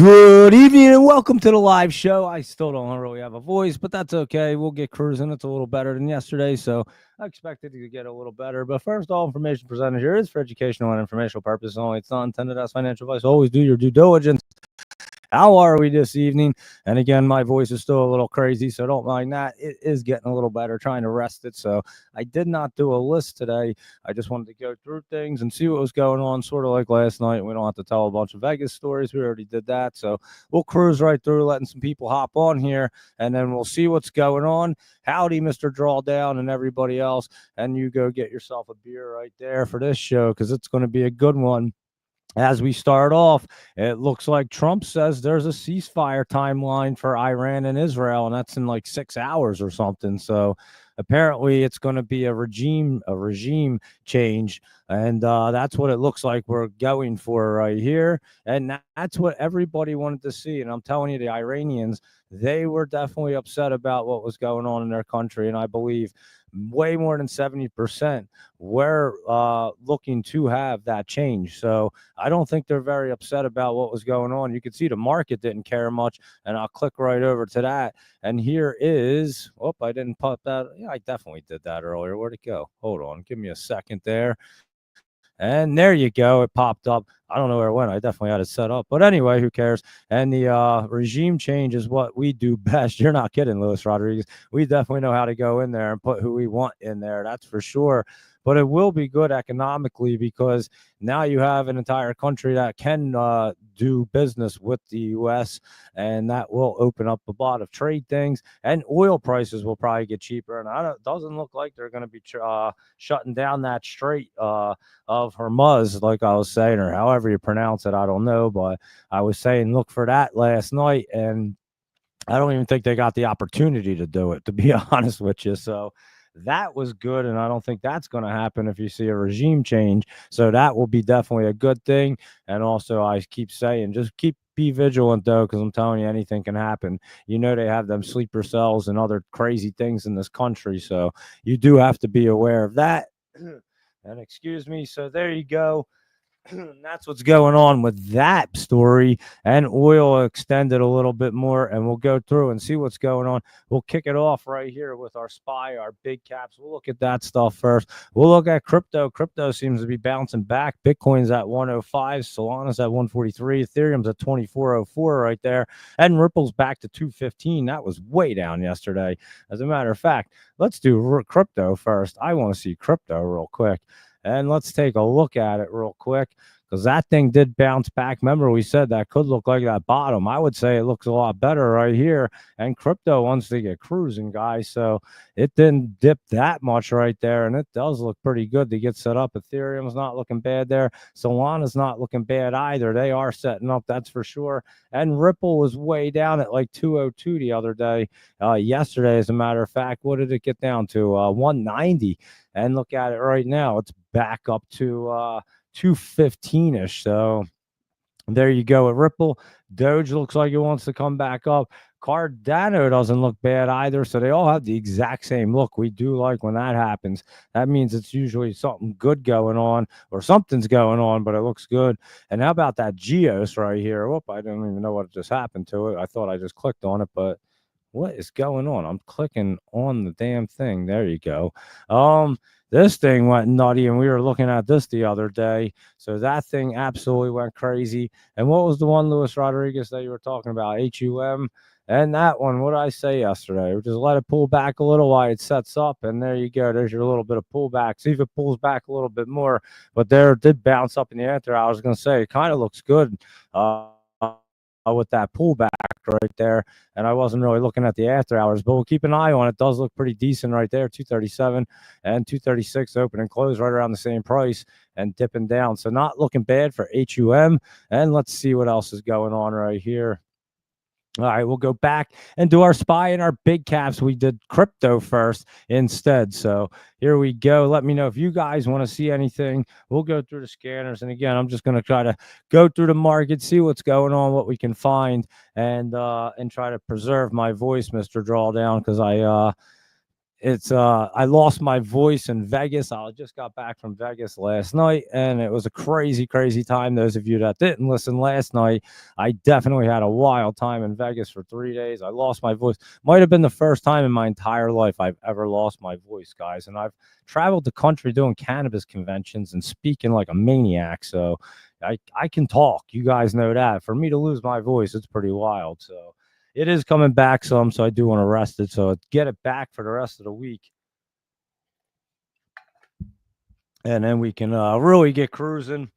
Good evening and welcome to the live show. I still don't really have a voice, but that's okay. We'll get cruising. It's a little better than yesterday, so I expected to get a little better. But first, all information presented here is for educational and informational purposes only. It's not intended as financial advice. Always do your due diligence. How are we this evening? And again, my voice is still a little crazy, so don't mind that. It is getting a little better, trying to rest it. So I did not do a list today. I just wanted to go through things and see what was going on, sort of like last night. We don't have to tell a bunch of Vegas stories. We already did that. So we'll cruise right through, letting some people hop on here, and then we'll see what's going on. Howdy, Mr. Drawdown and everybody else. And you go get yourself a beer right there for this show because it's going to be a good one. As we start off, it looks like Trump says there's a ceasefire timeline for Iran and Israel, and that's in like 6 hours or something. So apparently it's going to be a regime change, and that's what it looks like we're going for right here. And that's what everybody wanted to see. And I'm telling you, the Iranians, they were definitely upset about what was going on in their country, and I believe way more than 70% were looking to have that change. So I don't think they're very upset about what was going on. You can see the market didn't care much, and I'll click right over to that. And here is, oh, I didn't pop that. Yeah, I definitely did that earlier. Where'd it go? Hold on, give me a second there. And there you go. It popped up. I don't know where it went. I definitely had it set up. But anyway, who cares? And the regime change is what we do best. You're not kidding, Luis Rodriguez. We definitely know how to go in there and put who we want in there. That's for sure. But it will be good economically because now you have an entire country that can do business with the U.S., and that will open up a lot of trade things. And oil prices will probably get cheaper. And it doesn't look like they're going to be shutting down that strait of Hormuz, like I was saying, or however you pronounce it. I don't know, but I was saying look for that last night, and I don't even think they got the opportunity to do it, to be honest with you. So that was good, and I don't think that's going to happen if you see a regime change. So that will be definitely a good thing. And also, I keep saying, just be vigilant, though, because I'm telling you, anything can happen. You know, they have them sleeper cells and other crazy things in this country, so you do have to be aware of that. And excuse me. So there you go. That's what's going on with that story. And oil extended a little bit more, and we'll go through and see what's going on. We'll kick it off right here with our SPY, our big caps. We'll look at that stuff first. We'll look at crypto. Crypto seems to be bouncing back. Bitcoin's at 105, Solana's at 143, Ethereum's at 2404 right there, and Ripple's back to 215. That was way down yesterday. As a matter of fact, let's do crypto first. I want to see crypto real quick. And let's take a look at it real quick, because that thing did bounce back. Remember, we said that could look like that bottom. I would say it looks a lot better right here. And crypto wants to get cruising, guys. So it didn't dip that much right there. And it does look pretty good to get set up. Ethereum's not looking bad there. Solana's not looking bad either. They are setting up, that's for sure. And Ripple was way down at like 202 the other day. Yesterday, as a matter of fact, what did it get down to? 190. And look at it right now. It's back up to 215-ish. So there you go at Ripple. Doge looks like it wants to come back up. Cardano doesn't look bad either. So they all have the exact same look. We do like when that happens. That means it's usually something good going on, or something's going on, but it looks good. And how about that Geos right here? Whoop, I don't even know what just happened to it. I thought I just clicked on it, but what is going on? I'm clicking on the damn thing. There you go. This thing went nutty, and we were looking at this the other day. So that thing absolutely went crazy. And what was the one, Luis Rodriguez, that you were talking about? HUM. And that one, what did I say yesterday? We just let it pull back a little while it sets up, and there you go. There's your little bit of pullback. See if it pulls back a little bit more. But there it did bounce up in the after. I was going to say it kind of looks good. With that pullback right there, and I wasn't really looking at the after hours, but we'll keep an eye on it. It does look pretty decent right there. 237 and 236 open and close right around the same price and dipping down, so not looking bad for HUM. And let's see what else is going on right here. All right, we'll go back and do our SPY and our big caps. We did crypto first instead. So here we go. Let me know if you guys want to see anything. We'll go through the scanners. And again, I'm just going to try to go through the market, see what's going on, what we can find, and try to preserve my voice, Mr. Drawdown, because it's I lost my voice in Vegas. I just got back from Vegas last night, and it was a crazy time. Those of you that didn't listen last night, I definitely had a wild time in Vegas for 3 days. I lost my voice. Might have been the first time in my entire life I've ever lost my voice, guys. And I've traveled the country doing cannabis conventions and speaking like a maniac. So I can talk. You guys know that. For me to lose my voice, it's pretty wild. So it is coming back some, so I do want to rest it. So get it back for the rest of the week. And then we can really get cruising.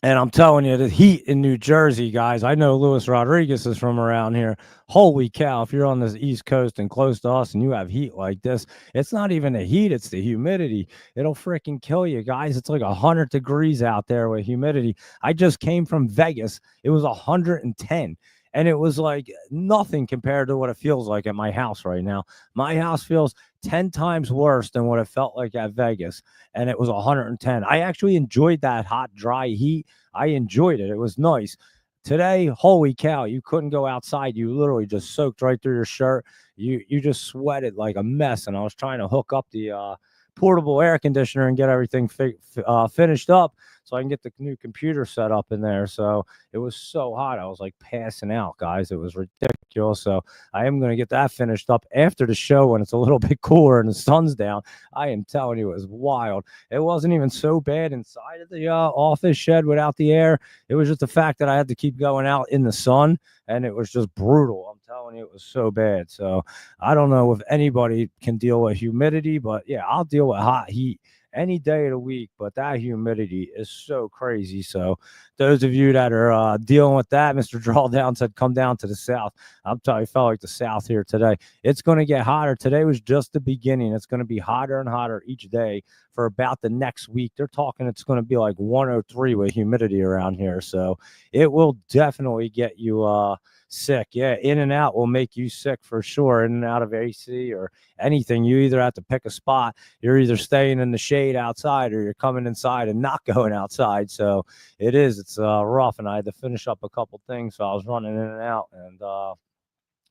And I'm telling you, the heat in New Jersey, guys. I know Luis Rodriguez is from around here. Holy cow, if you're on this East Coast and close to us and you have heat like this, it's not even the heat, it's the humidity. It'll freaking kill you, guys. It's like 100 degrees out there with humidity. I just came from Vegas. It was 110. And it was like nothing compared to what it feels like at my house right now. My house feels 10 times worse than what it felt like at Vegas. And it was 110. I actually enjoyed that hot, dry heat. I enjoyed it. It was nice. Today, holy cow, you couldn't go outside. You literally just soaked right through your shirt. You just sweated like a mess. And I was trying to hook up the portable air conditioner and get everything finished up so I can get the new computer set up in there. So it was so hot. I was like passing out, guys. It was ridiculous. So I am going to get that finished up after the show when it's a little bit cooler and the sun's down. I am telling you, it was wild. It wasn't even so bad inside of the office shed without the air. It was just the fact that I had to keep going out in the sun, and it was just brutal. I'm telling you, it was so bad. So I don't know if anybody can deal with humidity, but yeah, I'll deal with hot heat any day of the week, but that humidity is so crazy. So those of you that are dealing with that, Mr. Drawdown said, come down to the South. I'm telling you, it felt like the South here today. It's going to get hotter. Today was just the beginning. It's going to be hotter and hotter each day for about the next week. They're talking it's going to be like 103 with humidity around here. So it will definitely get you sick. Yeah, in and out will make you sick for sure. In and out of AC or anything. You either have to pick a spot. You're either staying in the shade outside or you're coming inside and not going outside. So it's rough. And I had to finish up a couple things. So I was running in and out. And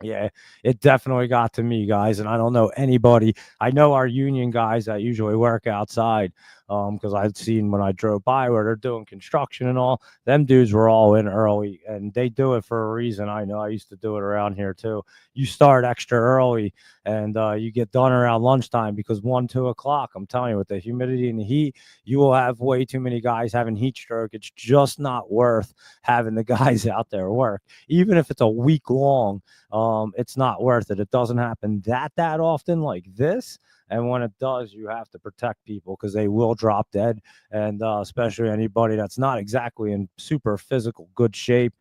yeah, it definitely got to me, guys. And I don't know anybody. I know our union guys that usually work outside, because I'd seen when I drove by where they're doing construction and all, them dudes were all in early, and they do it for a reason. I know I used to do it around here too. You start extra early and you get done around lunchtime because 1, 2 o'clock, I'm telling you, with the humidity and the heat, you will have way too many guys having heat stroke. It's just not worth having the guys out there work, even if it's a week long. It's not worth it. It doesn't happen that often like this. And when it does, you have to protect people because they will drop dead. And especially anybody that's not exactly in super physical good shape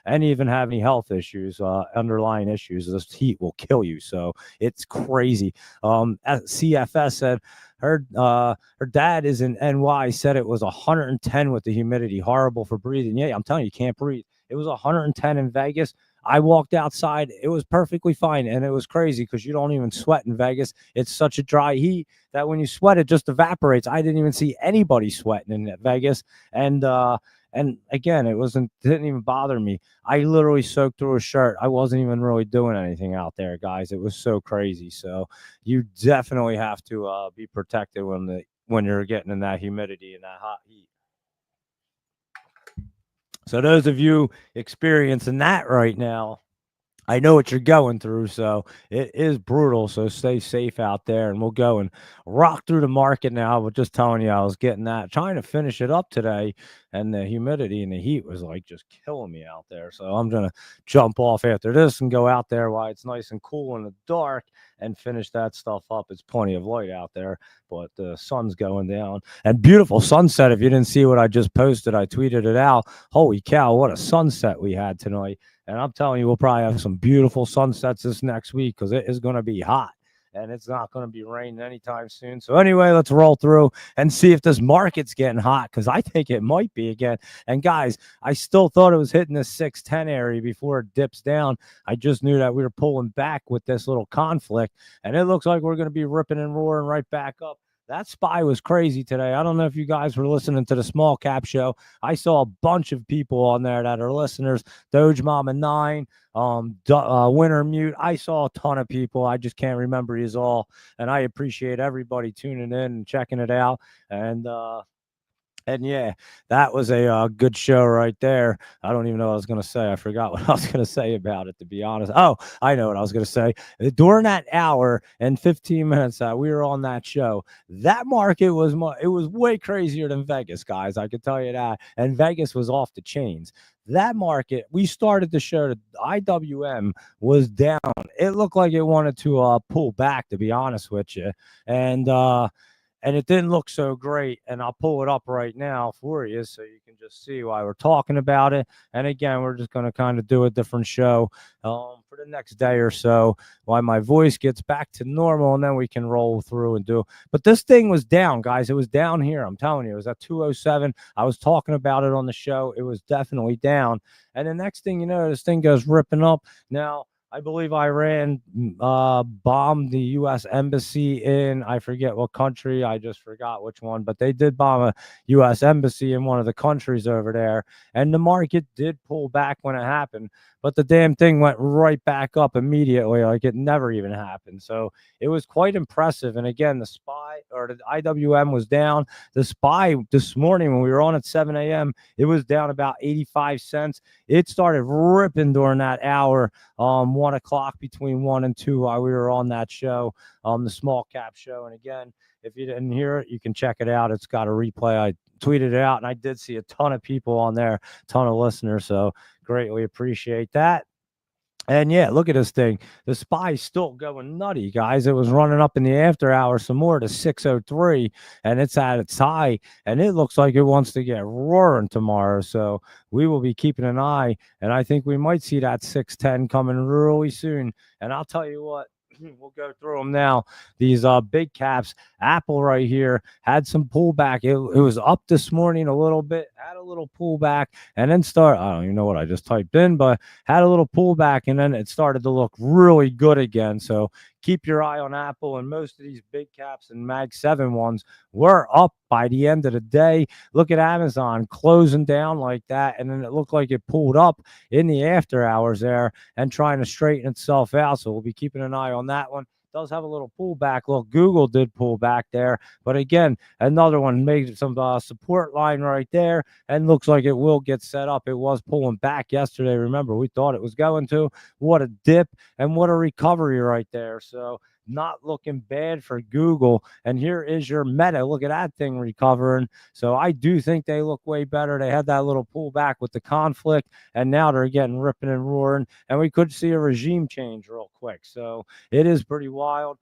and even have any health issues, underlying issues, this heat will kill you. So it's crazy. CFS said her dad is in NY, said it was 110 with the humidity, horrible for breathing. Yeah, I'm telling you, you can't breathe. It was 110 in Vegas. I walked outside. It was perfectly fine. And it was crazy because you don't even sweat in Vegas. It's such a dry heat that when you sweat, it just evaporates. I didn't even see anybody sweating in Vegas. And again, didn't even bother me. I literally soaked through a shirt. I wasn't even really doing anything out there, guys. It was so crazy. So you definitely have to be protected when you're getting in that humidity and that hot heat. So those of you experiencing that right now, I know what you're going through, so it is brutal. So stay safe out there, and we'll go and rock through the market now. But just telling you, I was trying to finish it up today, and the humidity and the heat was like just killing me out there. So I'm gonna jump off after this and go out there while it's nice and cool in the dark and finish that stuff up. It's plenty of light out there, but the sun's going down and beautiful sunset. If you didn't see what I just posted, I tweeted it out. Holy cow, what a sunset we had tonight. And I'm telling you, we'll probably have some beautiful sunsets this next week because it is going to be hot and it's not going to be raining anytime soon. So anyway, let's roll through and see if this market's getting hot because I think it might be again. And guys, I still thought it was hitting the 610 area before it dips down. I just knew that we were pulling back with this little conflict, and it looks like we're going to be ripping and roaring right back up. That SPY was crazy today. I don't know if you guys were listening to the small cap show. I saw a bunch of people on there that are listeners. Doge Mama 9, Winter Mute. I saw a ton of people. I just can't remember these all. And I appreciate everybody tuning in and checking it out. And yeah, that was a good show right there. I don't even know what I was going to say. I forgot what I was going to say about it, to be honest. Oh, I know what I was going to say. During that hour and 15 minutes that we were on that show, that market was it was way crazier than Vegas, guys. I can tell you that. And Vegas was off the chains. That market, we started the show. The IWM was down. It looked like it wanted to pull back, to be honest with you. And it didn't look so great. And I'll pull it up right now for you so you can just see why we're talking about it. And again, we're just going to kind of do a different show for the next day or so while my voice gets back to normal, and then we can roll through and do. But this thing was down, guys. It was down here. I'm telling you, it was at 207. I was talking about it on the show. It was definitely down. And the next thing you know, this thing goes ripping up. Now, I believe Iran bombed the U.S. embassy in, I forget what country, I just forgot which one, but they did bomb a U.S. embassy in one of the countries over there. And the market did pull back when it happened, but the damn thing went right back up immediately, like it never even happened. So it was quite impressive. And again, the SPY or the IWM was down. The SPY this morning when we were on at 7 a.m., it was down about 85 cents. It started ripping during that hour. 1 o'clock between 1 and 2 while we were on that show, the small cap show. And again, if you didn't hear it, you can check it out. It's got a replay. I tweeted it out, and I did see a ton of people on there, ton of listeners. So greatly appreciate that. And yeah, look at this thing. The SPY's still going nutty, guys. It was running up in the after hours some more to 603, and it's at its high, and it looks like it wants to get roaring tomorrow. So we will be keeping an eye, and I think we might see that 610 coming really soon. And I'll tell you what, we'll go through them now. These big caps, Apple right here had some pullback. It was up this morning a little bit, had a little pullback, and then I don't even know what I just typed in, but had a little pullback, and then it started to look really good again. So keep your eye on Apple, and most of these big caps and Mag 7 ones were up by the end of the day. Look at Amazon closing down like that, and then it looked like it pulled up in the after hours there and trying to straighten itself out. So we'll be keeping an eye on that one. Does have a little pullback. Well, Google did pull back there, but again, another one made some support line right there, and looks like it will get set up. It was pulling back yesterday. Remember, we thought it was going to. What a dip and what a recovery right there. So not looking bad for Google. And here is your Meta. Look at that thing recovering. So I do think they look way better. They had that little pullback with the conflict, and now they're getting ripping and roaring, and we could see a regime change real quick. So it is pretty wild.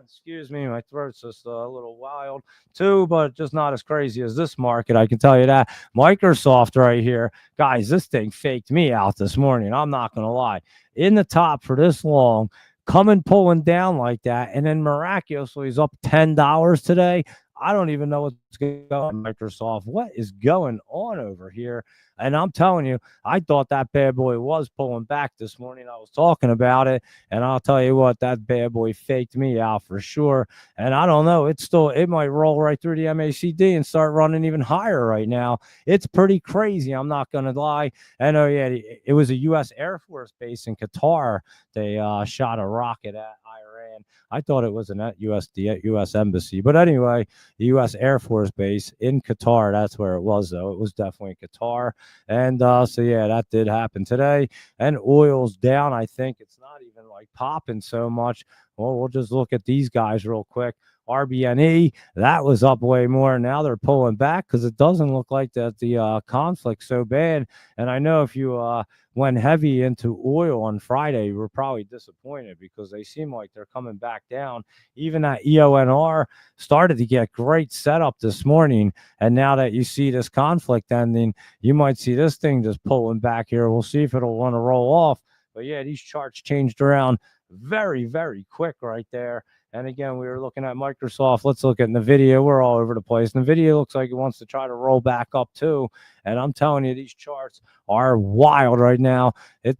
Excuse me, my throat's just a little wild too, but just not as crazy as this market, I can tell you that. Microsoft right here, guys, this thing faked me out this morning. I'm not going to lie. In the top for this long, coming pulling down like that, and then miraculously is up $10 today. I don't even know what's going on, Microsoft. What is going on over here? And I'm telling you, I thought that bad boy was pulling back this morning. I was talking about it, and I'll tell you what, that bad boy faked me out for sure. And I don't know, it might roll right through the MACD and start running even higher right now. It's pretty crazy. I'm not going to lie. And oh yeah, it was a U.S. Air Force base in Qatar. They shot a rocket at Iran. I thought it was an U.S. embassy, but anyway, the U.S. Air Force base in Qatar. That's where it was, though. It was definitely Qatar. And so, yeah, that did happen today. And oil's down. I think it's not even like popping so much. Well, we'll just look at these guys real quick. RBNE, that was up way more. Now they're pulling back because it doesn't look like that the conflict's so bad. And I know if you went heavy into oil on Friday, you were probably disappointed because they seem like they're coming back down. Even that EONR started to get great setup this morning. And now that you see this conflict ending, you might see this thing just pulling back here. We'll see if it'll want to roll off. But yeah, these charts changed around very, very quick right there. And again, we were looking at Microsoft. Let's look at NVIDIA. We're all over the place. NVIDIA looks like it wants to try to roll back up too. And I'm telling you, these charts are wild right now.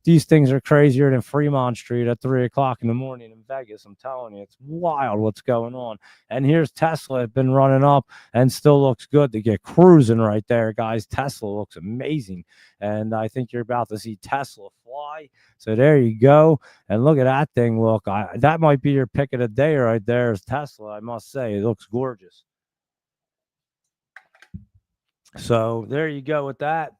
These things are crazier than Fremont Street at 3 o'clock in the morning in Vegas. I'm telling you, it's wild what's going on. And here's Tesla, been running up and still looks good to get cruising right there, guys. Tesla looks amazing. And I think you're about to see Tesla fly. So there you go. And look at that thing. Look, that might be your pick of the day right there is Tesla, I must say. It looks gorgeous. So there you go with that.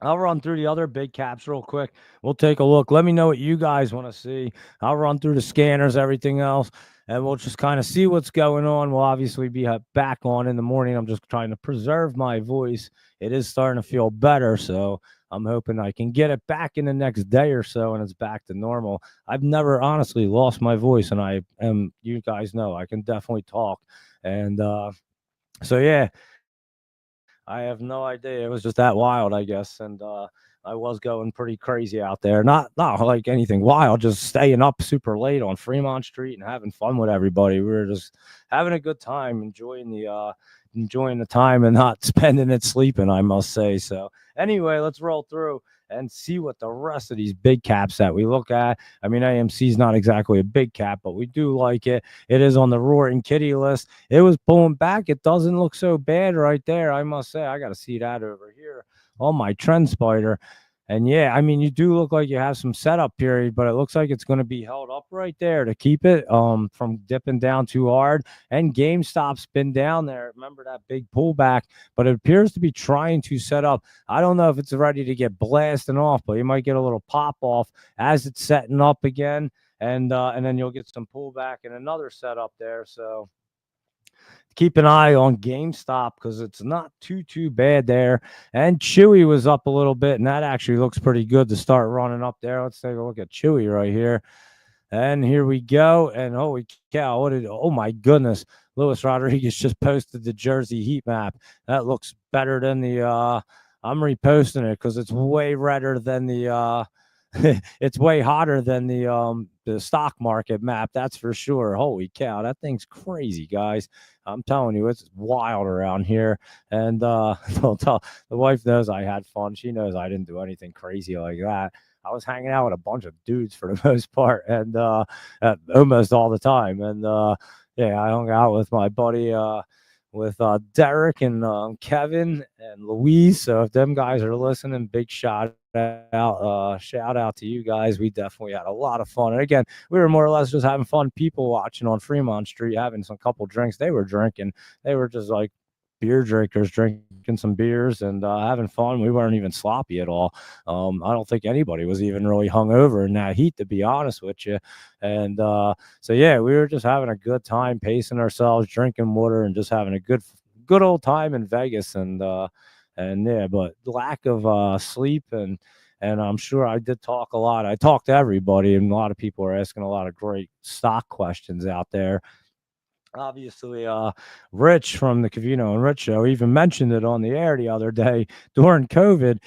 I'll run through the other big caps real quick. We'll take a look. Let me know what you guys want to see. I'll run through the scanners, everything else, and we'll just kind of see what's going on. We'll obviously be back on in the morning. I'm just trying to preserve my voice. It is starting to feel better, so I'm hoping I can get it back in the next day or so, and it's back to normal. I've never honestly lost my voice, and I am. You guys know I can definitely talk, and so yeah. I have no idea. It was just that wild, I guess, and I was going pretty crazy out there. Not like anything wild, just staying up super late on Fremont Street and having fun with everybody. We were just having a good time, enjoying the time and not spending it sleeping, I must say. So anyway, let's roll through and see what the rest of these big caps that we look at. I mean, AMC is not exactly a big cap, but we do like it. It is on the Roaring Kitty list. It was pulling back. It doesn't look so bad right there, I must say. I got to see that over here on my TrendSpider. And yeah, I mean, you do look like you have some setup period, but it looks like it's going to be held up right there to keep it from dipping down too hard. And GameStop's been down there. Remember that big pullback, but it appears to be trying to set up. I don't know if it's ready to get blasting off, but you might get a little pop off as it's setting up again. And then you'll get some pullback and another setup there. So keep an eye on GameStop because it's not too bad there. And Chewy was up a little bit, and that actually looks pretty good to start running up there. Let's take a look at Chewy right here. And here we go. And holy cow, oh my goodness. Luis Rodriguez just posted the Jersey heat map. That looks better than the I'm reposting it because it's way redder than the it's way hotter than the stock market map, that's for sure. Holy cow, that thing's crazy, guys. I'm telling you, it's wild around here. And the wife knows I had fun. She knows I didn't do anything crazy like that. I was hanging out with a bunch of dudes for the most part, and almost all the time. And yeah, I hung out with my buddy with Derek and Kevin and Louise. So if them guys are listening, big shout out to you guys. We definitely had a lot of fun. And again, we were more or less just having fun, people watching on Fremont Street, having some couple drinks. They were drinking. They were just like beer drinkers, drinking some beers and having fun. We weren't even sloppy at all. I don't think anybody was even really hungover in that heat, to be honest with you. And so yeah, we were just having a good time, pacing ourselves, drinking water, and just having a good old time in Vegas. And yeah, but lack of sleep and I'm sure I did talk a lot. I talked to everybody, and a lot of people are asking a lot of great stock questions out there. Obviously, Rich from the Cavino and Rich show even mentioned it on the air the other day during COVID.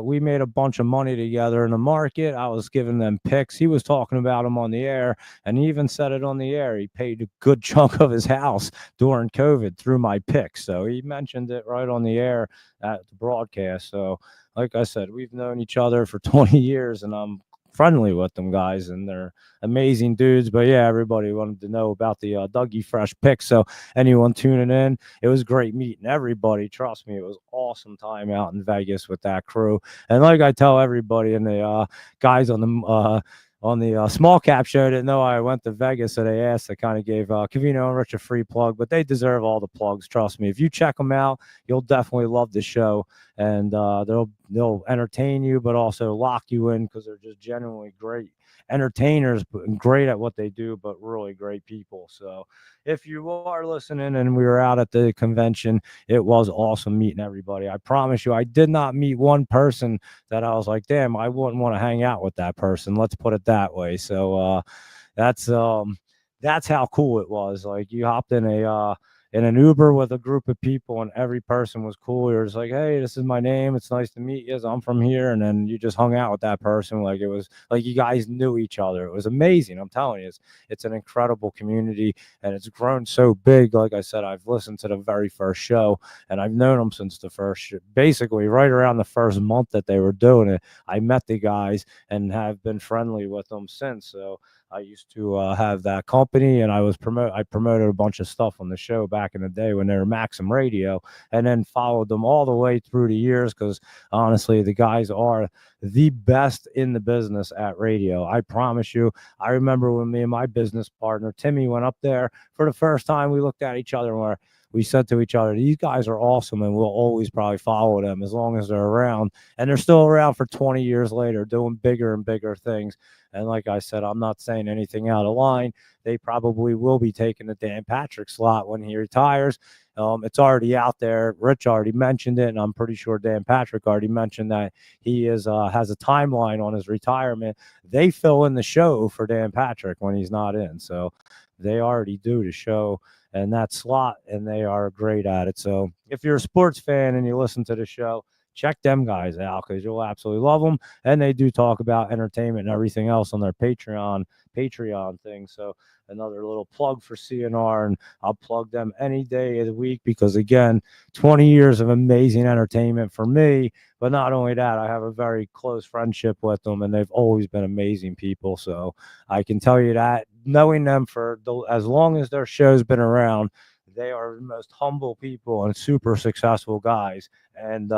We made a bunch of money together in the market. I was giving them picks. He was talking about them on the air, and he even said it on the air. He paid a good chunk of his house during COVID through my picks. So he mentioned it right on the air at the broadcast. So, like I said, we've known each other for 20 years, and I'm friendly with them guys, and they're amazing dudes. But yeah, everybody wanted to know about the Dougie Fresh pick. So anyone tuning in, it was great meeting everybody. Trust me, it was awesome time out in Vegas with that crew. And like I tell everybody, and the guys on the small cap show didn't know I went to Vegas, so they asked. I kind of gave Cavino and Rich a free plug, but they deserve all the plugs. Trust me. If you check them out, you'll definitely love the show, and they'll entertain you, but also lock you in because they're just genuinely great entertainers, but great at what they do, but really great people. So if you are listening and we were out at the convention, it was awesome meeting everybody. I promise you, I did not meet one person that I was like, damn, I wouldn't want to hang out with that person. Let's put it that way. So that's how cool it was. Like you hopped in in an Uber with a group of people, and every person was cool. You're just like, hey, this is my name. It's nice to meet you. I'm from here. And then you just hung out with that person. Like it was like you guys knew each other. It was amazing. I'm telling you, it's an incredible community, and it's grown so big. Like I said, I've listened to the very first show, and I've known them since the first, basically right around the first month that they were doing it. I met the guys and have been friendly with them since. So I used to have that company, and I promoted a bunch of stuff on the show back in the day when they were Maxim Radio, and then followed them all the way through the years because honestly, the guys are the best in the business at radio. I promise you. I remember when me and my business partner Timmy went up there for the first time. We looked at each other and we said to each other, these guys are awesome, and we'll always probably follow them as long as they're around. And they're still around for 20 years later, doing bigger and bigger things. And like I said, I'm not saying anything out of line. They probably will be taking the Dan Patrick slot when he retires. It's already out there. Rich already mentioned it, and I'm pretty sure Dan Patrick already mentioned that he has a timeline on his retirement. They fill in the show for Dan Patrick when he's not in. So they already do the show and that slot, and they are great at it. So if you're a sports fan and you listen to the show, check them guys out because you'll absolutely love them. And they do talk about entertainment and everything else on their Patreon thing. So another little plug for CNR, and I'll plug them any day of the week because, again, 20 years of amazing entertainment for me. But not only that, I have a very close friendship with them, and they've always been amazing people. So I can tell you that, knowing them for as long as their show's been around, they are the most humble people and super successful guys. And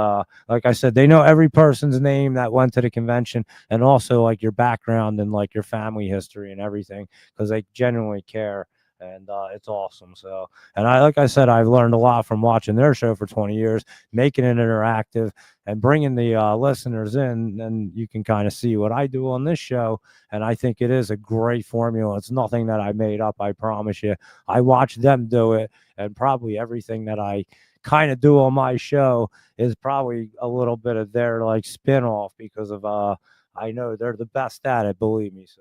like I said, they know every person's name that went to the convention, and also like your background and like your family history and everything, because they genuinely care. And it's awesome. So, and like I said, I've learned a lot from watching their show for 20 years, making it interactive and bringing the listeners in. And you can kind of see what I do on this show. And I think it is a great formula. It's nothing that I made up. I promise you. I watch them do it, and probably everything that I kind of do on my show is probably a little bit of their like spin off because of I know they're the best at it, believe me. So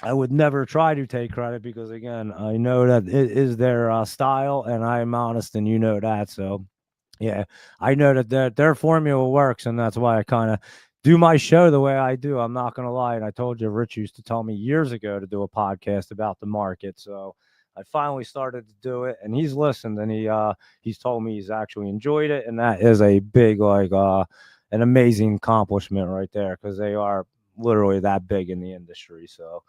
I would never try to take credit because, again, I know that it is their style, and I'm honest, and you know that. So yeah, I know that their formula works, and that's why I kind of do my show the way I do. I'm not gonna lie, and I told you Rich used to tell me years ago to do a podcast about the market. So I finally started to do it, and he's listened, and he's told me he's actually enjoyed it, and that is a big an amazing accomplishment right there because they are literally that big in the industry. So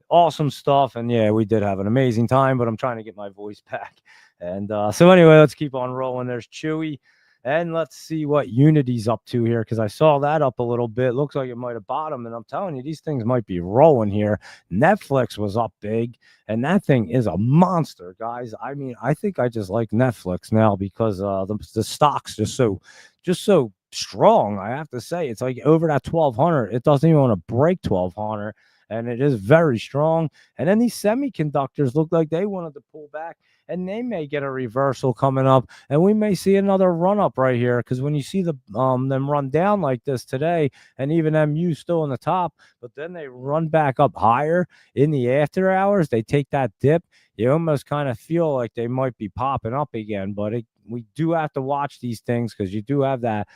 awesome stuff. And yeah, we did have an amazing time, but I'm trying to get my voice back. And so anyway, let's keep on rolling. There's Chewy. And let's see what Unity's up to here because I saw that up a little bit. Looks like it might have bottomed. And I'm telling you, these things might be rolling here. Netflix was up big, and that thing is a monster, guys. I mean, I think I just like Netflix now because the stock's just so strong. I have to say, it's like over that 1200. It doesn't even want to break 1200. And it is very strong. And then these semiconductors look like they wanted to pull back, and they may get a reversal coming up, and we may see another run up right here. Because when you see them run down like this today, and even MU still in the top, but then they run back up higher in the after hours, they take that dip. You almost kind of feel like they might be popping up again, but we do have to watch these things because you do have that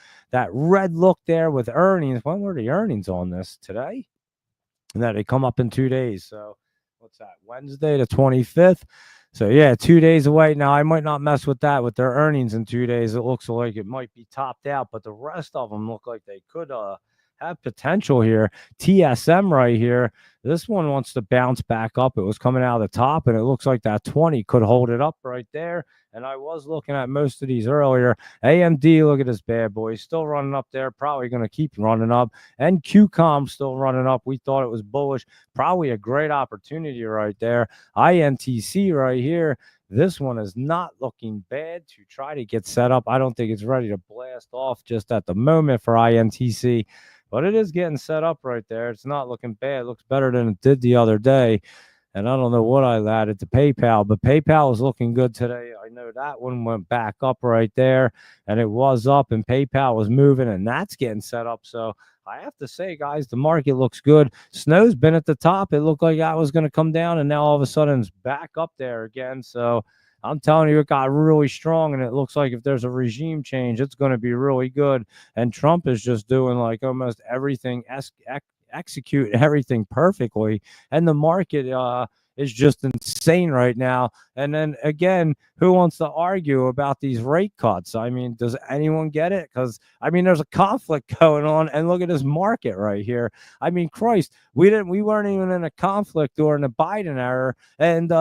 red look there with earnings. When were the earnings on this today? And that they come up in 2 days. So what's that? Wednesday the 25th. So yeah, 2 days away. Now I might not mess with that with their earnings in 2 days. It looks like it might be topped out, but the rest of them look like they could have potential here. TSM right here. This one wants to bounce back up. It was coming out of the top, and it looks like that 20 could hold it up right there. And I was looking at most of these earlier. AMD, look at this bad boy. Still running up there. Probably going to keep running up. And QCOM still running up. We thought it was bullish. Probably a great opportunity right there. INTC right here. This one is not looking bad to try to get set up. I don't think it's ready to blast off just at the moment for INTC. But it is getting set up right there. It's not looking bad. It looks better than it did the other day. And I don't know what I added to PayPal, but PayPal is looking good today. I know that one went back up right there, and it was up, and PayPal was moving, and that's getting set up. So I have to say, guys, the market looks good. Snow's been at the top. It looked like that was going to come down, and now all of a sudden it's back up there again. So I'm telling you, it got really strong, and it looks like if there's a regime change, it's going to be really good. And Trump is just doing like almost everything, execute everything perfectly, and the market is just insane right now. And then again, who wants to argue about these rate cuts? I mean, does anyone get it? Because I mean, there's a conflict going on, and look at this market right here. I mean, Christ, we weren't even in a conflict during the Biden era, and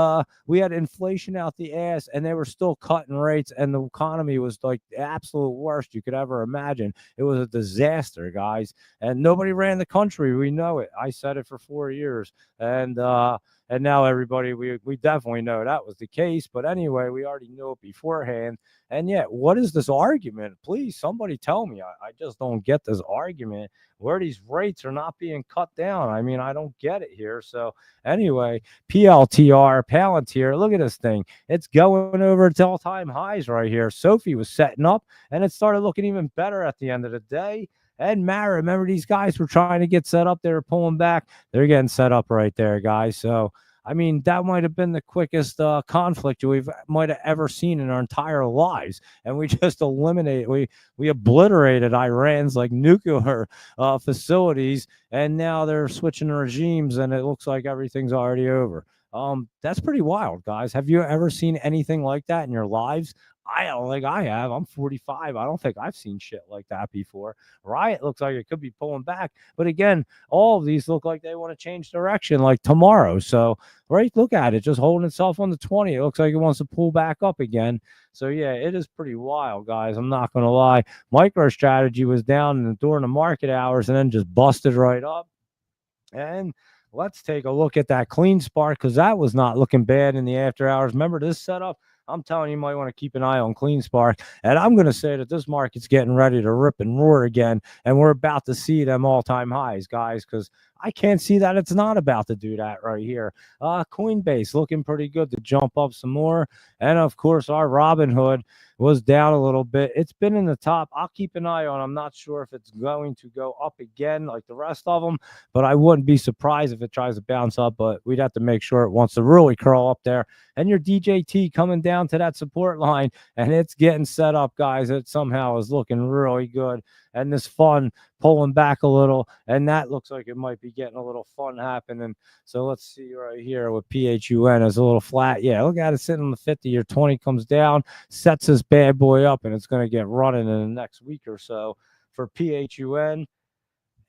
we had inflation out the ass, and they were still cutting rates, and the economy was like the absolute worst you could ever imagine. It was a disaster, guys, and nobody ran the country. We know it. I said it for 4 years, and now everybody, we definitely know that was the case. But anyway, we already knew it beforehand. And yet, what is this argument? Please, somebody tell me. I just don't get this argument where these rates are not being cut down. I mean, I don't get it here. So anyway, PLTR, Palantir, look at this thing. It's going over its all-time highs right here. Sophie was setting up, and it started looking even better at the end of the day. And Mara, remember these guys were trying to get set up. They were pulling back. They're getting set up right there, guys. So, I mean, that might have been the quickest conflict we've might have ever seen in our entire lives. And we just we obliterated Iran's like nuclear facilities. And now they're switching regimes, and it looks like everything's already over. That's pretty wild, guys. Have you ever seen anything like that in your lives? I don't think I have. I'm 45. I don't think I've seen shit like that before. Riot looks like it could be pulling back. But again, all of these look like they want to change direction like tomorrow. So, right, look at it, just holding itself on the 20. It looks like it wants to pull back up again. So, yeah, it is pretty wild, guys. I'm not going to lie. MicroStrategy was down during the market hours and then just busted right up. And let's take a look at that CleanSpark because that was not looking bad in the after hours. Remember this setup? I'm telling you, might want to keep an eye on CleanSpark. And I'm going to say that this market's getting ready to rip and roar again. And we're about to see them all-time highs, guys, because I can't see that it's not about to do that right here. Coinbase looking pretty good to jump up some more. And, of course, our Robinhood was down a little bit. It's been in the top. I'll keep an eye on. I'm not sure if it's going to go up again like the rest of them, but I wouldn't be surprised if it tries to bounce up, but we'd have to make sure it wants to really curl up there. And your DJT coming down to that support line, and it's getting set up, guys. It somehow is looking really good. And this fun pulling back a little, and that looks like it might be getting a little fun happening. So let's see right here with PHUN is a little flat. Yeah, look at it sitting on the 50. Your 20 comes down, sets this bad boy up, and it's going to get running in the next week or so for PHUN.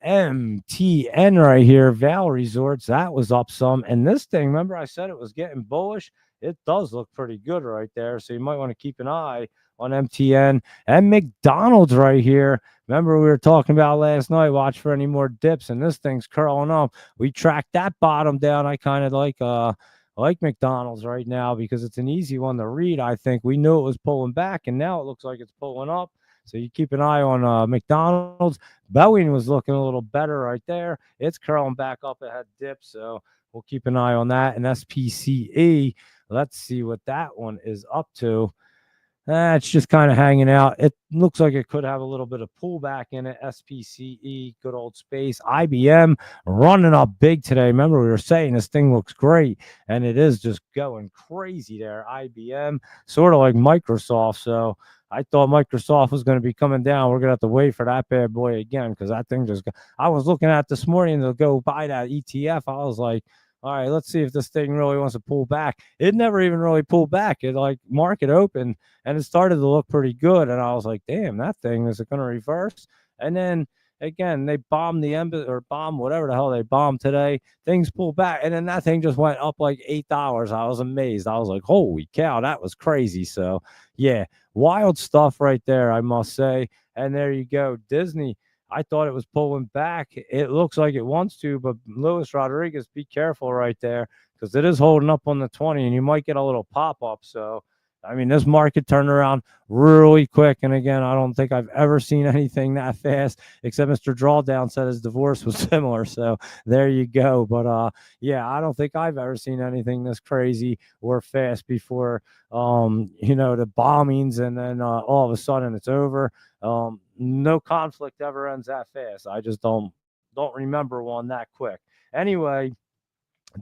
MTN right here, Val Resorts, that was up some. And this thing, remember I said it was getting bullish? It does look pretty good right there. So you might want to keep an eye on MTN and McDonald's right here. Remember we were talking about last night, watch for any more dips, and this thing's curling up. We tracked that bottom down. I kind of like McDonald's right now because it's an easy one to read. I think we knew it was pulling back, and now it looks like it's pulling up. So you keep an eye on McDonald's. Boeing was looking a little better right there. It's curling back up. It had dips, so we'll keep an eye on that. And SPCE, let's see what that one is up to. It's just kind of hanging out. It looks like it could have a little bit of pullback in it. SPCE, good old space. IBM running up big today. Remember, we were saying this thing looks great, and it is just going crazy there. IBM, sort of like Microsoft. So I thought Microsoft was going to be coming down. We're going to have to wait for that bad boy again because that thing just I was looking at this morning to go buy that ETF. I was like, all right, let's see if this thing really wants to pull back. It never even really pulled back. It like market opened and it started to look pretty good. And I was like, damn, that thing, is it going to reverse? And then again, they bombed the embassy or bombed whatever the hell they bombed today. Things pulled back. And then that thing just went up like $8. I was amazed. I was like, holy cow, that was crazy. So yeah, wild stuff right there, I must say. And there you go. Disney. I thought it was pulling back. It looks like it wants to, but Luis Rodriguez, be careful right there because it is holding up on the 20 and you might get a little pop up. So I mean, this market turned around really quick. And again, I don't think I've ever seen anything that fast, except Mr. Drawdown said his divorce was similar. So there you go. But yeah, I don't think I've ever seen anything this crazy or fast before. The bombings, and then all of a sudden it's over. No conflict ever ends that fast. I just don't remember one that quick. Anyway,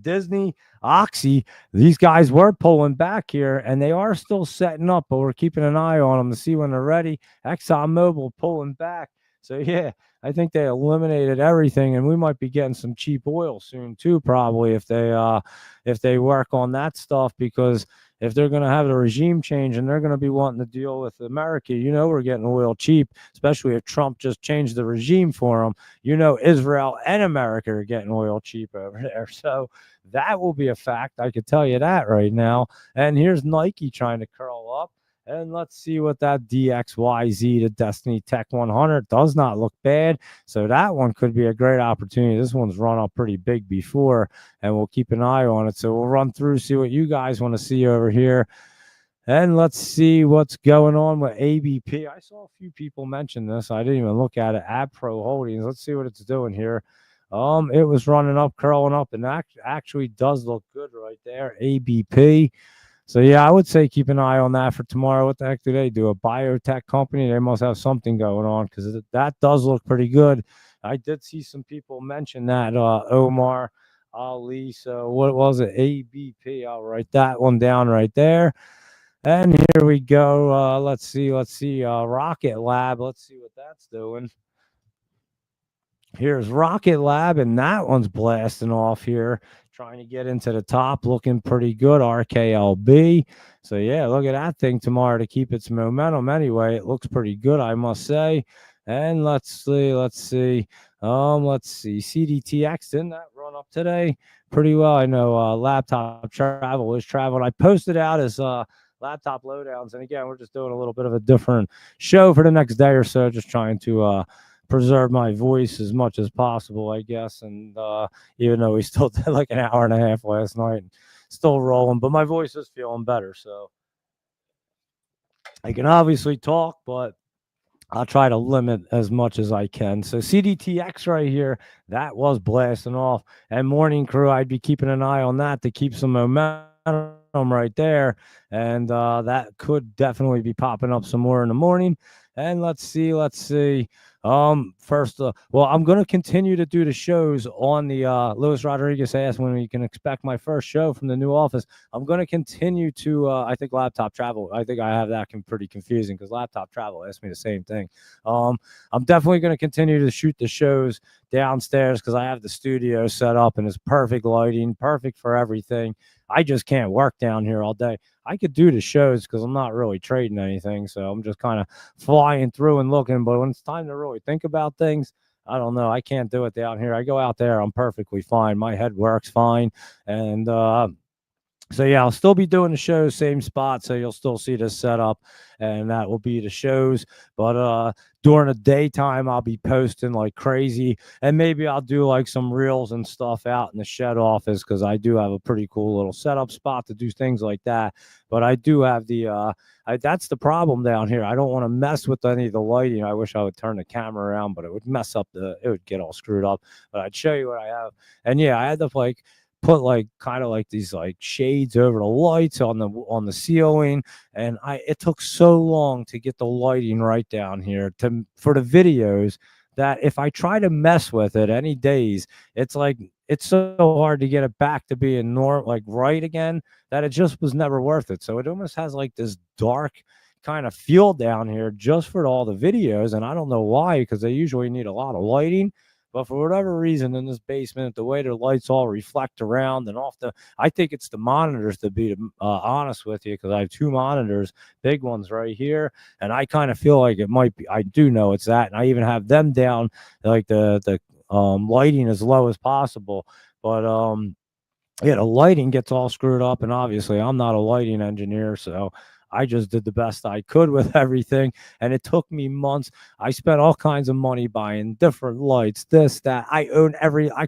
Disney, Oxy, these guys were pulling back here, and they are still setting up, but we're keeping an eye on them to see when they're ready. ExxonMobil pulling back. So yeah, I think they eliminated everything, and we might be getting some cheap oil soon too, probably if they work on that stuff, because if they're going to have the regime change and they're going to be wanting to deal with America, we're getting oil cheap, especially if Trump just changed the regime for them. Israel and America are getting oil cheap over there. So that will be a fact. I could tell you that right now. And here's Nike trying to curl up. And let's see what that DXYZ to Destiny Tech 100 does not look bad. So that one could be a great opportunity. This one's run up pretty big before, and we'll keep an eye on it. So we'll run through, see what you guys want to see over here. And let's see what's going on with ABP. I saw a few people mention this. I didn't even look at it. AbPro Holdings. Let's see what it's doing here. It was running up, curling up, and actually does look good right there. ABP. So yeah, I would say keep an eye on that for tomorrow. What the heck do they do? A biotech company? They must have something going on, because that does look pretty good. I did see some people mention that Omar Ali. So what was it? ABP. I'll write that one down right there. And here we go. Let's see. Rocket Lab. Let's see what that's doing. Here's Rocket Lab, and that one's blasting off here, trying to get into the top, looking pretty good. RKLB. So yeah, look at that thing tomorrow to keep its momentum. Anyway, it looks pretty good, I must say. And let's see. CDTX, didn't that run up today pretty well? I know Laptop Travel is traveling. I posted out as laptop lowdowns, and again, we're just doing a little bit of a different show for the next day or so, just trying to preserve my voice as much as possible, I guess. And even though we still did like an hour and a half last night, still rolling, but my voice is feeling better. So I can obviously talk, but I'll try to limit as much as I can. So CDTX right here, that was blasting off. And Morning Crew, I'd be keeping an eye on that to keep some momentum right there. And that could definitely be popping up some more in the morning. And let's see. First, I'm going to continue to do the shows on the Luis Rodriguez asked when we can expect my first show from the new office. I'm going to continue to, I think Laptop Travel. I think I have that pretty confusing, because Laptop Travel asked me the same thing. I'm definitely going to continue to shoot the shows downstairs, because I have the studio set up and it's perfect lighting, perfect for everything. I just can't work down here all day. I could do the shows because I'm not really trading anything, so I'm just kind of flying through and looking. But when it's time to really think about things, I don't know. I can't do it down here. I go out there, I'm perfectly fine. My head works fine, and so yeah, I'll still be doing the shows, same spot. So you'll still see this setup, and that will be the shows. But during the daytime, I'll be posting like crazy, and maybe I'll do like some reels and stuff out in the shed office, because I do have a pretty cool little setup spot to do things like that. But I do have the that's the problem down here. I don't want to mess with any of the lighting. I wish I would turn the camera around, but it would mess up it would get all screwed up. But I'd show you what I have. And yeah, I had to put like kind of like these like shades over the lights on the ceiling, and it took so long to get the lighting right down here for the videos, that if I try to mess with it any days, it's so hard to get it back to being like right again, that it just was never worth it. So it almost has like this dark kind of feel down here just for all the videos, and I don't know why, because they usually need a lot of lighting. But for whatever reason, in this basement, the way the lights all reflect around and off I think it's the monitors, to be honest with you, because I have two monitors, big ones right here, and I kind of feel like it might be. I do know it's that, and I even have them down, like the lighting as low as possible. But yeah, the lighting gets all screwed up, and obviously I'm not a lighting engineer, so I just did the best I could with everything, and it took me months. I spent all kinds of money buying different lights, this, that. I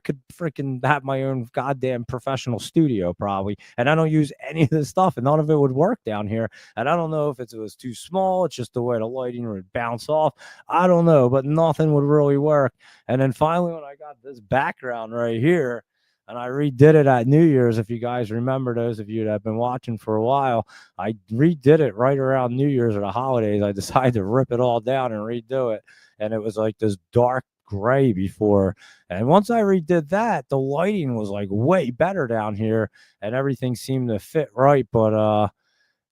could freaking have my own goddamn professional studio probably, and I don't use any of this stuff, and none of it would work down here. And I don't know if it was too small, it's just the way the lighting would bounce off. I don't know, but nothing would really work. And then finally, when I got this background right here, and I redid it at New Year's. If you guys remember, those of you that have been watching for a while, I redid it right around New Year's or the holidays. I decided to rip it all down and redo it. And it was like this dark gray before. And once I redid that, the lighting was like way better down here and everything seemed to fit right. But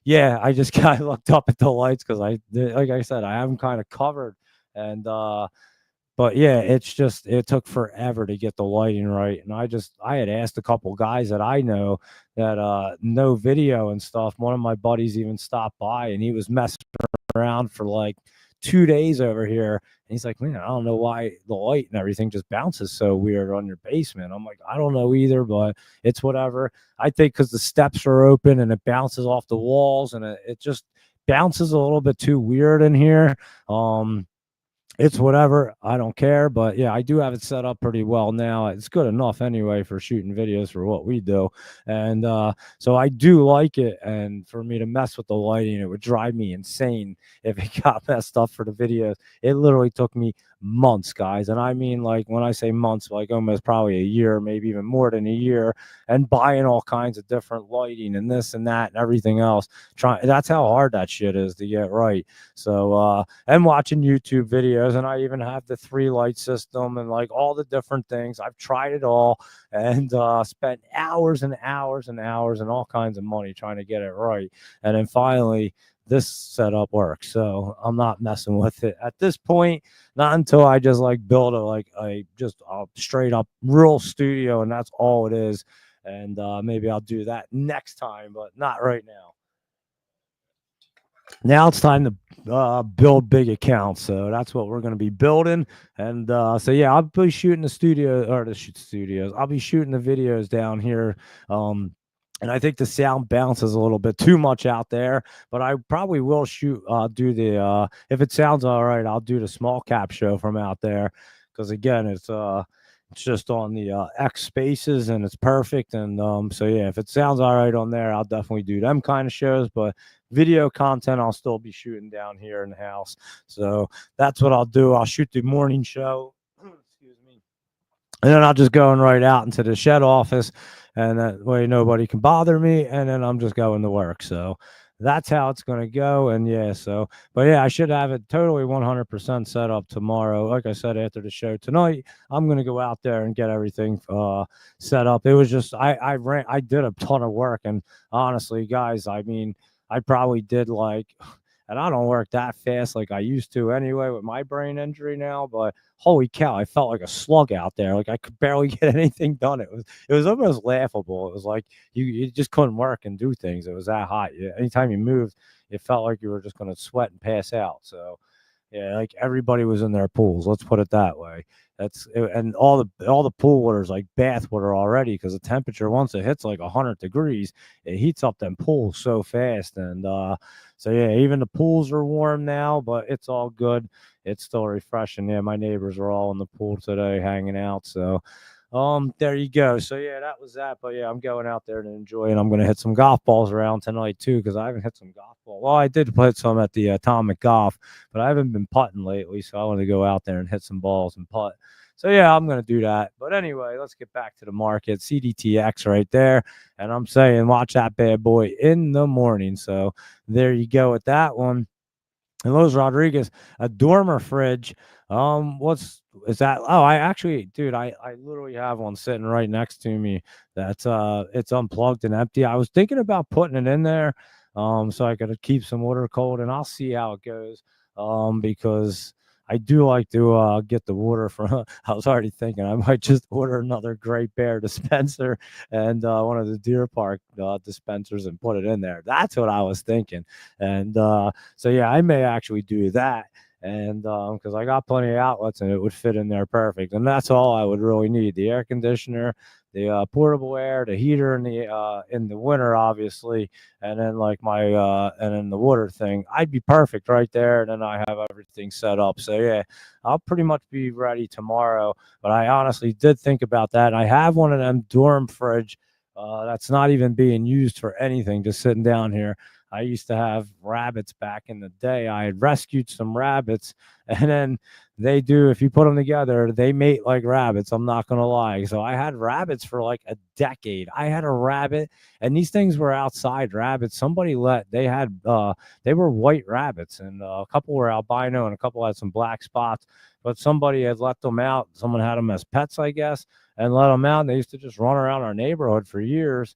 yeah, I just kind of looked up at the lights because like I said, I have them kind of covered. And but yeah, it's just it took forever to get the lighting right. And I had asked a couple guys that I know that know video and stuff. One of my buddies even stopped by and he was messing around for like 2 days over here. And he's like, man, I don't know why the light and everything just bounces so weird on your basement. I'm like, I don't know either, but it's whatever. I think because the steps are open and it bounces off the walls and it just bounces a little bit too weird in here. It's whatever. I don't care. But yeah, I do have it set up pretty well now. It's good enough anyway for shooting videos for what we do. And so I do like it. And for me to mess with the lighting, it would drive me insane if it got messed up for the videos. It literally took me months, guys. And I mean, like, when I say months, like almost probably a year, maybe even more than a year, and buying all kinds of different lighting and this and that and everything else. That's how hard that shit is to get right. So, and watching YouTube videos, and I even have the 3-light system and like all the different things. I've tried it all and spent hours and hours and hours and all kinds of money trying to get it right. And then finally, this setup works. So I'm not messing with it at this point, not until I just like build a straight up real studio, and that's all it is. And maybe I'll do that next time, but not right now. Now it's time to build big accounts. So that's what we're going to be building. And so, yeah, I'll be shooting the studios. I'll be shooting the videos down here. And I think the sound bounces a little bit too much out there, but I probably will do the, if it sounds all right, I'll do the small cap show from out there. Cause again, it's just on the X spaces and it's perfect. And so yeah, if it sounds all right on there, I'll definitely do them kind of shows. But video content, I'll still be shooting down here in the house. So that's what I'll do. I'll shoot the morning show. Excuse me. And then I'll just go right out into the shed office, and that way nobody can bother me. And then I'm just going to work. So that's how it's going to go. And yeah, so, but yeah, I should have it totally 100% set up tomorrow. Like I said, after the show tonight, I'm going to go out there and get everything set up. It was just, I did a ton of work. And honestly, guys, I mean, I probably did like, and I don't work that fast like I used to anyway with my brain injury now, but holy cow, I felt like a slug out there. Like I could barely get anything done. It was almost laughable. It was like you just couldn't work and do things. It was that hot. Anytime you moved, it felt like you were just going to sweat and pass out. So yeah, like everybody was in their pools. Let's put it that way. And all the pool water is like bath water already, because the temperature, once it hits like 100 degrees, it heats up them pools so fast. And so yeah, even the pools are warm now, but it's all good. It's still refreshing. Yeah, my neighbors are all in the pool today hanging out. So there you go. So yeah, that was that. But yeah, I'm going out there to enjoy, and I'm going to hit some golf balls around tonight too, because I haven't hit some golf ball. Well, I did put some at the Atomic Golf, but I haven't been putting lately, so I want to go out there and hit some balls and putt. So yeah, I'm going to do that. But anyway, let's get back to the market. CDTX right there, and I'm saying watch that bad boy in the morning. So there you go with that one. And Los Rodriguez, a dormer fridge. What's is that? Oh, I actually, dude, I literally have one sitting right next to me. That's it's unplugged and empty. I was thinking about putting it in there, so I could keep some water cold, and I'll see how it goes. Because I do like to get the water from. I was already thinking I might just order another Great Bear dispenser and one of the Deer Park dispensers and put it in there. That's what I was thinking. And so yeah, I may actually do that. And because I got plenty of outlets and it would fit in there perfect. And that's all I would really need: the air conditioner, the portable air, the heater in the winter, obviously, and then like my and then the water thing. I'd be perfect right there, and then I have everything set up. So yeah, I'll pretty much be ready tomorrow. But I honestly did think about that. I have one of them dorm fridge that's not even being used for anything, just sitting down here. I used to have rabbits back in the day. I had rescued some rabbits, and then if you put them together, they mate like rabbits. I'm not going to lie. So I had rabbits for like a decade. I had a rabbit, and these things were outside rabbits. They were white rabbits, and a couple were albino, and a couple had some black spots. But somebody had let them out. Someone had them as pets, I guess, and let them out. And they used to just run around our neighborhood for years,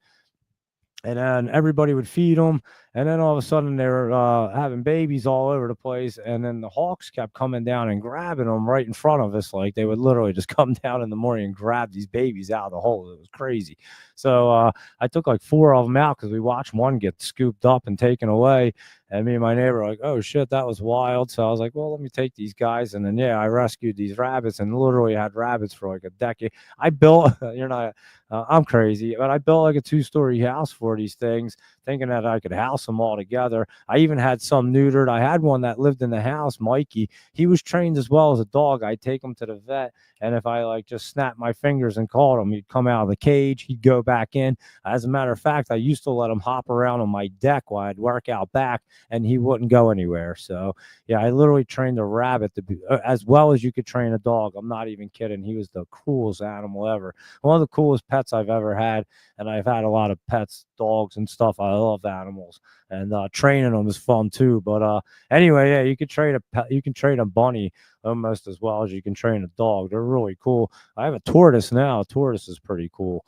and then everybody would feed them, and then all of a sudden they were having babies all over the place, and then the hawks kept coming down and grabbing them right in front of us. Like, they would literally just come down in the morning and grab these babies out of the hole. It was crazy. So I took like 4 of them out because we watched one get scooped up and taken away, and me and my neighbor were like, oh shit, that was wild. So I was like, well, let me take these guys, and then I rescued these rabbits, and literally had rabbits for like a decade. I built you're not I'm crazy, but I built like a 2-story house for these things, thinking that I could house them all together. I even had some neutered. I had one that lived in the house, Mikey. He was trained as well as a dog. I'd take him to the vet, and if I like just snapped my fingers and called him, he'd come out of the cage. He'd go back in. As a matter of fact, I used to let him hop around on my deck while I'd work out back, and he wouldn't go anywhere. So yeah, I literally trained a rabbit to be as well as you could train a dog. I'm not even kidding. He was the coolest animal ever. One of the coolest pets I've ever had, and I've had a lot of pets, dogs and stuff. I love animals, and training them is fun too. But anyway, yeah, you can train a pet, you can train a bunny almost as well as you can train a dog. They're really cool. I have a tortoise now. A tortoise is pretty cool.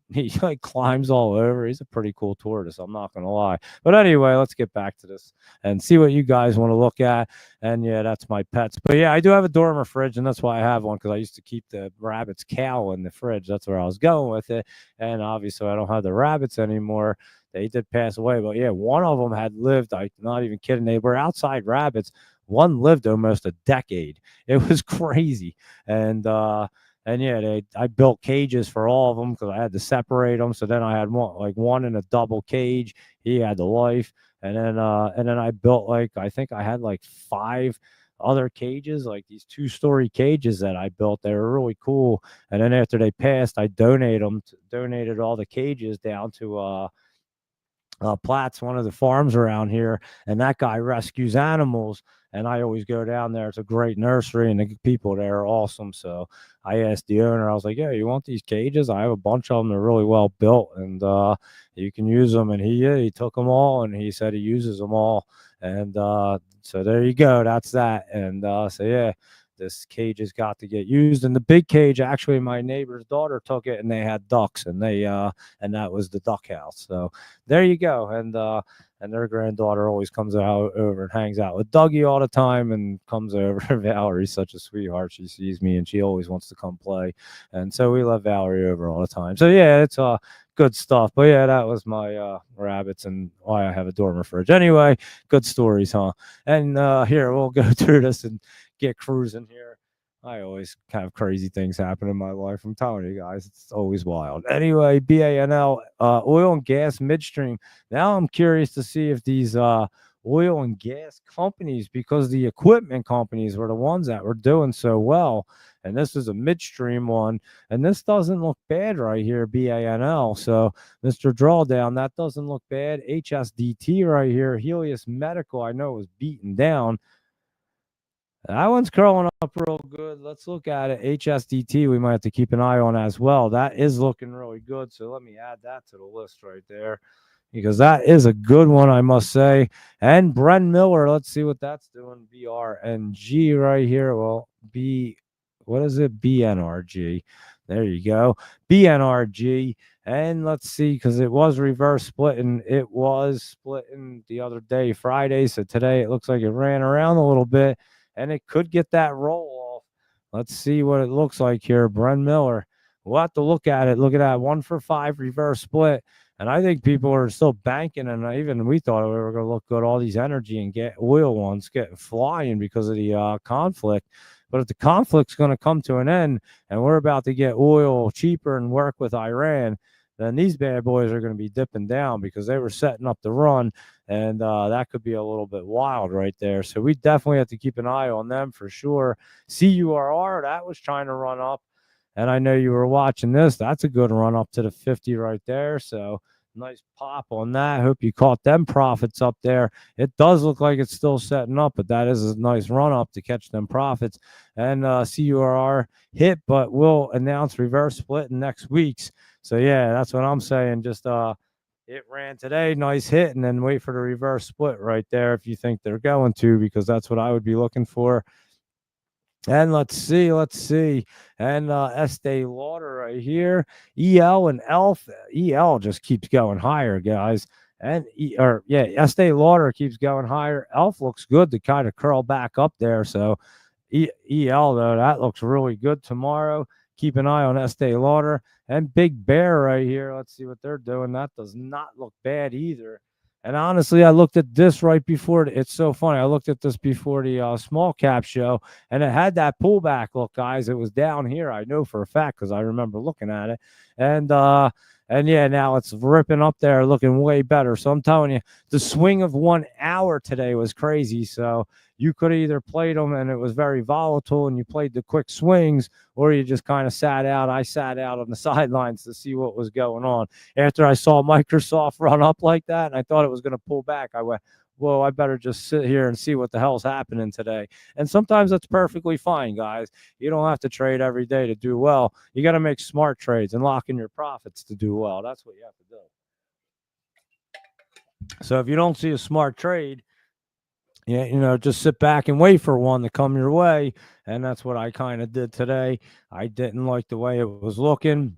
He like climbs all over. He's a pretty cool tortoise, I'm not gonna lie. But anyway, let's get back to this and see what you guys want to look at. And yeah, that's my pets. But yeah, I do have a dormer fridge, and that's why I have one, because I used to keep the rabbit's cow in the fridge. That's where I was going with it. And obviously I don't have the rabbits anymore. They did pass away. But yeah, one of them had lived, I'm not even kidding, they were outside rabbits. One lived almost a decade. It was crazy. And yeah, I built cages for all of them because I had to separate them. So then I had one in a double cage. He had the life, and then I built, like, I think I had like 5 other cages, like these 2-story cages that I built. They were really cool. And then after they passed, I donated all the cages down to Platts, one of the farms around here, and that guy rescues animals. And I always go down there. It's a great nursery, and the people there are awesome. So I asked the owner, I was like, "Yeah, you want these cages? I have a bunch of them. They're really well built, and you can use them." And he took them all, and he said he uses them all. And so there you go. That's that. And so yeah, this cage has got to get used. And the big cage, actually, my neighbor's daughter took it, and they had ducks, and and that was the duck house. So there you go. And their granddaughter always comes out over and hangs out with Dougie all the time, and comes over. Valerie's such a sweetheart. She sees me and she always wants to come play. And so we let Valerie over all the time. So yeah, it's good stuff. But yeah, that was my rabbits and why I have a dormer fridge. Anyway, good stories, huh? And here, we'll go through this and get cruising here. I always have crazy things happen in my life. I'm telling you guys, it's always wild. Anyway, BANL, oil and gas midstream. Now I'm curious to see if these oil and gas companies, because the equipment companies were the ones that were doing so well, and this is a midstream one, and this doesn't look bad right here, BANL. So Mr. Drawdown, that doesn't look bad. HSDT right here, Helios Medical, I know it was beaten down. That one's curling up real good. Let's look at it. HSDT, we might have to keep an eye on as well. That is looking really good. So let me add that to the list right there, because that is a good one, I must say. And Bren Miller, let's see what that's doing. BRNG right here. Well, what is it? BNRG. There you go. BNRG. And let's see, because it was reverse splitting. It was splitting the other day, Friday. So today it looks like it ran around a little bit, and it could get that roll off. Let's see what it looks like here. Bren Miller. We'll have to look at it. Look at that. 1 for 5 reverse split. And I think people are still banking, and even we thought we were going to look good. All these energy and get oil ones getting flying because of the conflict. But if the conflict's going to come to an end, and we're about to get oil cheaper and work with Iran, then these bad boys are going to be dipping down because they were setting up the run, and that could be a little bit wild right there. So we definitely have to keep an eye on them for sure. CURR, that was trying to run up. And I know you were watching this. That's a good run up to the 50 right there. So nice pop on that. Hope you caught them profits up there. It does look like it's still setting up, but that is a nice run up to catch them profits. And CURR hit, but we'll announce reverse split in next week's. So yeah, that's what I'm saying. Just it ran today, nice hit, and then wait for the reverse split right there if you think they're going to, because that's what I would be looking for. And let's see. And Estee Lauder right here. EL and ELF. EL just keeps going higher, guys. And Estee Lauder keeps going higher. ELF looks good to kind of curl back up there. So EL, though, that looks really good tomorrow. Keep an eye on Estee Lauder. And Big Bear right here. Let's see what they're doing. That does not look bad either. And honestly, I looked at this right before. It's so funny. I looked at this before the small cap show, and it had that pullback look, guys. It was down here. I know for a fact because I remember looking at it. And yeah, now it's ripping up there, looking way better. So I'm telling you, the swing of 1 hour today was crazy. So you could either played them and it was very volatile and you played the quick swings, or you just kind of sat out. I sat out on the sidelines to see what was going on. After I saw Microsoft run up like that and I thought it was going to pull back, I went, whoa, I better just sit here and see what the hell's happening today. And sometimes that's perfectly fine, guys. You don't have to trade every day to do well. You got to make smart trades and lock in your profits to do well. That's what you have to do. So if you don't see a smart trade, yeah, just sit back and wait for one to come your way. And that's what I kind of did today. I didn't like the way it was looking.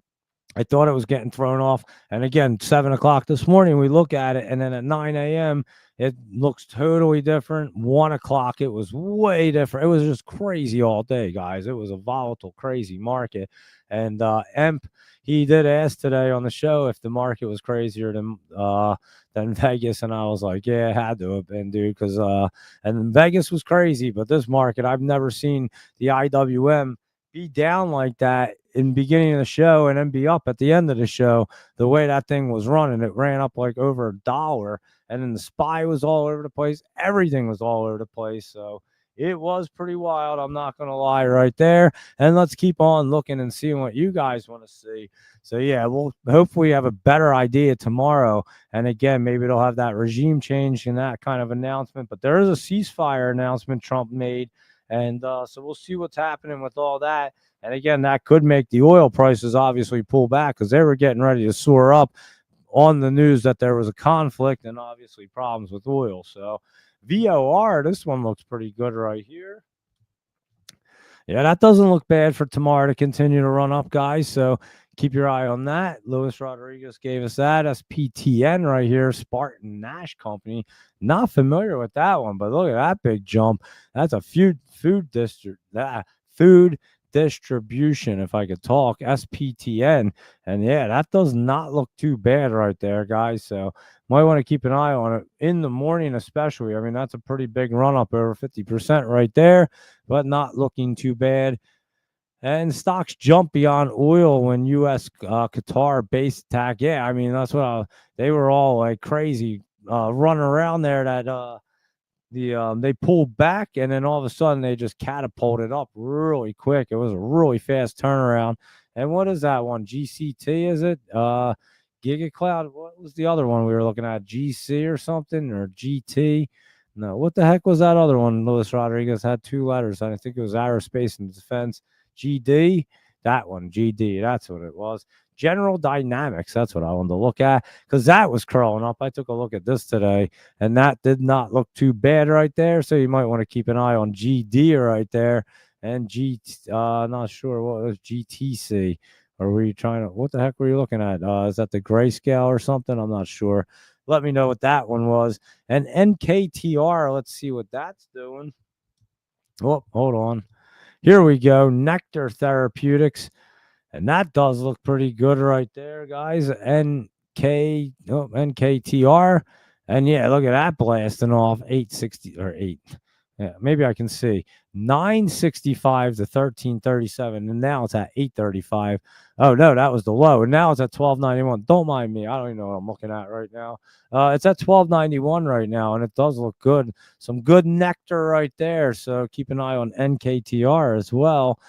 I thought it was getting thrown off. And again, 7 o'clock this morning, we look at it. And then at 9 a.m., it looks totally different. 1 o'clock, it was way different. It was just crazy all day, guys. It was a volatile, crazy market. And Emp, he did ask today on the show if the market was crazier than Vegas. And I was like, yeah, it had to have been, dude. Because and Vegas was crazy. But this market, I've never seen the IWM be down like that in the beginning of the show and then be up at the end of the show. The way that thing was running, it ran up like over $1, and then the SPY was all over the place. Everything was all over the place. So it was pretty wild. I'm not going to lie right there. And let's keep on looking and seeing what you guys want to see. So yeah, we'll hopefully have a better idea tomorrow. And again, maybe it'll have that regime change and that kind of announcement. But there is a ceasefire announcement Trump made. And so we'll see what's happening with all that. And again, that could make the oil prices obviously pull back because they were getting ready to soar up on the news that there was a conflict and obviously problems with oil. So VOR, this one looks pretty good right here. Yeah, that doesn't look bad for tomorrow to continue to run up, guys. So keep your eye on that. Luis Rodriguez gave us that. SPTN right here, Spartan Nash Company. Not familiar with that one, but look at that big jump. That's a food distribution, if I could talk, SPTN. And yeah, that does not look too bad right there, guys. So might want to keep an eye on it in the morning, especially. I mean, that's a pretty big run up, over 50% right there, but not looking too bad. And stocks jump beyond oil when U.S. Qatar base attack. Yeah, I mean, that's what they were all like crazy running around there. That they pulled back, and then all of a sudden they just catapulted up really quick. It was a really fast turnaround. And what is that one? GCT, is it? GigaCloud. What was the other one we were looking at? GC or something, or GT? No, what the heck was that other one? Luis Rodriguez had 2 letters. I think it was Aerospace and Defense. GD. That one, GD. That's what it was. General Dynamics. That's what I wanted to look at because that was curling up. I took a look at this today, and that did not look too bad right there. So you might want to keep an eye on GD right there. And not sure what was GTC. Or were you trying to, what the heck were you looking at? Is that the grayscale or something? I'm not sure. Let me know what that one was. And NKTR, let's see what that's doing. Oh, hold on. Here we go. Nectar Therapeutics. And that does look pretty good right there, guys. NKTR. NKTR. And yeah, look at that blasting off 860 or 8. Yeah, maybe I can see 965 to 1337, and now it's at 835. Oh no, that was the low, and now it's at 1291. Don't mind me, I don't even know what I'm looking at right now. It's at 1291 right now, and it does look good. Some good nectar right there. So keep an eye on NKTR as well.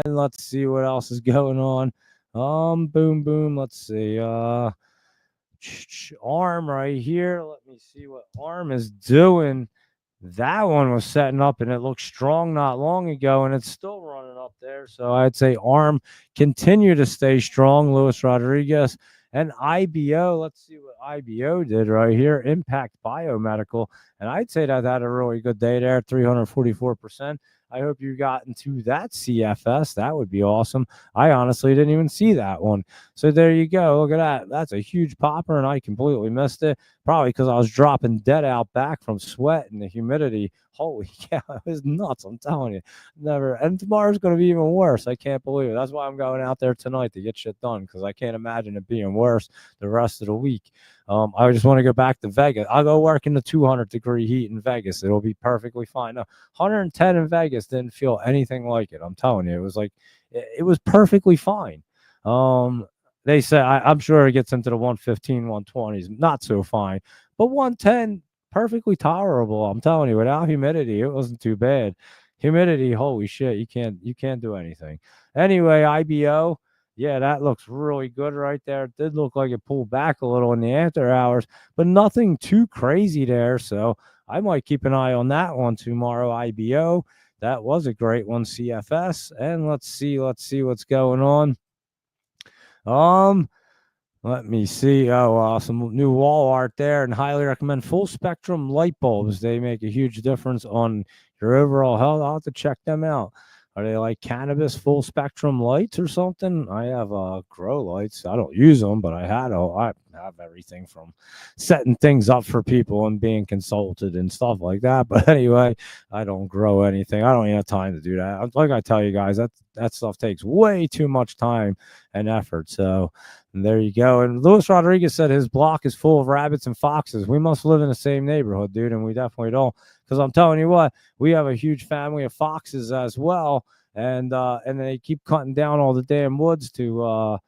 And let's see what else is going on. Boom, boom. Let's see. Arm right here. Let me see what Arm is doing. That one was setting up and it looked strong not long ago, and it's still running up there. So I'd say Arm continue to stay strong. Luis Rodriguez and IBO. Let's see what IBO did right here. Impact Biomedical. And I'd say that had a really good day there, 344%. I hope you got into that CFS. That would be awesome. I honestly didn't even see that one. So there you go. Look at that. That's a huge popper, and I completely missed it. Probably because I was dropping dead out back from sweat and the humidity. Holy cow, it was nuts. I'm telling you. Never. And tomorrow's going to be even worse. I can't believe it. That's why I'm going out there tonight to get shit done, because I can't imagine it being worse the rest of the week. I just want to go back to Vegas. I'll go work in the 200-degree heat in Vegas. It'll be perfectly fine. No, 110 in Vegas didn't feel anything like it. I'm telling you, it was like it was perfectly fine. They say I'm sure it gets into the 115, 120s, not so fine, but 110 perfectly tolerable. I'm telling you, without humidity, it wasn't too bad. Humidity, holy shit, you can't do anything. Anyway, IBO. Yeah, that looks really good right there. It did look like it pulled back a little in the after hours, but nothing too crazy there. So I might keep an eye on that one tomorrow. IBO. That was a great one. CFS. And let's see what's going on. Let me see. Oh, some new wall art there, and highly recommend Full Spectrum light bulbs. They make a huge difference on your overall health. I'll have to check them out. Are they like cannabis full spectrum lights or something? I have grow lights. I don't use them, but I have everything from setting things up for people and being consulted and stuff like that. But anyway, I don't grow anything. I don't even have time to do that. Like I tell you guys, that stuff takes way too much time and effort. So there you go. And Luis Rodriguez said his block is full of rabbits and foxes. We must live in the same neighborhood, dude, and we definitely don't. Because I'm telling you what, we have a huge family of foxes as well, and they keep cutting down all the damn woods to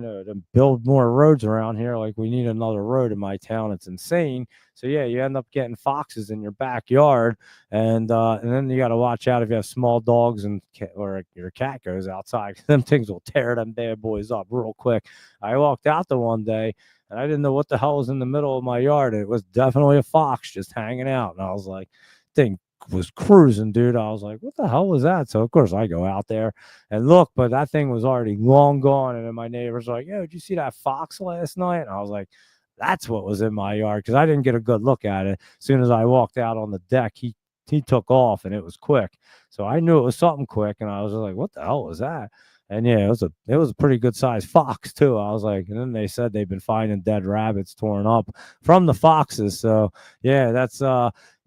to build more roads around here. Like we need another road in my town. It's insane. So yeah, you end up getting foxes in your backyard, and then you got to watch out if you have small dogs or your cat goes outside. Them things will tear them bad boys up real quick. I walked out there one day, and I didn't know what the hell was in the middle of my yard. It was definitely a fox just hanging out, and I was like, thing was cruising, dude. I was like, what the hell was that? So of course I go out there and look, but that thing was already long gone. And then my neighbors were like, yo, did you see that fox last night? And I was like, that's what was in my yard, because I didn't get a good look at it. As soon as I walked out on the deck, he took off, and it was quick. So I knew it was something quick, and I was like, what the hell was that? And yeah, it was a pretty good sized fox too. I was like, and then they said they've been finding dead rabbits torn up from the foxes. So yeah, that's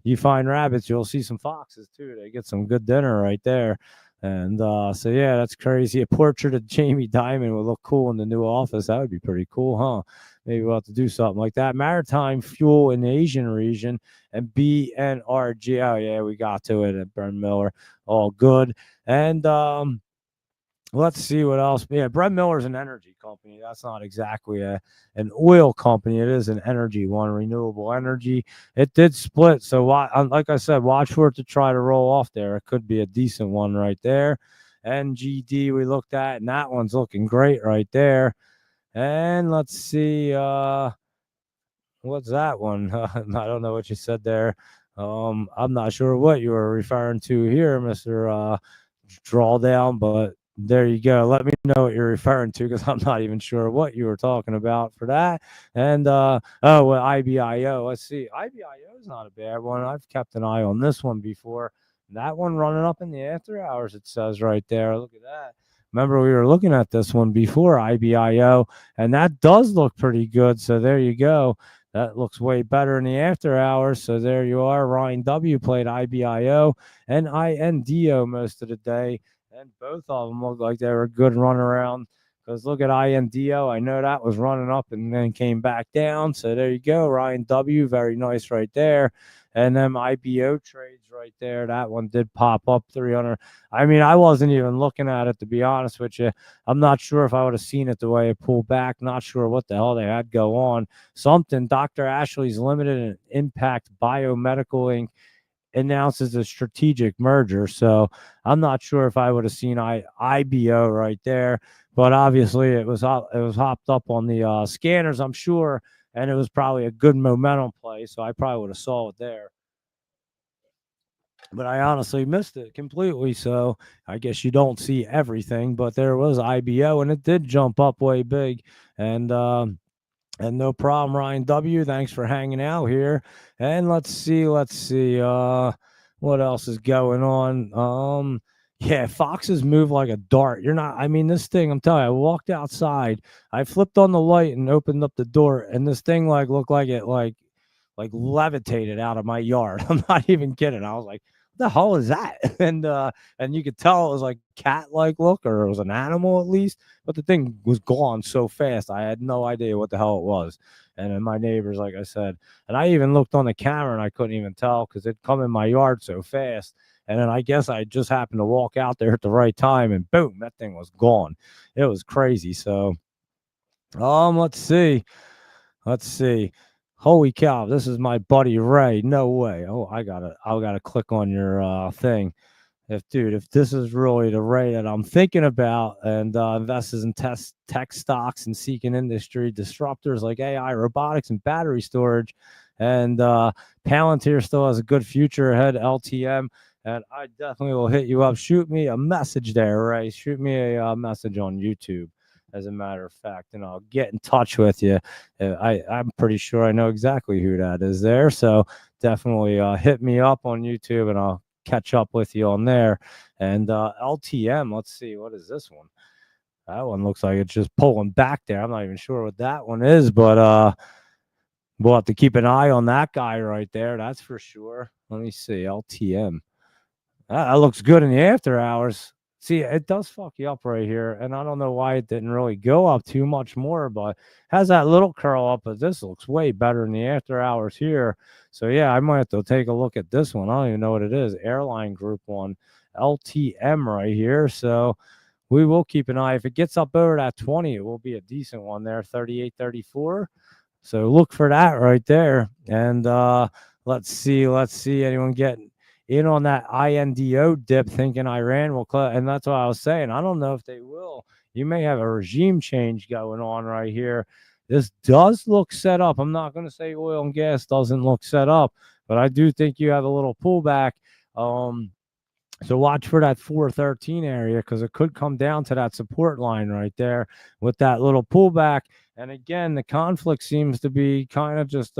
you find rabbits, you'll see some foxes too. They get some good dinner right there. And so yeah, that's crazy. A portrait of Jamie Dimon would look cool in the new office. That would be pretty cool, huh? Maybe we'll have to do something like that. Maritime Fuel in the Asian region and BNRG. Oh yeah, we got to it at Brent Miller. All good. And let's see what else. Yeah, Brent Miller's an energy company. That's not exactly an oil company. It is an energy one, renewable energy. It did split. So, like I said, watch for it to try to roll off there. It could be a decent one right there. NGD we looked at, and that one's looking great right there. And let's see. What's that one? I don't know what you said there. I'm not sure what you were referring to here, Mr. Drawdown, but there you go. Let me know what you're referring to, because I'm not even sure what you were talking about for that. And IBIO. Let's see. IBIO is not a bad one. I've kept an eye on this one before. That one running up in the after hours, it says right there. Look at that. Remember, we were looking at this one before, IBIO, and that does look pretty good. So there you go. That looks way better in the after hours. So there you are. Ryan W. played IBIO and INDO most of the day. And both of them looked like they were a good run around Because look at INDO. I know that was running up and then came back down. So there you go. Ryan W. Very nice right there. And then IBO trades right there. That one did pop up 300. I mean, I wasn't even looking at it, to be honest with you. I'm not sure if I would have seen it the way it pulled back. Not sure what the hell they had go on. Something. Dr. Ashley's Limited and Impact Biomedical Inc. announces a strategic merger. So I'm not sure if I would have seen IBO right there, but obviously it was hopped up on the scanners, I'm sure, and it was probably a good momentum play. So I probably would have saw it there. But I honestly missed it completely. So I guess you don't see everything, but there was IBO and it did jump up way big. And no problem, Ryan W. Thanks for hanging out here. And let's see. What else is going on? Yeah, foxes move like a dart. You're not, I mean, this thing, I'm telling you, I walked outside, I flipped on the light and opened up the door, and this thing like looked like it like levitated out of my yard. I'm not even kidding. I was like, what the hell is that? And you could tell it was like cat like look, or it was an animal at least, but the thing was gone so fast. I had no idea what the hell it was. And then my neighbors, like I said, and I even looked on the camera and I couldn't even tell because it'd come in my yard so fast. And then I guess I just happened to walk out there at the right time and boom, that thing was gone. It was crazy. So let's see. Let's see. Holy cow, this is my buddy Ray. No way. Oh, I gotta click on your thing. If this is really the Ray that I'm thinking about, and invests in tech stocks and seeking industry disruptors like AI, robotics, and battery storage, and Palantir still has a good future ahead, LTM, and I definitely will hit you up. Shoot me a message there, Ray. Shoot me a message on YouTube, as a matter of fact, and I'll get in touch with you. I'm pretty sure I know exactly who that is there, so definitely hit me up on YouTube and I'll catch up with you on there. And LTM, let's see, what is this one? That one looks like it's just pulling back there. I'm not even sure what that one is, but we'll have to keep an eye on that guy right there. That's for sure. Let me see, LTM. That looks good in the after hours. See, it does fuck you up right here, and I don't know why it didn't really go up too much more, but has that little curl up, but this looks way better in the after hours here. So yeah, I might have to take a look at this one. I don't even know what it is. Airline Group One, LTM right here. So we will keep an eye. If it gets up over that 20, it will be a decent one there, 38.34. So look for that right there. And let's see anyone getting in on that INDO dip thinking Iran will and that's what I was saying. I don't know if they will. You may have a regime change going on right here. This does look set up. I'm not going to say oil and gas doesn't look set up, but I do think you have a little pullback. So watch for that 413 area because it could come down to that support line right there with that little pullback. And again, the conflict seems to be kind of just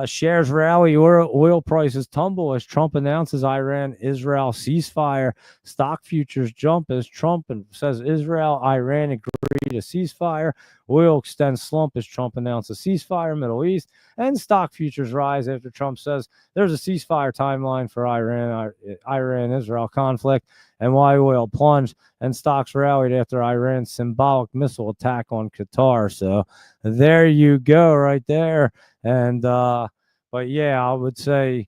shares rally, oil prices tumble as Trump announces Iran-Israel ceasefire. Stock futures jump as Trump says Israel, Iran agree to ceasefire. Oil extends slump as Trump announces ceasefire, Middle East. And stock futures rise after Trump says there's a ceasefire timeline for Iran-Israel conflict. And why oil plunged and stocks rallied after Iran's symbolic missile attack on Qatar. So there you go right there. And but yeah, I would say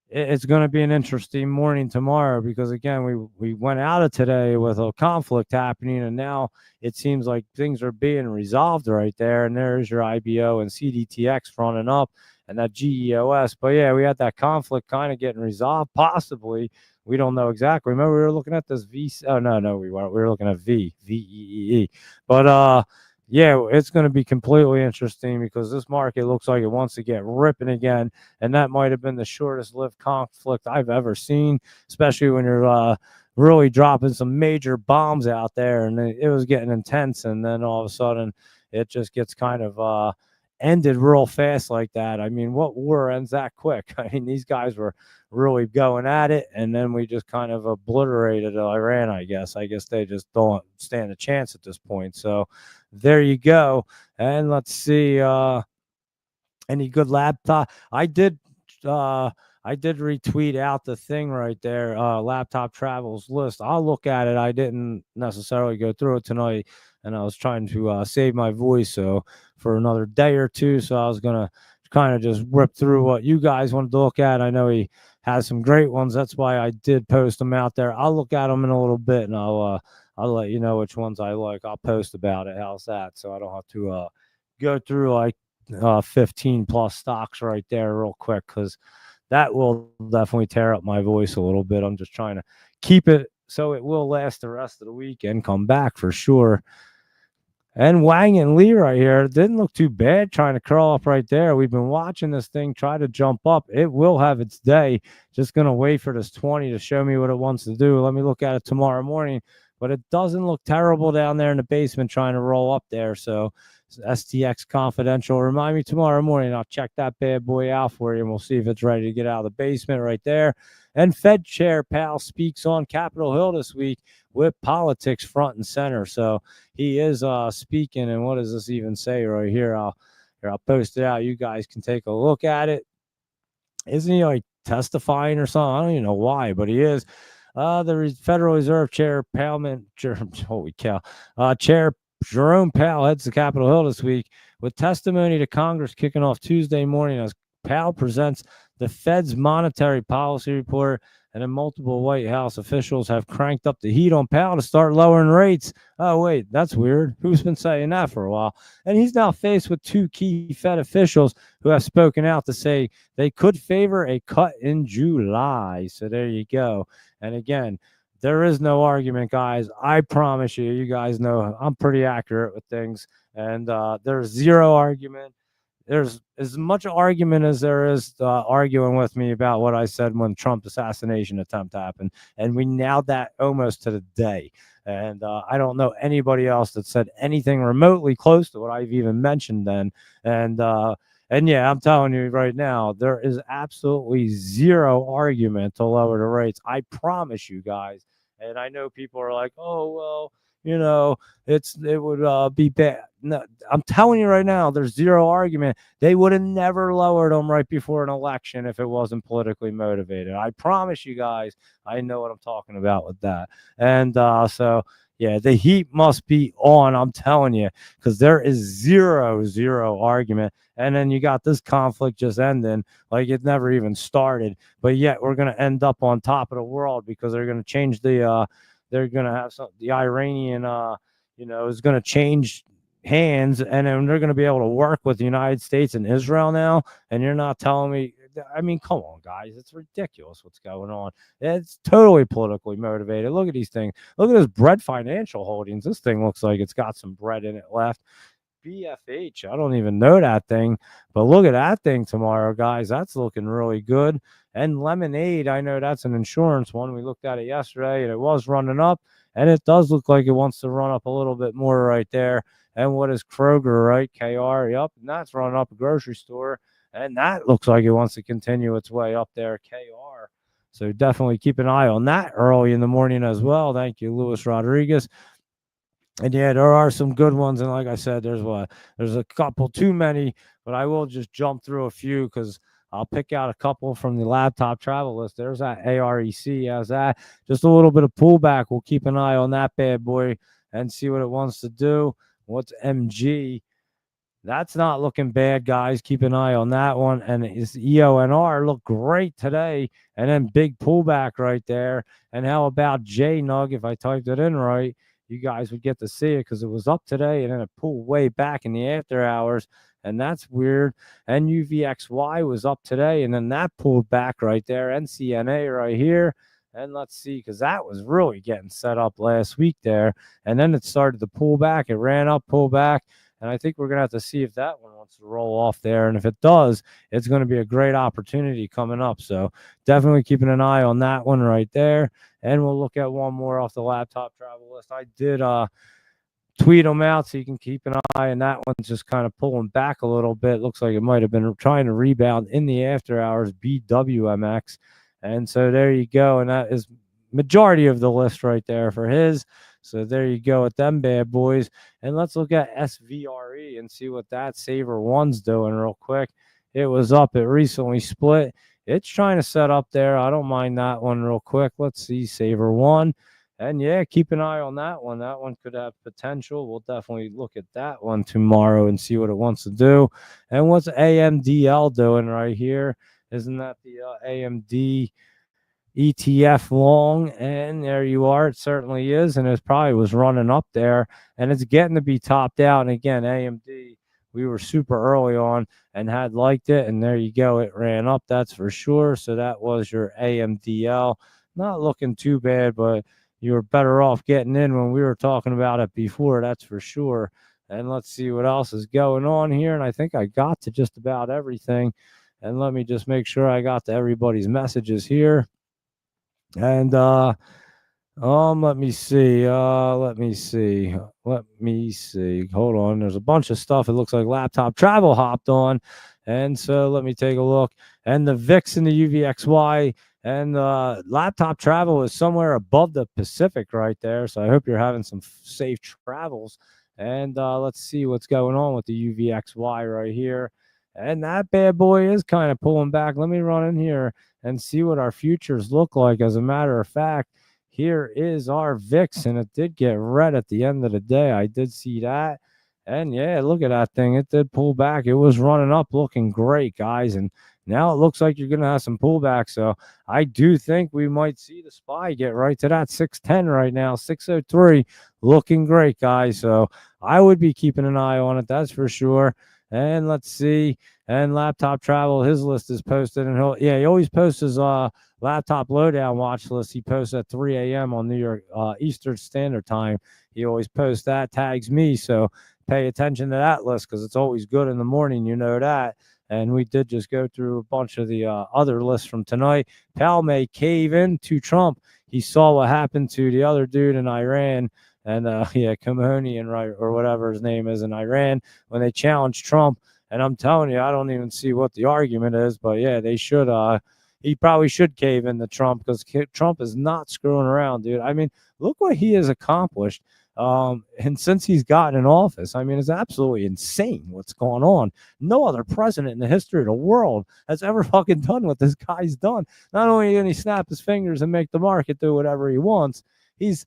it's going to be an interesting morning tomorrow because again, we went out of today with a conflict happening, and now it seems like things are being resolved right there. And there's your IBO and CDTX running up, and that GEOS. But yeah, we had that conflict kind of getting resolved, possibly. We don't know exactly. Remember, we were looking at this V. Oh no, we weren't. We were looking at VEEE. But yeah, it's going to be completely interesting because this market looks like it wants to get ripping again. And that might have been the shortest lived conflict I've ever seen, especially when you're really dropping some major bombs out there. And it was getting intense. And then all of a sudden, it just gets kind of ended real fast like that. I mean, what war ends that quick? I mean, these guys were really going at it, and then we just kind of obliterated Iran, I guess. I guess they just don't stand a chance at this point. So there you go. And let's see any good laptop. I I did retweet out the thing right there, laptop travels list. I'll look at it. I didn't necessarily go through it tonight, and I was trying to save my voice so for another day or two. So I was gonna kind of just rip through what you guys wanted to look at. I know he has some great ones. That's why I did post them out there. I'll look at them in a little bit, and I'll let you know which ones I like. I'll post about it. How's that? So I don't have to go through like 15 plus stocks right there real quick, because that will definitely tear up my voice a little bit. I'm just trying to keep it so it will last the rest of the week and come back for sure. And Wang and Lee right here didn't look too bad trying to curl up right there. We've been watching this thing try to jump up. It will have its day. Just going to wait for this 20 to show me what it wants to do. Let me look at it tomorrow morning. But it doesn't look terrible down there in the basement trying to roll up there. So STX Confidential. Remind me tomorrow morning. I'll check that bad boy out for you, and we'll see if it's ready to get out of the basement right there. And Fed Chair Powell speaks on Capitol Hill this week with politics front and center. So he is speaking, and what does this even say right here? I'll post it out. You guys can take a look at it. Isn't he like testifying or something? I don't even know why, but he is. The Federal Reserve Chair Powell, holy cow, Chair Jerome Powell heads to Capitol Hill this week with testimony to Congress kicking off Tuesday morning as Powell presents the Fed's monetary policy report, and then multiple White House officials have cranked up the heat on Powell to start lowering rates. Oh, wait, that's weird. Who's been saying that for a while? And he's now faced with two key Fed officials who have spoken out to say they could favor a cut in July. So there you go. And again, there is no argument, guys. I promise you, you guys know I'm pretty accurate with things. And there's zero argument. There's as much argument as there is arguing with me about what I said when Trump assassination attempt happened. And we nailed that almost to the day. And I don't know anybody else that said anything remotely close to what I've even mentioned then. And yeah, I'm telling you right now, there is absolutely zero argument to lower the rates. I promise you guys. And I know people are like, oh, well, you know, it would be bad. No, I'm telling you right now, there's zero argument. They would have never lowered them right before an election if it wasn't politically motivated. I promise you guys, I know what I'm talking about with that. And so, yeah, the heat must be on, I'm telling you, because there is zero argument. And then you got this conflict just ending like it never even started. But yet we're going to end up on top of the world because they're going to change they're going to have the Iranian, is going to change hands, and then they're going to be able to work with the United States and Israel now. And you're not telling me, I mean, come on, guys. It's ridiculous what's going on. It's totally politically motivated. Look at these things. Look at this Bread Financial Holdings. This thing looks like it's got some bread in it left. BFH, I don't even know that thing, but look at that thing tomorrow, guys. That's looking really good. And Lemonade, I know that's an insurance one. We looked at it yesterday, and it was running up, and it does look like it wants to run up a little bit more right there. And what is Kroger, right? KR, yep, and that's running up a grocery store, and that looks like it wants to continue its way up there, KR. So definitely keep an eye on that early in the morning as well. Thank you, Luis Rodriguez. And yeah, there are some good ones. And like I said, there's a couple too many, but I will just jump through a few because I'll pick out a couple from the laptop travel list. There's that AREC as that. Just a little bit of pullback. We'll keep an eye on that bad boy and see what it wants to do. What's MG? That's not looking bad, guys. Keep an eye on that one. And it's EONR looked great today. And then big pullback right there. And how about JNUG? If I typed it in right, you guys would get to see it because it was up today and then it pulled way back in the after hours. And that's weird. And UVXY was up today and then that pulled back right there. NCNA right here. And let's see, because that was really getting set up last week there. And then it started to pull back. It ran up, pull back. And I think we're going to have to see if that one wants to roll off there. And if it does, it's going to be a great opportunity coming up. So definitely keeping an eye on that one right there. And we'll look at one more off the laptop travel list. I did tweet them out so you can keep an eye. And that one's just kind of pulling back a little bit. Looks like it might have been trying to rebound in the after hours, BWMX. And so there you go. And that is majority of the list right there for his. So there you go with them bad boys. And let's look at SVRE and see what that Saver 1's doing real quick. It was up. It recently split. it's trying to set up there. I don't mind that one real quick. Let's see, Saver 1. And yeah, keep an eye on that one. That one could have potential. We'll definitely look at that one tomorrow and see what it wants to do. And what's AMDL doing right here? Isn't that the AMD ETF long? And there you are. It certainly is. And it probably was running up there. And it's getting to be topped out. And again, AMD, we were super early on and had liked it. And there you go. It ran up. That's for sure. So that was your AMDL. Not looking too bad, but you were better off getting in when we were talking about it before. That's for sure. And let's see what else is going on here. And I think I got to just about everything. And let me just make sure I got to everybody's messages here. And let me see. Let me see. Hold on. There's a bunch of stuff. It looks like Laptop Travel hopped on. And so let me take a look. And the VIX and the UVXY and Laptop Travel is somewhere above the Pacific right there. So I hope you're having some safe travels. And let's see what's going on with the UVXY right here. And that bad boy is kind of pulling back. Let me run in here and see what our futures look like. As a matter of fact, here is our VIX, and it did get red at the end of the day. I did see that. And yeah, look at that thing. It did pull back. It was running up looking great, guys. And now it looks like you're going to have some pullback. So I do think we might see the SPY get right to that 610 right now, 603. Looking great, guys. So I would be keeping an eye on it. That's for sure. And let's see. And Laptop Travel, his list is posted. And he always posts his laptop lowdown watch list. He posts at 3 a.m. on New York Eastern Standard Time. He always posts that, tags me. So pay attention to that list because it's always good in the morning. You know that. And we did just go through a bunch of the other lists from tonight. Powell may cave in to Trump. He saw what happened to the other dude in Iran. And Khamenei, right, or whatever his name is in Iran, when they challenged Trump. And I'm telling you, I don't even see what the argument is, but yeah, they should. He probably should cave in to Trump because Trump is not screwing around, dude. I mean, look what he has accomplished. And since he's gotten in office, I mean, it's absolutely insane what's going on. No other president in the history of the world has ever fucking done what this guy's done. Not only did he snap his fingers and make the market do whatever he wants, he's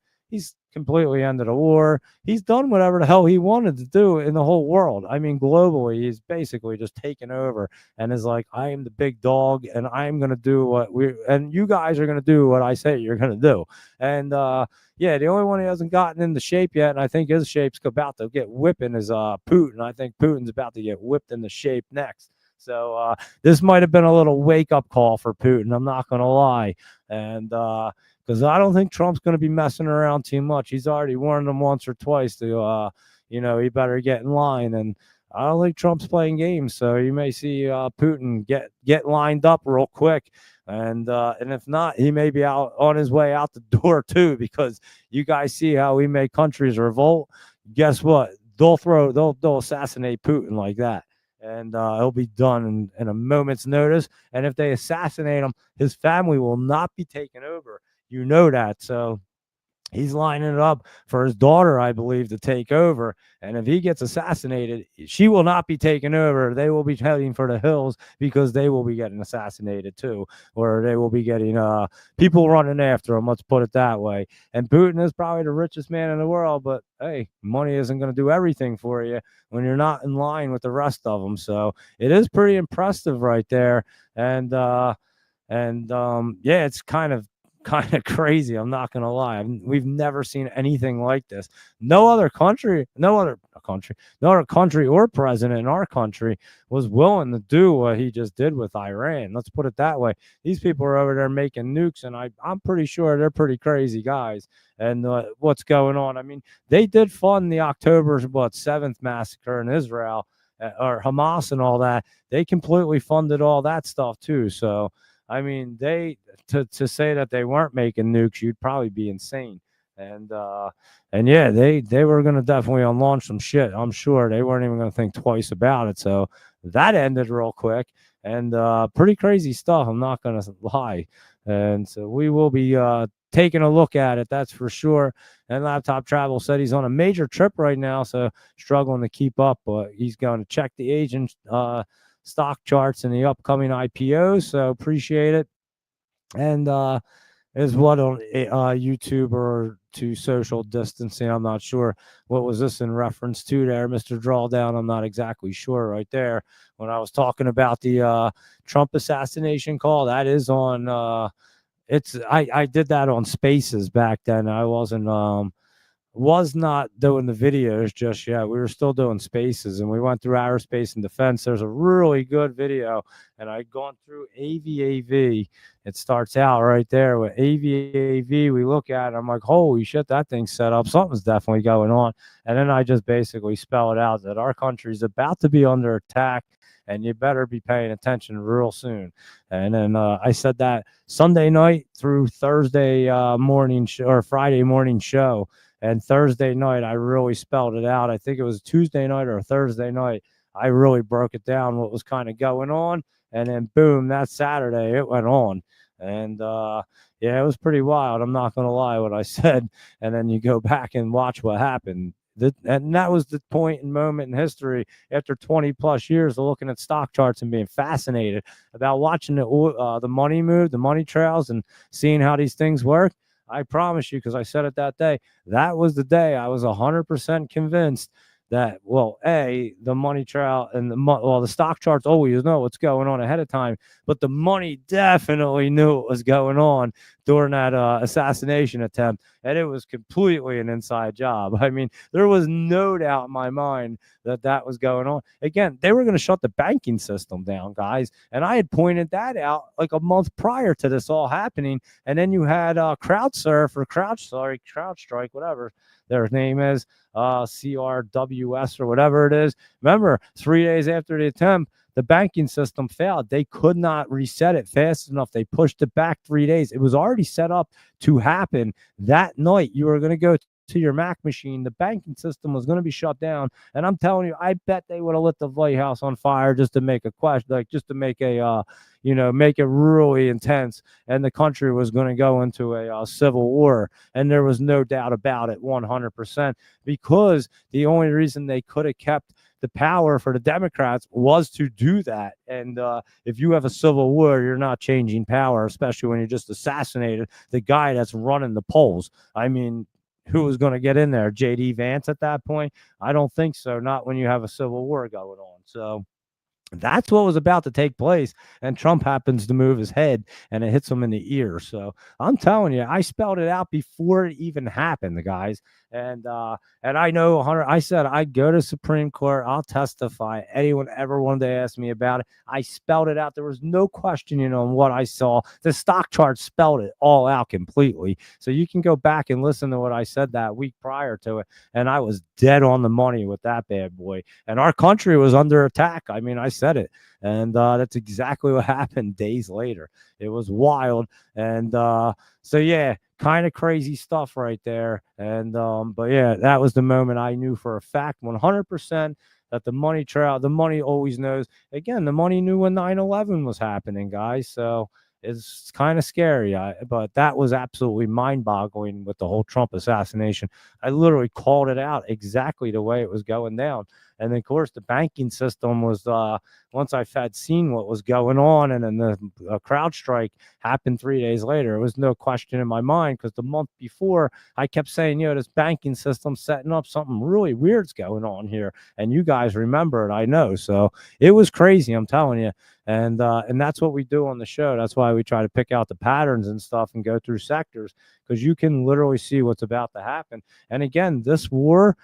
completely ended a war. He's done whatever the hell he wanted to do in the whole world. I mean, globally, he's basically just taken over and is like, I am the big dog and I'm going to do and you guys are going to do what I say you're going to do. And, yeah, the only one he hasn't gotten into shape yet, and I think his shape's about to get whipping, is Putin. I think Putin's about to get whipped into shape next. So this might have been a little wake-up call for Putin. I'm not going to lie. And because I don't think Trump's going to be messing around too much. He's already warned him once or twice to, he better get in line. And I don't think Trump's playing games. So you may see Putin get lined up real quick. And if not, he may be out on his way out the door too, because you guys see how we make countries revolt. Guess what? They'll assassinate Putin like that. And he'll be done in a moment's notice. And if they assassinate him, his family will not be taken over. You know that. So he's lining it up for his daughter, I believe, to take over. And if he gets assassinated, she will not be taken over. They will be heading for the hills because they will be getting assassinated too, or they will be getting people running after him. Let's put it that way. And Putin is probably the richest man in the world, but hey, money isn't going to do everything for you when you're not in line with the rest of them. So it is pretty impressive right there. And yeah, it's kind of crazy. I'm not gonna lie. We've never seen anything like this. No other country or president in our country was willing to do what he just did with Iran. Let's put it that way. These people are over there making nukes, and I'm pretty sure they're pretty crazy guys. And what's going on? I mean, they did fund the October 7th massacre in Israel, or Hamas and all that. They completely funded all that stuff too. So I mean, to say that they weren't making nukes, you'd probably be insane. And yeah, they were going to definitely launch some shit. I'm sure they weren't even going to think twice about it. So that ended real quick, and pretty crazy stuff. I'm not going to lie. And so we will be taking a look at it. That's for sure. And Laptop Travel said he's on a major trip right now, so struggling to keep up, but he's going to check the agent stock charts and the upcoming IPOs. So appreciate it. And is what on YouTube or to social distancing. I'm not sure what was this in reference to there, Mr. Drawdown. I'm not exactly sure right there. When I was talking about the Trump assassination call, that is on. I did that on Spaces back then. I was not doing the videos just yet. We were still doing Spaces, and we went through aerospace and defense. There's a really good video, and I'd gone through AVAV. It starts out right there with AVAV. We look at it, I'm like, holy shit, that thing's set up. Something's definitely going on. And then I just basically spell it out that our country's about to be under attack, and you better be paying attention real soon. And then I said that Sunday night through Thursday morning or Friday morning show. And Thursday night, I really spelled it out. I think it was Tuesday night or Thursday night. I really broke it down, what was kind of going on. And then, boom, that Saturday, it went on. And, yeah, it was pretty wild. I'm not going to lie what I said. And then you go back and watch what happened. And that was the point and moment in history after 20 plus years of looking at stock charts and being fascinated about watching the money move, the money trails, and seeing how these things work. I promise you, because I said it that day, that was the day I was 100% convinced that, well, the money trail and the stock charts always know what's going on ahead of time, but the money definitely knew what was going on during that assassination attempt, and it was completely an inside job. I mean, there was no doubt in my mind that was going on. Again, they were going to shut the banking system down, guys, and I had pointed that out like a month prior to this all happening, and then you had CrowdStrike, whatever their name is, CRWS or whatever it is. Remember, 3 days after the attempt, the banking system failed. They could not reset it fast enough. They pushed it back 3 days. It was already set up to happen that night. You were going to go to your Mac machine. The banking system was going to be shut down. And I'm telling you, I bet they would have lit the White House on fire just to make a question, like just to make a, make it really intense. And the country was going to go into a civil war. And there was no doubt about it, 100%, because the only reason they could have kept the power for the Democrats was to do that. And if you have a civil war, you're not changing power, especially when you just assassinated the guy that's running the polls. I mean, who was going to get in there? J.D. Vance at that point? I don't think so. Not when you have a civil war going on. So that's what was about to take place, and Trump happens to move his head, and it hits him in the ear. So I'm telling you, I spelled it out before it even happened, the guys. And I know, Hunter, I said I'd go to Supreme Court. I'll testify. Anyone ever wanted to ask me about it, I spelled it out. There was no questioning on what I saw. The stock chart spelled it all out completely. So you can go back and listen to what I said that week prior to it, and I was dead on the money with that bad boy. And our country was under attack. I mean, I said it, and that's exactly what happened days later. It was wild. And so yeah, kind of crazy stuff right there. And but yeah, that was the moment I knew for a fact 100% that the money always knows. Again, the money knew when 9/11 was happening, guys. So it's kind of scary. But that was absolutely mind-boggling with the whole Trump assassination. I literally called it out exactly the way it was going down. And then, of course, the banking system was, once I had seen what was going on, and then the CrowdStrike happened 3 days later, it was no question in my mind, because the month before, I kept saying, this banking system setting up something really weird's going on here. And you guys remember it, I know. So it was crazy, I'm telling you. And that's what we do on the show. That's why we try to pick out the patterns and stuff and go through sectors, because you can literally see what's about to happen. And again, this war,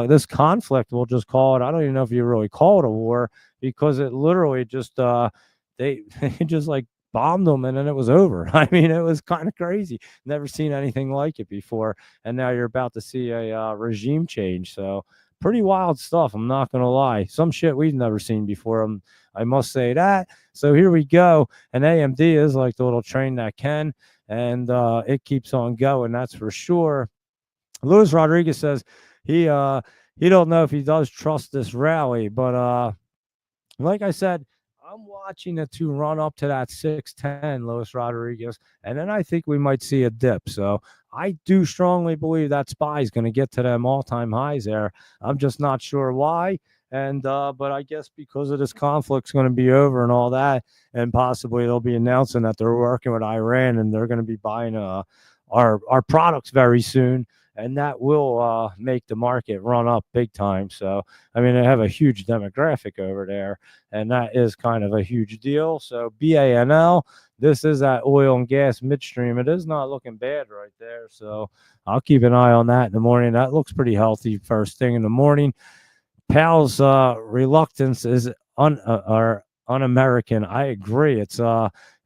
this conflict, we'll just call it. I don't even know if you really call it a war, because it literally just they just like bombed them, and then it was over. I mean, it was kind of crazy. Never seen anything like it before, and now you're about to see a regime change. So pretty wild stuff. I'm not gonna lie. Some shit we've never seen before. I must say that. So here we go. And AMD is like the little train that can, and it keeps on going. That's for sure. Luis Rodriguez says he don't know if he does trust this rally, but like I said, I'm watching it to run up to that 610, Luis Rodriguez, and then I think we might see a dip. So I do strongly believe that SPY is going to get to them all-time highs there. I'm just not sure why. And but I guess because of this conflict's going to be over and all that, and possibly they'll be announcing that they're working with Iran and they're going to be buying our products very soon, and that will make the market run up big time. So I mean, they have a huge demographic over there, and that is kind of a huge deal. So BANL, this is that oil and gas midstream. It is not looking bad right there. So I'll keep an eye on that in the morning. That looks pretty healthy first thing in the morning. Powell's reluctance is or un-American. I agree. It's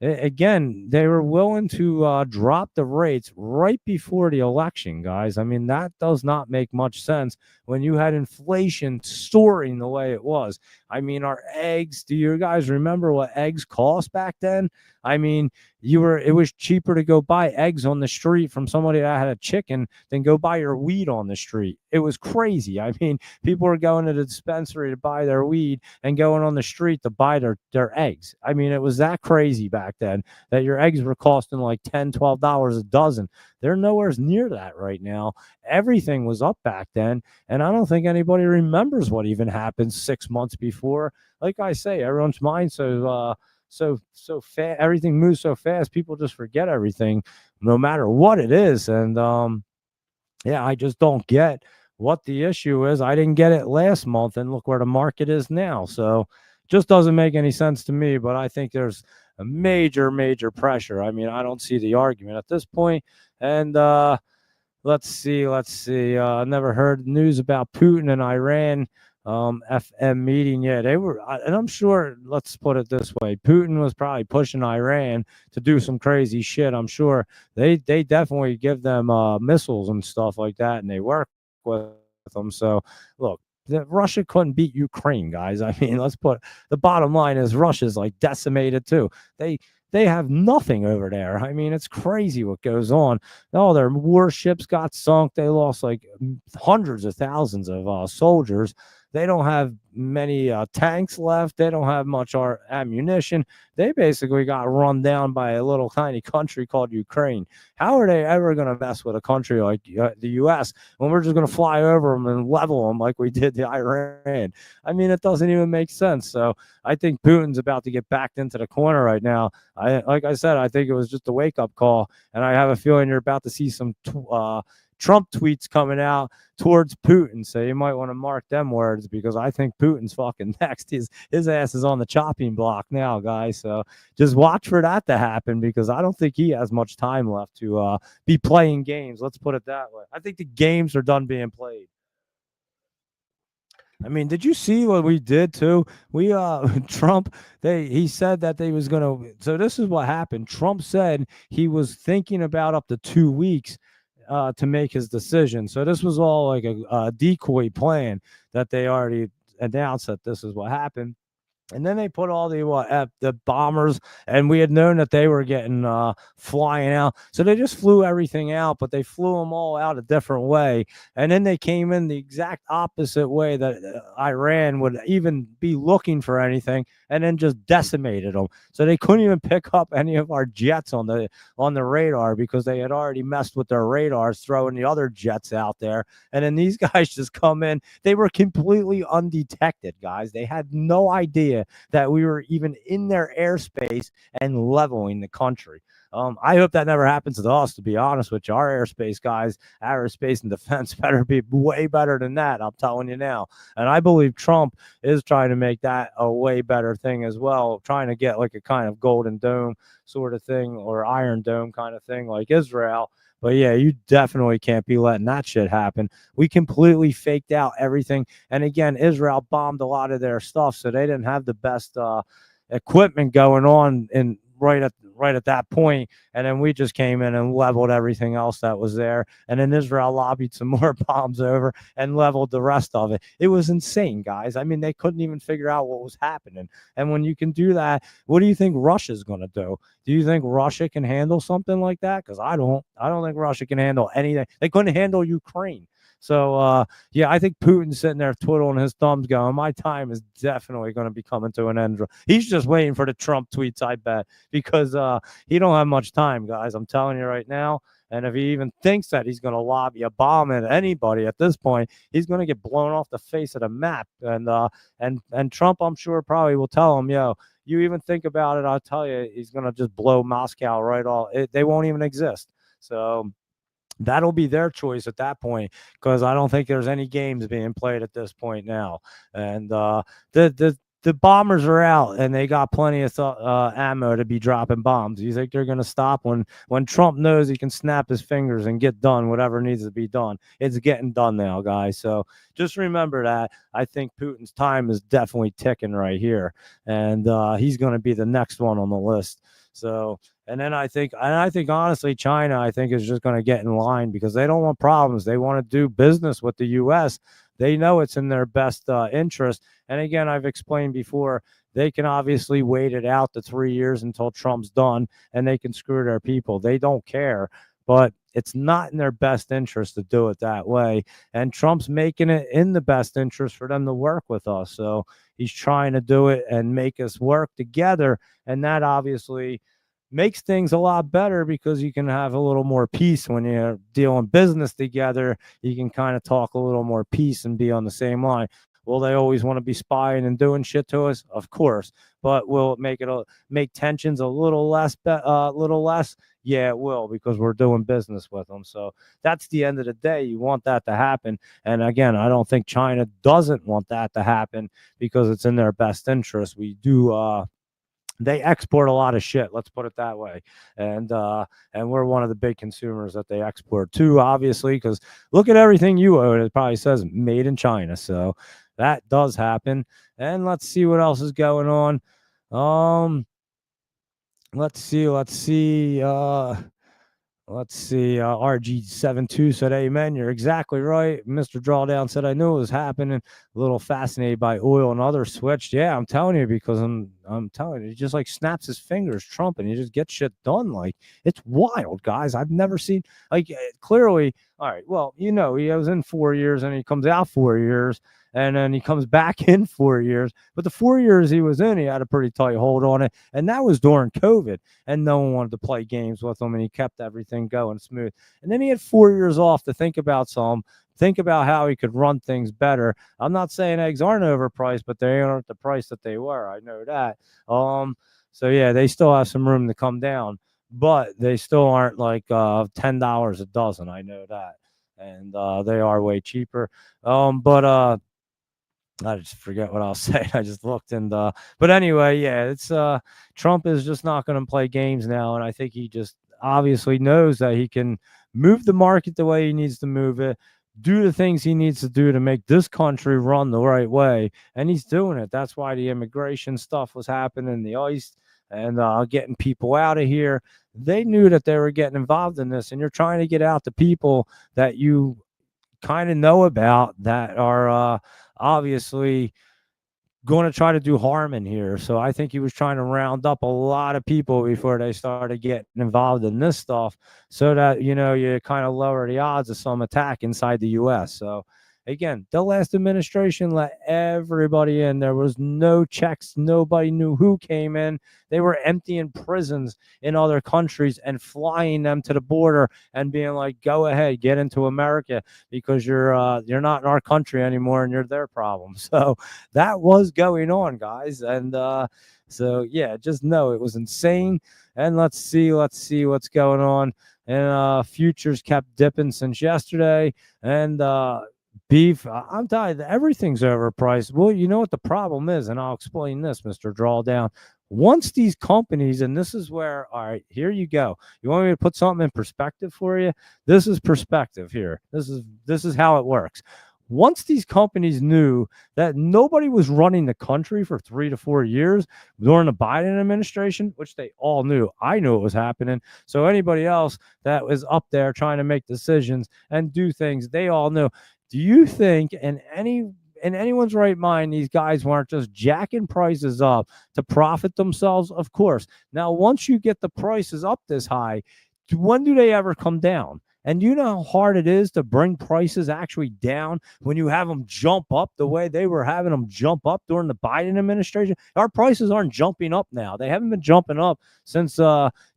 again, they were willing to drop the rates right before the election, guys. I mean, that does not make much sense when you had inflation soaring the way it was. I mean, our eggs, do you guys remember what eggs cost back then? I mean, it was cheaper to go buy eggs on the street from somebody that had a chicken than go buy your weed on the street. It was crazy. I mean, people were going to the dispensary to buy their weed and going on the street to buy their eggs. I mean, it was that crazy back then that your eggs were costing like $10, $12 a dozen. They're nowhere near that right now. Everything was up back then, and I don't think anybody remembers what even happened 6 months before. Like I say, everyone's mind so fast, everything moves so fast, people just forget everything no matter what it is. And yeah, I just don't get what the issue is. I didn't get it last month, and look where the market is now. So just doesn't make any sense to me. But I think there's a major pressure. I mean, I don't see the argument at this point. And let's see. I never heard news about Putin and Iran FM meeting. Yeah, they were, and I'm sure, let's put it this way, Putin was probably pushing Iran to do some crazy shit. I'm sure they definitely give them missiles and stuff like that, and they work with them. So look, Russia couldn't beat Ukraine, guys. I mean, the bottom line is Russia's like decimated too. They have nothing over there. I mean, it's crazy what goes on. All their warships got sunk. They lost like hundreds of thousands of soldiers. They don't have many tanks left. They don't have much ammunition. They basically got run down by a little tiny country called Ukraine. How are they ever going to mess with a country like the U.S. when we're just going to fly over them and level them like we did to Iran? I mean, it doesn't even make sense. So I think Putin's about to get backed into the corner right now. Like I said, I think it was just a wake-up call, and I have a feeling you're about to see some Trump tweets coming out towards Putin. So you might want to mark them words, because I think Putin's fucking next. His ass is on the chopping block now, guys. So just watch for that to happen, because I don't think he has much time left to be playing games. Let's put it that way. I think the games are done being played. I mean, did you see what we did too? We Trump, he said that they was gonna, so this is what happened. Trump said he was thinking about up to 2 weeks to make his decision. So this was all like a decoy plan that they already announced that this is what happened. And then they put all the bombers, and we had known that they were getting flying out. So they just flew everything out, but they flew them all out a different way. And then they came in the exact opposite way that Iran would even be looking for anything, and then just decimated them. So they couldn't even pick up any of our jets on the radar, because they had already messed with their radars, throwing the other jets out there. And then these guys just come in. They were completely undetected, guys. They had no idea that we were even in their airspace and leveling the country. I hope that never happens to us, to be honest with you. Our airspace guys, aerospace and defense, better be way better than that. I'm telling you now. And I believe Trump is trying to make that a way better thing as well, trying to get like a kind of golden dome sort of thing, or iron dome kind of thing like Israel. But yeah, you definitely can't be letting that shit happen. We completely faked out everything. And again, Israel bombed a lot of their stuff, so they didn't have the best equipment going on in right at that point. And then we just came in and leveled everything else that was there. And then Israel lobbied some more bombs over and leveled the rest of it. It was insane, guys. I mean, they couldn't even figure out what was happening. And when you can do that, what do you think Russia's going to do? Do you think Russia can handle something like that? Because I don't think Russia can handle anything. They couldn't handle Ukraine. So, yeah, I think Putin's sitting there twiddling his thumbs going, my time is definitely going to be coming to an end. He's just waiting for the Trump tweets, I bet, because he don't have much time, guys. I'm telling you right now. And if he even thinks that he's going to lobby a bomb at anybody at this point, he's going to get blown off the face of the map. And Trump, I'm sure, probably will tell him, yo, you even think about it, I'll tell you, he's going to just blow Moscow right off. They won't even exist. So that'll be their choice at that point, because I don't think there's any games being played at this point now. And the bombers are out, and they got plenty of ammo to be dropping bombs. You think they're going to stop when Trump knows he can snap his fingers and get done whatever needs to be done? It's getting done now, guys. So just remember that. I think Putin's time is definitely ticking right here, and he's going to be the next one on the list. So, and I think honestly, China, I think, is just going to get in line because they don't want problems. They want to do business with the U.S. They know it's in their best interest. And again, I've explained before, they can obviously wait it out the 3 years until Trump's done, and they can screw their people. They don't care, but it's not in their best interest to do it that way. And Trump's making it in the best interest for them to work with us. So he's trying to do it and make us work together. And that obviously makes things a lot better because you can have a little more peace when you're dealing business together. You can kind of talk a little more peace and be on the same line. Will they always want to be spying and doing shit to us? Of course. But will it make tensions a little less? Yeah, it will, because we're doing business with them. So that's the end of the day. You want that to happen. And again, I don't think China doesn't want that to happen because it's in their best interest. We do. They export a lot of shit. Let's put it that way. And we're one of the big consumers that they export to, obviously, because look at everything you own. It probably says made in China. So that does happen. And let's see what else is going on. Let's see. RG72 said, amen. You're exactly right. Mr. Drawdown said, I knew it was happening. A little fascinated by oil and other switched. Yeah, I'm telling you, because I'm telling you, he just like snaps his fingers, Trump, and he just gets shit done. Like, it's wild, guys. I've never seen, like, clearly, all right, well, he was in 4 years and he comes out 4 years. And then he comes back in 4 years. But the 4 years he was in, he had a pretty tight hold on it. And that was during COVID. And no one wanted to play games with him. And he kept everything going smooth. And then he had 4 years off to think about how he could run things better. I'm not saying eggs aren't overpriced, but they aren't the price that they were. I know that. So, yeah, they still have some room to come down. But they still aren't like $10 a dozen. I know that. And they are way cheaper. I just forget what I'll say. I just looked but anyway, yeah, it's Trump is just not going to play games now. And I think he just obviously knows that he can move the market the way he needs to move it, do the things he needs to do to make this country run the right way. And he's doing it. That's why the immigration stuff was happening, the ICE and getting people out of here. They knew that they were getting involved in this, and you're trying to get out the people that you kind of know about that are obviously going to try to do harm in here. So I think he was trying to round up a lot of people before they started getting involved in this stuff, so that you kind of lower the odds of some attack inside the U.S. So again, the last administration let everybody in. There was no checks. Nobody knew who came in. They were emptying prisons in other countries and flying them to the border and being like, go ahead, get into America, because you're not in our country anymore and you're their problem. So that was going on, guys. And so, yeah, just know it was insane. And let's see what's going on. And futures kept dipping since yesterday. And beef, I'm telling you, everything's overpriced. Well, you know what the problem is, and I'll explain this, Mr. Drawdown. Once these companies, and this is where, all right, here you go. You want me to put something in perspective for you? This is perspective here. This is how it works. Once these companies knew that nobody was running the country for 3 to 4 years during the Biden administration, which they all knew, I knew it was happening. So anybody else that was up there trying to make decisions and do things, they all knew. Do you think in anyone's right mind these guys weren't just jacking prices up to profit themselves? Of course. Now, once you get the prices up this high, when do they ever come down? And you know how hard it is to bring prices actually down when you have them jump up the way they were having them jump up during the Biden administration? Our prices aren't jumping up now. They haven't been jumping up since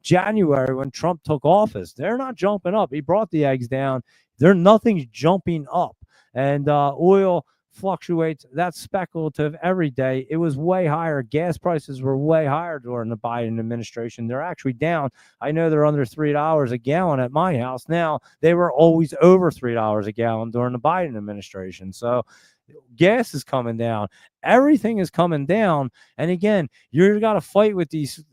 January when Trump took office. They're not jumping up. He brought the eggs down. Nothing's jumping up. And oil fluctuates. That's speculative every day. It was way higher. Gas prices were way higher during the Biden administration. They're actually down. I know they're under $3 a gallon at my house now. They were always over $3 a gallon during the Biden administration. So gas is coming down. Everything is coming down. And again, you're got to fight with these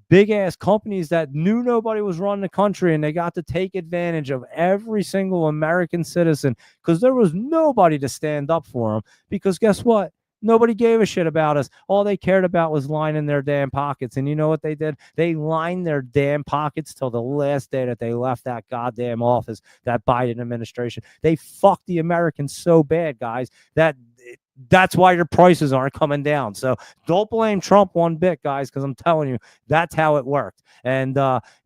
big ass companies that knew nobody was running the country, and they got to take advantage of every single American citizen because there was nobody to stand up for them. Because guess what? Nobody gave a shit about us. All they cared about was lining their damn pockets. And you know what they did? They lined their damn pockets till the last day that they left that goddamn office, that Biden administration. They fucked the Americans so bad, guys, that's why your prices aren't coming down. So don't blame Trump one bit, guys, because I'm telling you, that's how it worked. And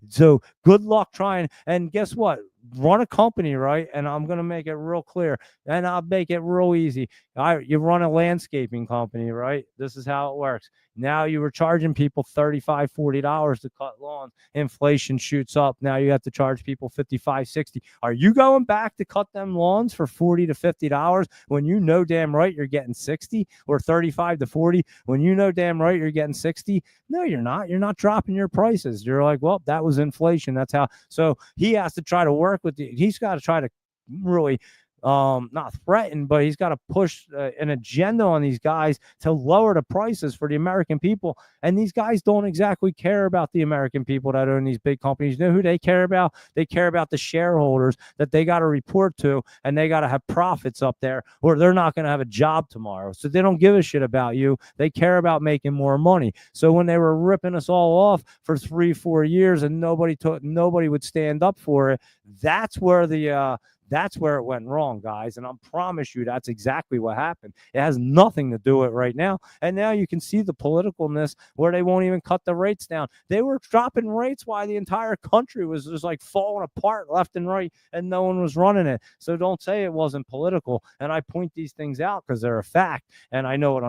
so good luck trying. And guess what? Run a company, right? And I'm going to make it real clear, and I'll make it real easy. You run a landscaping company, right? This is how it works. Now you were charging people $35, $40 to cut lawns. Inflation shoots up. Now you have to charge people $55, $60. Are you going back to cut them lawns for $40 to $50 when you know damn right you're getting 60, or 35 to 40 when you know damn right you're getting 60? No, you're not. You're not dropping your prices. You're like, well, that was inflation. That's how. So he has to try to work with you. He's got to try to really not threaten, but he's got to push an agenda on these guys to lower the prices for the American people. And these guys don't exactly care about the American people that own these big companies. You know who they care about? They care about the shareholders that they got to report to, and they got to have profits up there, or they're not going to have a job tomorrow. So they don't give a shit about you. They care about making more money. So when they were ripping us all off for 3-4 years and nobody would stand up for it, that's where it went wrong, guys. And I promise you that's exactly what happened. It has nothing to do with it right now. And now you can see the politicalness where they won't even cut the rates down. They were dropping rates while the entire country was just like falling apart left and right, and no one was running it. So don't say it wasn't political. And I point these things out because they're a fact. And I know what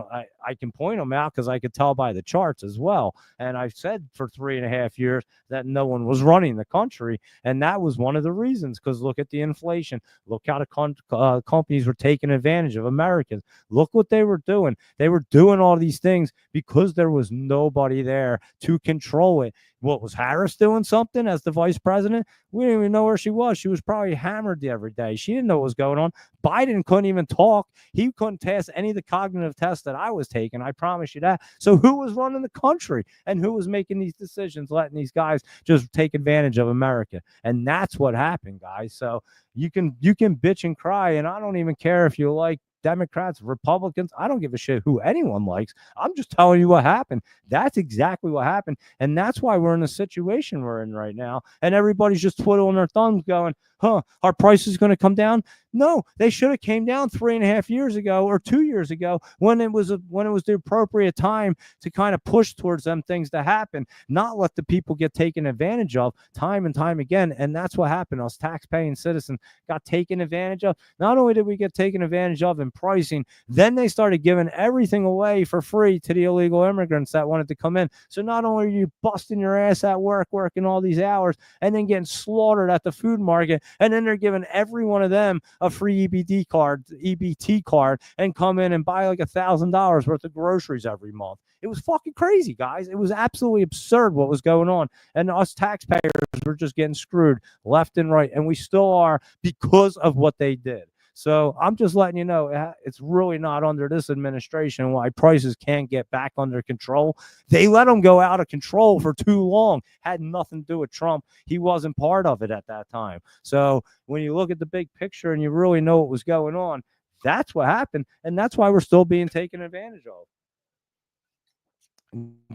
I can point them out because I could tell by the charts as well. And I've said for 3.5 years that no one was running the country. And that was one of the reasons, because look at the inflation. Look how the companies were taking advantage of Americans. Look what they were doing. They were doing all these things because there was nobody there to control it. What was Harris doing something as the vice president? We didn't even know where she was. She was probably hammered every day. She didn't know what was going on. Biden couldn't even talk. He couldn't pass any of the cognitive tests that I was taking. I promise you that. So who was running the country, and who was making these decisions, letting these guys just take advantage of America? And that's what happened, guys. So you can bitch and cry, and I don't even care if you like Democrats, Republicans. I don't give a shit who anyone likes. I'm just telling you what happened. That's exactly what happened. And that's why we're in the situation we're in right now. And everybody's just twiddling their thumbs going, our price is going to come down. No, they should have came down 3.5 years ago or 2 years ago when it was the appropriate time to kind of push towards them things to happen, not let the people get taken advantage of time and time again. And that's what happened. Us tax-paying citizens got taken advantage of. Not only did we get taken advantage of in pricing, then they started giving everything away for free to the illegal immigrants that wanted to come in. So not only are you busting your ass at work, working all these hours, and then getting slaughtered at the food market, and then they're giving every one of them a free EBT card, and come in and buy like $1,000 worth of groceries every month. It was fucking crazy, guys. It was absolutely absurd what was going on. And us taxpayers were just getting screwed left and right. And we still are, because of what they did. So I'm just letting you know, it's really not under this administration why prices can't get back under control. They let them go out of control for too long. Had nothing to do with Trump. He wasn't part of it at that time. So when you look at the big picture and you really know what was going on, that's what happened. And that's why we're still being taken advantage of.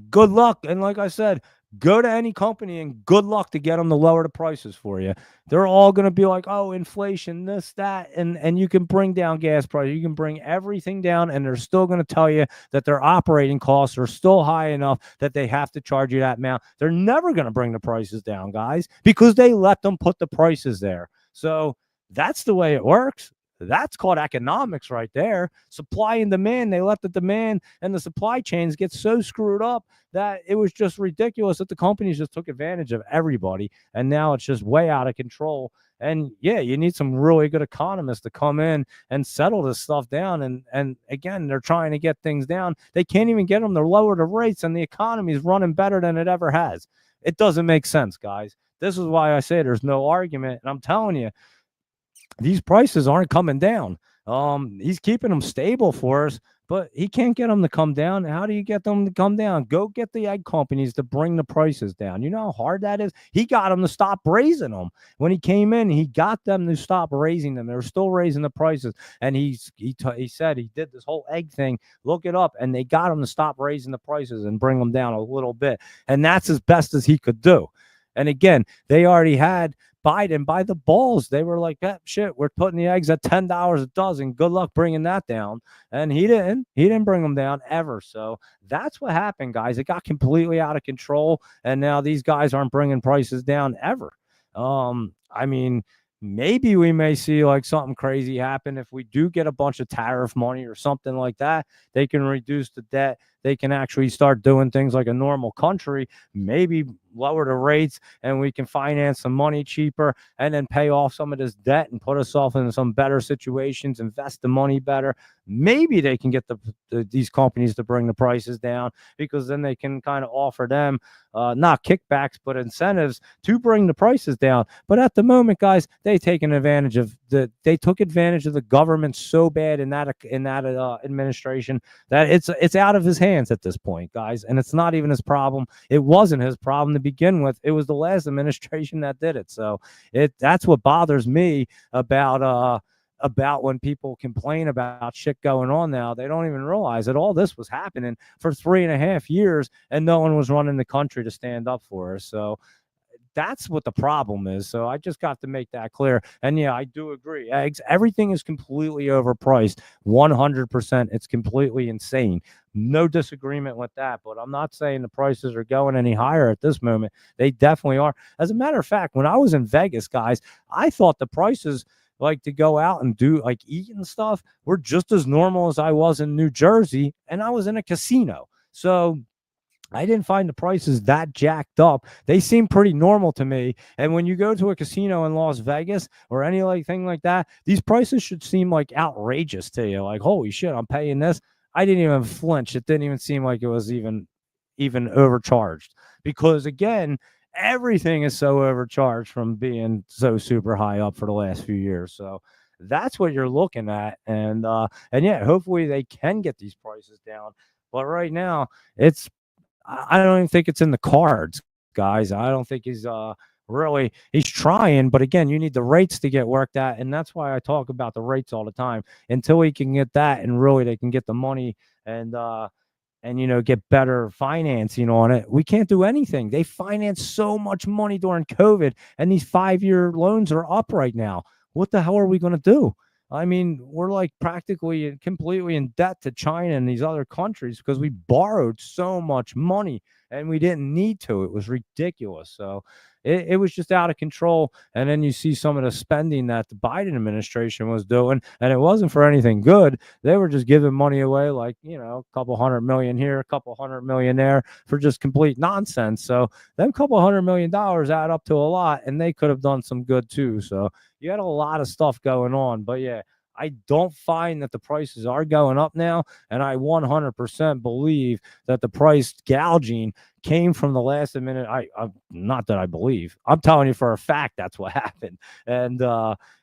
Good luck. And like I said, Go to any company and good luck to get them to lower the prices for you. They're all going to be like, oh, inflation, this, that, and you can bring down gas prices. You can bring everything down, and they're still going to tell you that their operating costs are still high enough that they have to charge you that amount. They're never going to bring the prices down, guys, because they let them put the prices there. So that's the way it works. That's called economics right there. Supply and demand. They let the demand and the supply chains get so screwed up that it was just ridiculous that the companies just took advantage of everybody. And now it's just way out of control. And yeah, you need some really good economists to come in and settle this stuff down. And again, they're trying to get things down. They can't even get them to lower the rates, and the economy is running better than it ever has. It doesn't make sense, guys. This is why I say there's no argument. And I'm telling you, these prices aren't coming down. He's keeping them stable for us, but he can't get them to come down. How do you get them to come down? Go get the egg companies to bring the prices down. You know how hard that is? He got them to stop raising them. When he came in, he got them to stop raising them. They were still raising the prices. And he said he did this whole egg thing. Look it up. And they got him to stop raising the prices and bring them down a little bit. And that's as best as he could do. And again, they already had Biden by the balls. They were like, "That shit, we're putting the eggs at $10 a dozen. Good luck bringing that down." And he didn't bring them down ever. So that's what happened, guys. It got completely out of control, and now these guys aren't bringing prices down ever. I mean, maybe we may see like something crazy happen if we do get a bunch of tariff money or something like that. They can reduce the debt. They can actually start doing things like a normal country, maybe lower the rates, and we can finance some money cheaper and then pay off some of this debt and put ourselves in some better situations, invest the money better. Maybe they can get these companies to bring the prices down, because then they can kind of offer them not kickbacks, but incentives to bring the prices down. But at the moment, guys, they took advantage of the government so bad in that administration that it's out of his hands at this point, guys. And it's not even his problem. It wasn't his problem to begin with. It was the last administration that did it. So that's what bothers me about when people complain about shit going on now. They don't even realize that all this was happening for 3.5 years and no one was running the country to stand up for us. So that's what the problem is. So I just got to make that clear. And yeah, I do agree. Eggs, everything is completely overpriced. 100%. It's completely insane. No disagreement with that. But I'm not saying the prices are going any higher at this moment. They definitely are. As a matter of fact, when I was in Vegas, guys, I thought the prices like to go out and do like eat and stuff were just as normal as I was in New Jersey, and I was in a casino. So I didn't find the prices that jacked up. They seem pretty normal to me. And when you go to a casino in Las Vegas or any like thing like that, these prices should seem like outrageous to you. Like, holy shit, I'm paying this. I didn't even flinch. It didn't even seem like it was even overcharged, because again, everything is so overcharged from being so super high up for the last few years. So that's what you're looking at. And yeah, hopefully they can get these prices down. But right now, I don't even think it's in the cards, guys. I don't think he's he's trying, but again, you need the rates to get worked out, and that's why I talk about the rates all the time. Until we can get that, and really they can get the money and get better financing on it, we can't do anything. They financed so much money during COVID, and these 5-year loans are up right now. What the hell are we going to do? I mean, we're like practically and completely in debt to China and these other countries because we borrowed so much money and we didn't need to. It was ridiculous. So it was just out of control. And then you see some of the spending that the Biden administration was doing, and it wasn't for anything good. They were just giving money away, like, a couple $100 million here, a couple $100 million there, for just complete nonsense. So them couple $100 million add up to a lot, and they could have done some good too. So you had a lot of stuff going on. But yeah, I don't find that the prices are going up now. And I 100% believe that the price gouging came from the last minute. I not that I believe. I'm telling you for a fact that's what happened. And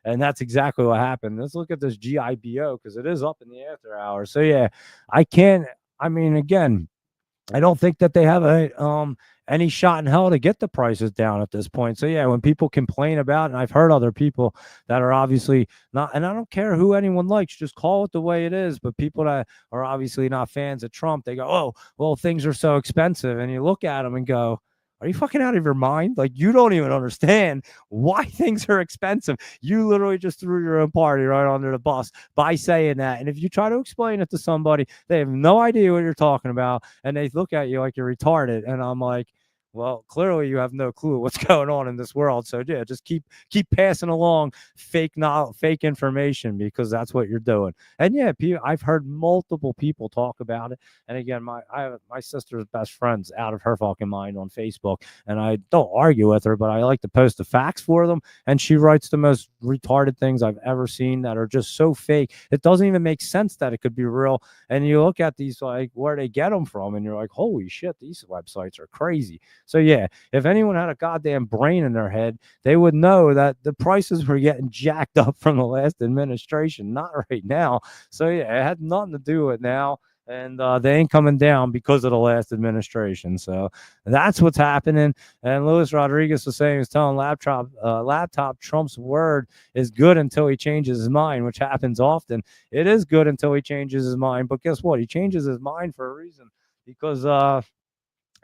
that's exactly what happened. Let's look at this GIBO, because it is up in the after hours. So yeah, again, I don't think that they have any shot in hell to get the prices down at this point. So yeah, when people complain about it, and I've heard other people that are obviously not, and I don't care who anyone likes, just call it the way it is. But people that are obviously not fans of Trump, they go, oh, well, things are so expensive. And you look at them and go, Are you fucking out of your mind? Like, you don't even understand why things are expensive. You literally just threw your own party right under the bus by saying that. And if you try to explain it to somebody, they have no idea what you're talking about, and they look at you like you're retarded. And I'm like, well, clearly you have no clue what's going on in this world. So yeah, just keep passing along fake information, because that's what you're doing. And yeah, I've heard multiple people talk about it. And again, my sister's best friend's out of her fucking mind on Facebook, and I don't argue with her, but I like to post the facts for them. And she writes the most retarded things I've ever seen that are just so fake. It doesn't even make sense that it could be real. And you look at these, like, where they get them from, and you're like, holy shit, these websites are crazy. So yeah, if anyone had a goddamn brain in their head, they would know that the prices were getting jacked up from the last administration, not right now. So yeah, it had nothing to do with now. And they ain't coming down because of the last administration. So that's what's happening. And Luis Rodriguez was saying, he was telling Laptop Trump's word is good until he changes his mind, which happens often. It is good until he changes his mind. But guess what? He changes his mind for a reason, because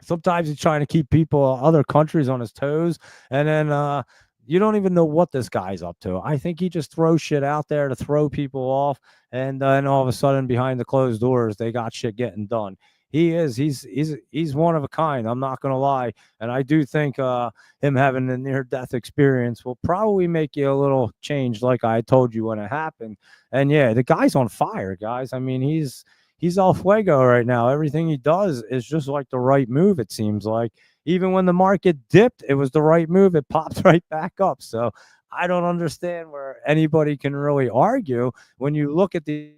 sometimes he's trying to keep people, other countries, on his toes. And then you don't even know what this guy's up to. I think he just throws shit out there to throw people off. And then all of a sudden, behind the closed doors, they got shit getting done. He's one of a kind. I'm not going to lie. And I do think him having a near-death experience will probably make you a little changed, like I told you when it happened. And yeah, the guy's on fire, guys. I mean, he's al fuego right now. Everything he does is just like the right move, it seems like. Even when the market dipped, it was the right move. It popped right back up. So I don't understand where anybody can really argue when you look at the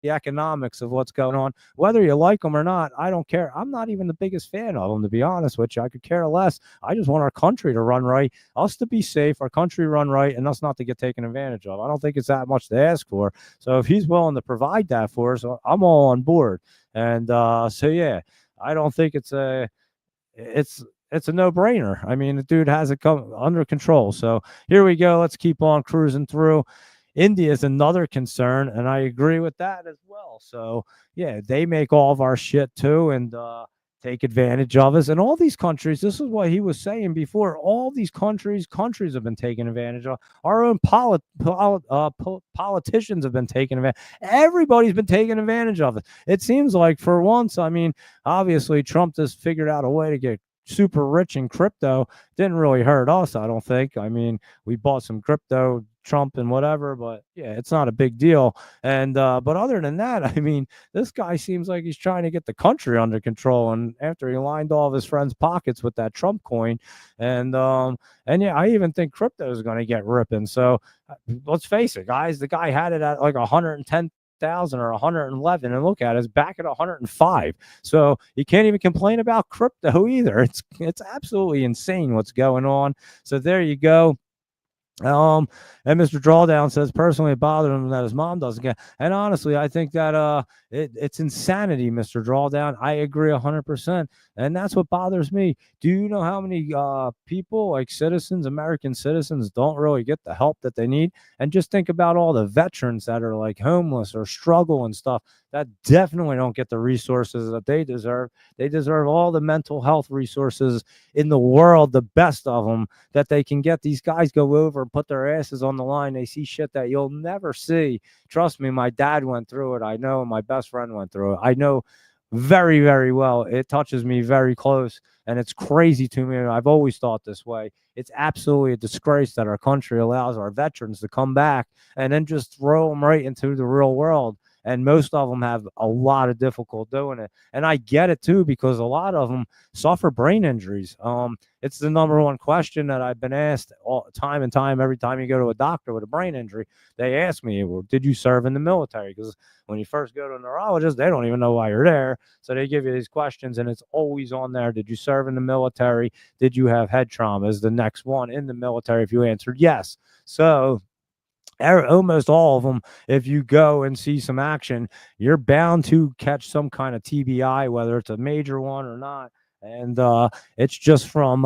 economics of what's going on. Whether you like them or not, I don't care. I'm not even the biggest fan of them, to be honest with you. I could care less. I just want our country to run right, us to be safe, our country run right, and us not to get taken advantage of. I don't think it's that much to ask for. So if he's willing to provide that for us, I'm all on board. And so yeah, I don't think it's a no-brainer. I mean, the dude has it under control. So here we go. Let's keep on cruising through. India is another concern, and I agree with that as well. So yeah, they make all of our shit too, and take advantage of us. And all these countries, this is what he was saying before, all these countries have been taken advantage of. Our own politicians have been taken advantage. Everybody's been taking advantage of it. It seems like, for once, I mean, obviously Trump just figured out a way to get super rich in crypto. Didn't really hurt us, I don't think. I mean, we bought some crypto, Trump and whatever, but yeah, it's not a big deal. And but other than that, I mean, this guy seems like he's trying to get the country under control. And after he lined all of his friends' pockets with that Trump coin, and yeah, I even think crypto is going to get ripping. So let's face it, guys, the guy had it at like 110,000 or 111, and look at it, it's back at 105. So you can't even complain about crypto either. It's absolutely insane what's going on. So there you go. And Mr. Drawdown says, personally, it bothered him that his mom doesn't get. And honestly, I think that it's insanity, Mr. Drawdown. I agree 100%, and that's what bothers me. Do you know how many people, like citizens, American citizens, don't really get the help that they need? And just think about all the veterans that are like homeless or struggle and stuff, that definitely don't get the resources that they deserve. They deserve all the mental health resources in the world, the best of them that they can get. These guys go over and put their asses on the line. They see shit that you'll never see. Trust me, my dad went through it. I know. My best friend went through it. I know very, very well. It touches me very close, and it's crazy to me. I've always thought this way. It's absolutely a disgrace that our country allows our veterans to come back and then just throw them right into the real world. And most of them have a lot of difficulty doing it. And I get it too, because a lot of them suffer brain injuries. It's the number one question that I've been asked all time and time. Every time you go to a doctor with a brain injury, they ask me, well, did you serve in the military? Because when you first go to a neurologist, they don't even know why you're there. So they give you these questions, and it's always on there. Did you serve in the military? Did you have head trauma? Is the next one in the military if you answered yes. So almost all of them, if you go and see some action, you're bound to catch some kind of TBI, whether it's a major one or not. And it's just from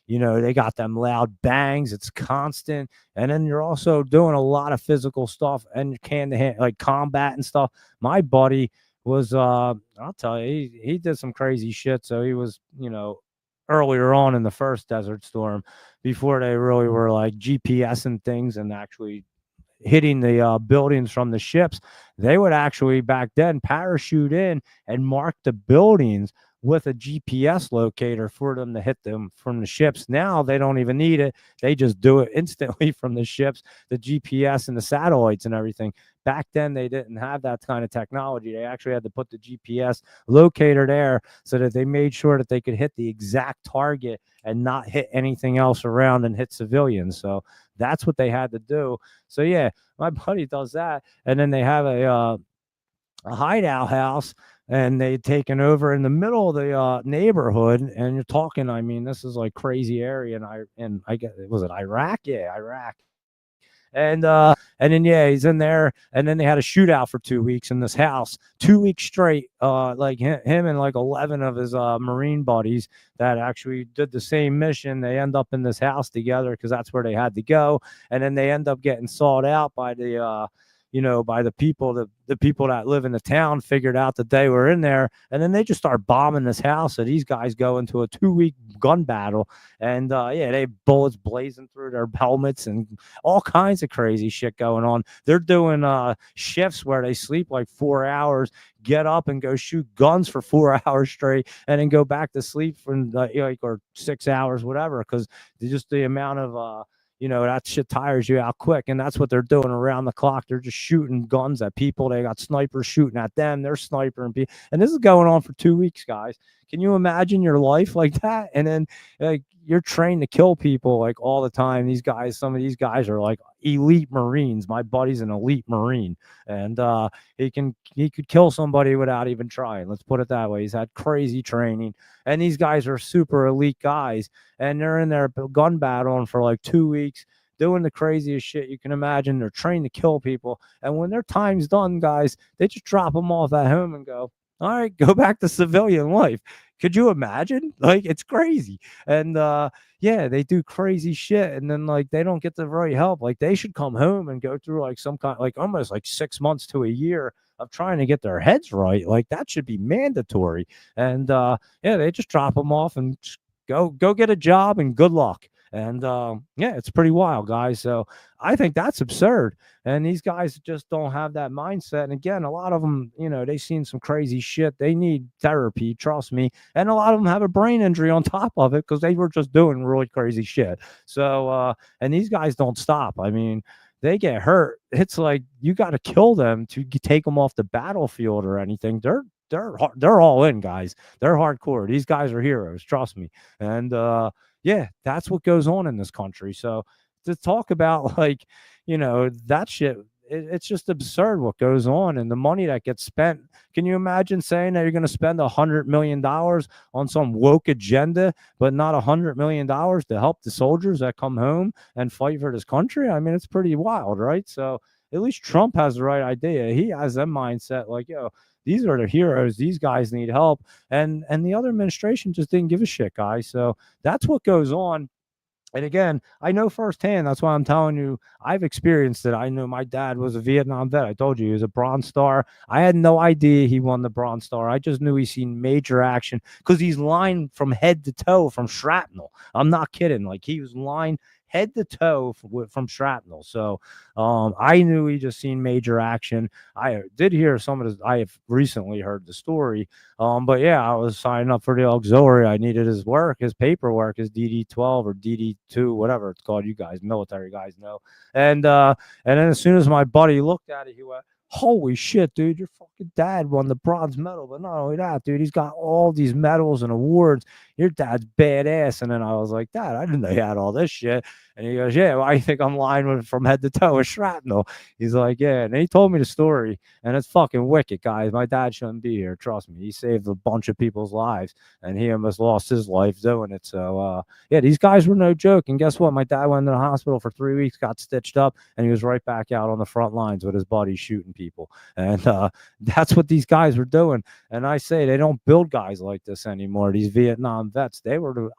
they got them loud bangs. It's constant. And then you're also doing a lot of physical stuff and hand-to-hand, like combat and stuff. My buddy was I'll tell you, he did some crazy shit. So he was earlier on in the first Desert Storm, before they really were like GPS and things and actually hitting the buildings from the ships. They would actually back then parachute in and mark the buildings with a GPS locator for them to hit them from the ships. Now they don't even need it. They just do it instantly from the ships, the GPS and the satellites and everything. Back then, they didn't have that kind of technology. They actually had to put the GPS locator there so that they made sure that they could hit the exact target and not hit anything else around and hit civilians. So that's what they had to do. So yeah, my buddy does that, and then they have a hideout house, and they taken over in the middle of the neighborhood. And you're talking, I mean, this is like crazy area, and I get, was it Iraq? Yeah, Iraq. And then yeah, he's in there, and then they had a shootout for 2 weeks in this house, 2 weeks straight. Like him and like 11 of his Marine buddies that actually did the same mission. They end up in this house together because that's where they had to go, and then they end up getting sought out by the by the people, the people that live in the town figured out that they were in there, and then they just start bombing this house. So these guys go into a 2 week gun battle, and yeah, they bullets blazing through their helmets and all kinds of crazy shit going on. They're doing shifts where they sleep like 4 hours, get up and go shoot guns for 4 hours straight, and then go back to sleep for like or 6 hours, whatever, because just the amount of that shit tires you out quick. And that's what they're doing around the clock. They're just shooting guns at people. They got snipers shooting at them. They're sniping people. And this is going on for 2 weeks, guys. Can you imagine your life like that? And then like you're trained to kill people like all the time. Some of these guys are like elite Marines. My buddy's an elite Marine, and he could kill somebody without even trying. Let's put it that way. He's had crazy training, and these guys are super elite guys, and they're in their gun battling for like 2 weeks, doing the craziest shit you can imagine. They're trained to kill people, and when their time's done, guys, they just drop them off at home and go, all right, go back to civilian life. Could you imagine? Like, it's crazy. And yeah, they do crazy shit, and then like they don't get the right help. Like they should come home and go through like some kind, like almost like 6 months to a year of trying to get their heads right. Like that should be mandatory. And yeah, they just drop them off and go get a job and good luck. And yeah, it's pretty wild, guys. So I think that's absurd. And these guys just don't have that mindset. And again, a lot of them, they've seen some crazy shit. They need therapy, trust me. And a lot of them have a brain injury on top of it because they were just doing really crazy shit. So, and these guys don't stop. I mean, they get hurt. It's like you got to kill them to take them off the battlefield or anything. They're all in, guys. They're hardcore. These guys are heroes, trust me. And yeah, that's what goes on in this country. So to talk about like, that shit, it's just absurd what goes on and the money that gets spent. Can you imagine saying that you're going to spend $100 million on some woke agenda, but not $100 million to help the soldiers that come home and fight for this country? I mean, it's pretty wild, right? So at least Trump has the right idea. He has that mindset like, these are the heroes. These guys need help. And the other administration just didn't give a shit, guys. So that's what goes on. And again, I know firsthand. That's why I'm telling you, I've experienced it. I know my dad was a Vietnam vet. I told you he was a Bronze Star. I had no idea he won the Bronze Star. I just knew he's seen major action because he's lined from head to toe from shrapnel. I'm not kidding. Like he was lined head to toe from shrapnel. So I knew he just seen major action. I did hear some of his, I have recently heard the story. But yeah, I was signing up for the auxiliary. I needed his work, his paperwork, his DD-12 or DD-2, whatever it's called. You guys, military guys know. And then as soon as my buddy looked at it, he went, holy shit, dude, your fucking dad won the bronze medal. But not only that, dude, he's got all these medals and awards. Your dad's badass. And then I was like, Dad, I didn't know he had all this shit. And he goes, yeah, why you think I'm lying from head to toe with shrapnel? He's like, yeah. And he told me the story, and it's fucking wicked, guys. My dad shouldn't be here. Trust me. He saved a bunch of people's lives, and he almost lost his life doing it. So, yeah, these guys were no joke. And guess what? My dad went to the hospital for 3 weeks, got stitched up, and he was right back out on the front lines with his buddies shooting people. And that's what these guys were doing. And I say they don't build guys like this anymore. These Vietnam vets,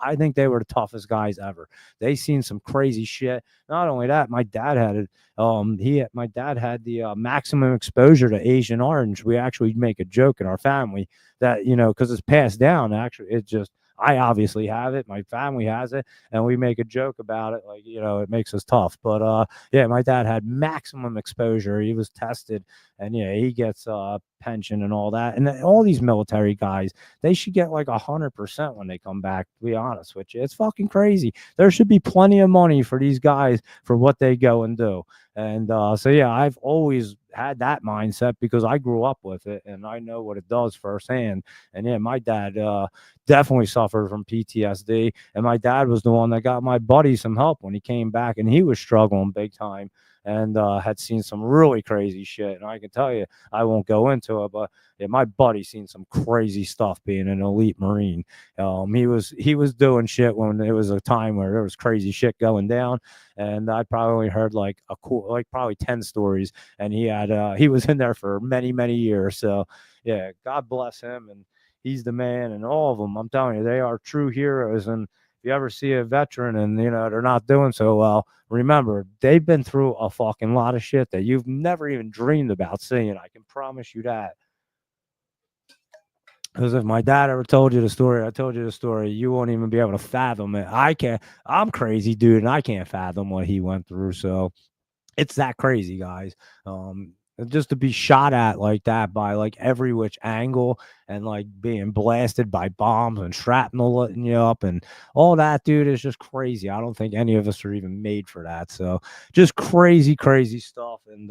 I think they were the toughest guys ever. They seen some crazy shit. Not only that, my dad had it. My dad had the maximum exposure to Agent Orange. We actually make a joke in our family that, because it's passed down. Actually, it just, I obviously have it. My family has it, and we make a joke about it, like, it makes us tough. But yeah, my dad had maximum exposure. He was tested, and yeah, he gets pension and all that. And all these military guys, they should get like 100% when they come back. To be honest with you, it's fucking crazy. There should be plenty of money for these guys for what they go and do. And so yeah, I've always had that mindset because I grew up with it and I know what it does firsthand. And yeah, my dad definitely suffered from PTSD, and my dad was the one that got my buddy some help when he came back, and he was struggling big time and had seen some really crazy shit. And I can tell you, I won't go into it, but yeah, my buddy seen some crazy stuff being an elite Marine. He was doing shit when it was a time where there was crazy shit going down, and I probably only heard like probably 10 stories, and he was in there for many years. So yeah, God bless him, and he's the man, and all of them. I'm telling you, they are true heroes. And if you ever see a veteran and they're not doing so well, remember they've been through a fucking lot of shit that you've never even dreamed about seeing. I can promise you that. Because if my dad ever told you the story, I told you the story, you won't even be able to fathom it. I can't. I'm crazy, dude, and I can't fathom what he went through. So it's that crazy, guys. Just to be shot at like that by like every which angle and like being blasted by bombs and shrapnel letting you up and all that, dude, is just crazy. I don't think any of us are even made for that. So just crazy stuff. And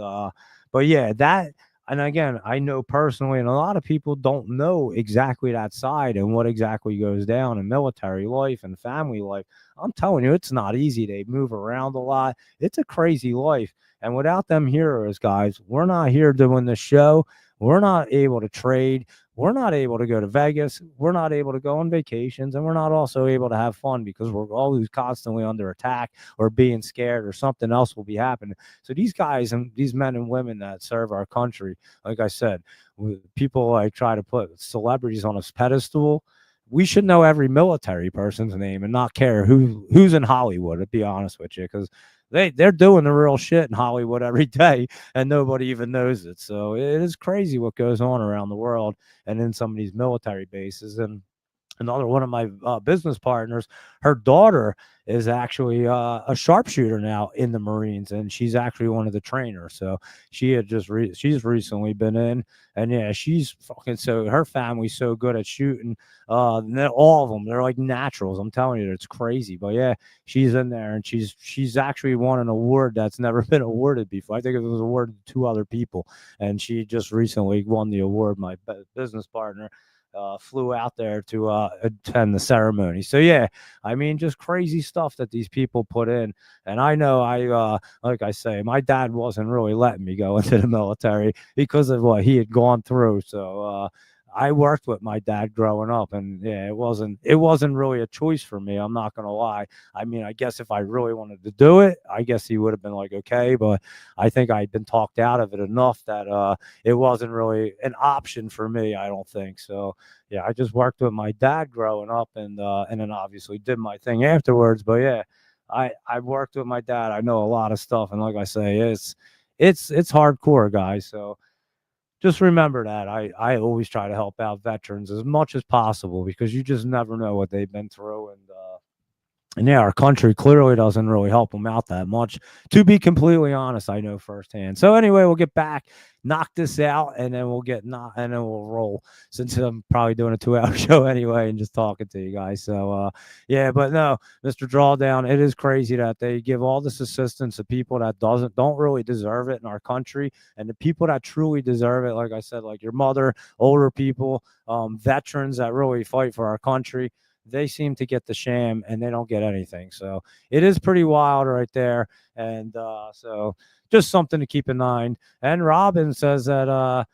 but yeah, that, and again, I know personally, and a lot of people don't know exactly that side and what exactly goes down in military life and family life. I'm telling you, it's not easy. They move around a lot. It's a crazy life. And without them heroes, guys, we're not here doing the show. We're not able to trade. We're not able to go to Vegas. We're not able to go on vacations. And we're not also able to have fun because we're always constantly under attack or being scared or something else will be happening. So these guys and these men and women that serve our country, like I said, people like try to put celebrities on a pedestal. We should know every military person's name and not care who's in Hollywood, to be honest with you, because they're doing the real shit in Hollywood every day and nobody even knows it. So it is crazy what goes on around the world and in some of these military bases. And another one of my business partners, her daughter is actually a sharpshooter now in the Marines, and she's actually one of the trainers. So she's recently been in, and yeah, she's fucking, so her family's so good at shooting. All of them, they're like naturals. I'm telling you, it's crazy. But yeah, she's in there, and she's actually won an award that's never been awarded before. I think it was awarded to two other people, and she just recently won the award. My business partner flew out there to attend the ceremony. So yeah, I mean, just crazy stuff that these people put in. And I know like I say, my dad wasn't really letting me go into the military because of what he had gone through. So I worked with my dad growing up, and yeah, it wasn't really a choice for me. I'm not gonna lie. I mean, I guess if I really wanted to do it, I guess he would have been like, okay, but I think I'd been talked out of it enough that it wasn't really an option for me. I don't think so. Yeah, I just worked with my dad growing up, and then obviously did my thing afterwards. But yeah, I worked with my dad. I know a lot of stuff, and like I say, it's hardcore, guys. So just remember that I always try to help out veterans as much as possible because you just never know what they've been through. And yeah, our country clearly doesn't really help them out that much. To be completely honest, I know firsthand. So anyway, we'll get back, knock this out, and then and then we'll roll. Since I'm probably doing a 2 hour show anyway, and just talking to you guys. So yeah, but no, Mr. Drawdown, it is crazy that they give all this assistance to people that don't really deserve it in our country, and the people that truly deserve it, like I said, like your mother, older people, veterans that really fight for our country, they seem to get the sham and they don't get anything. So it is pretty wild right there. And so just something to keep in mind. And Robin says that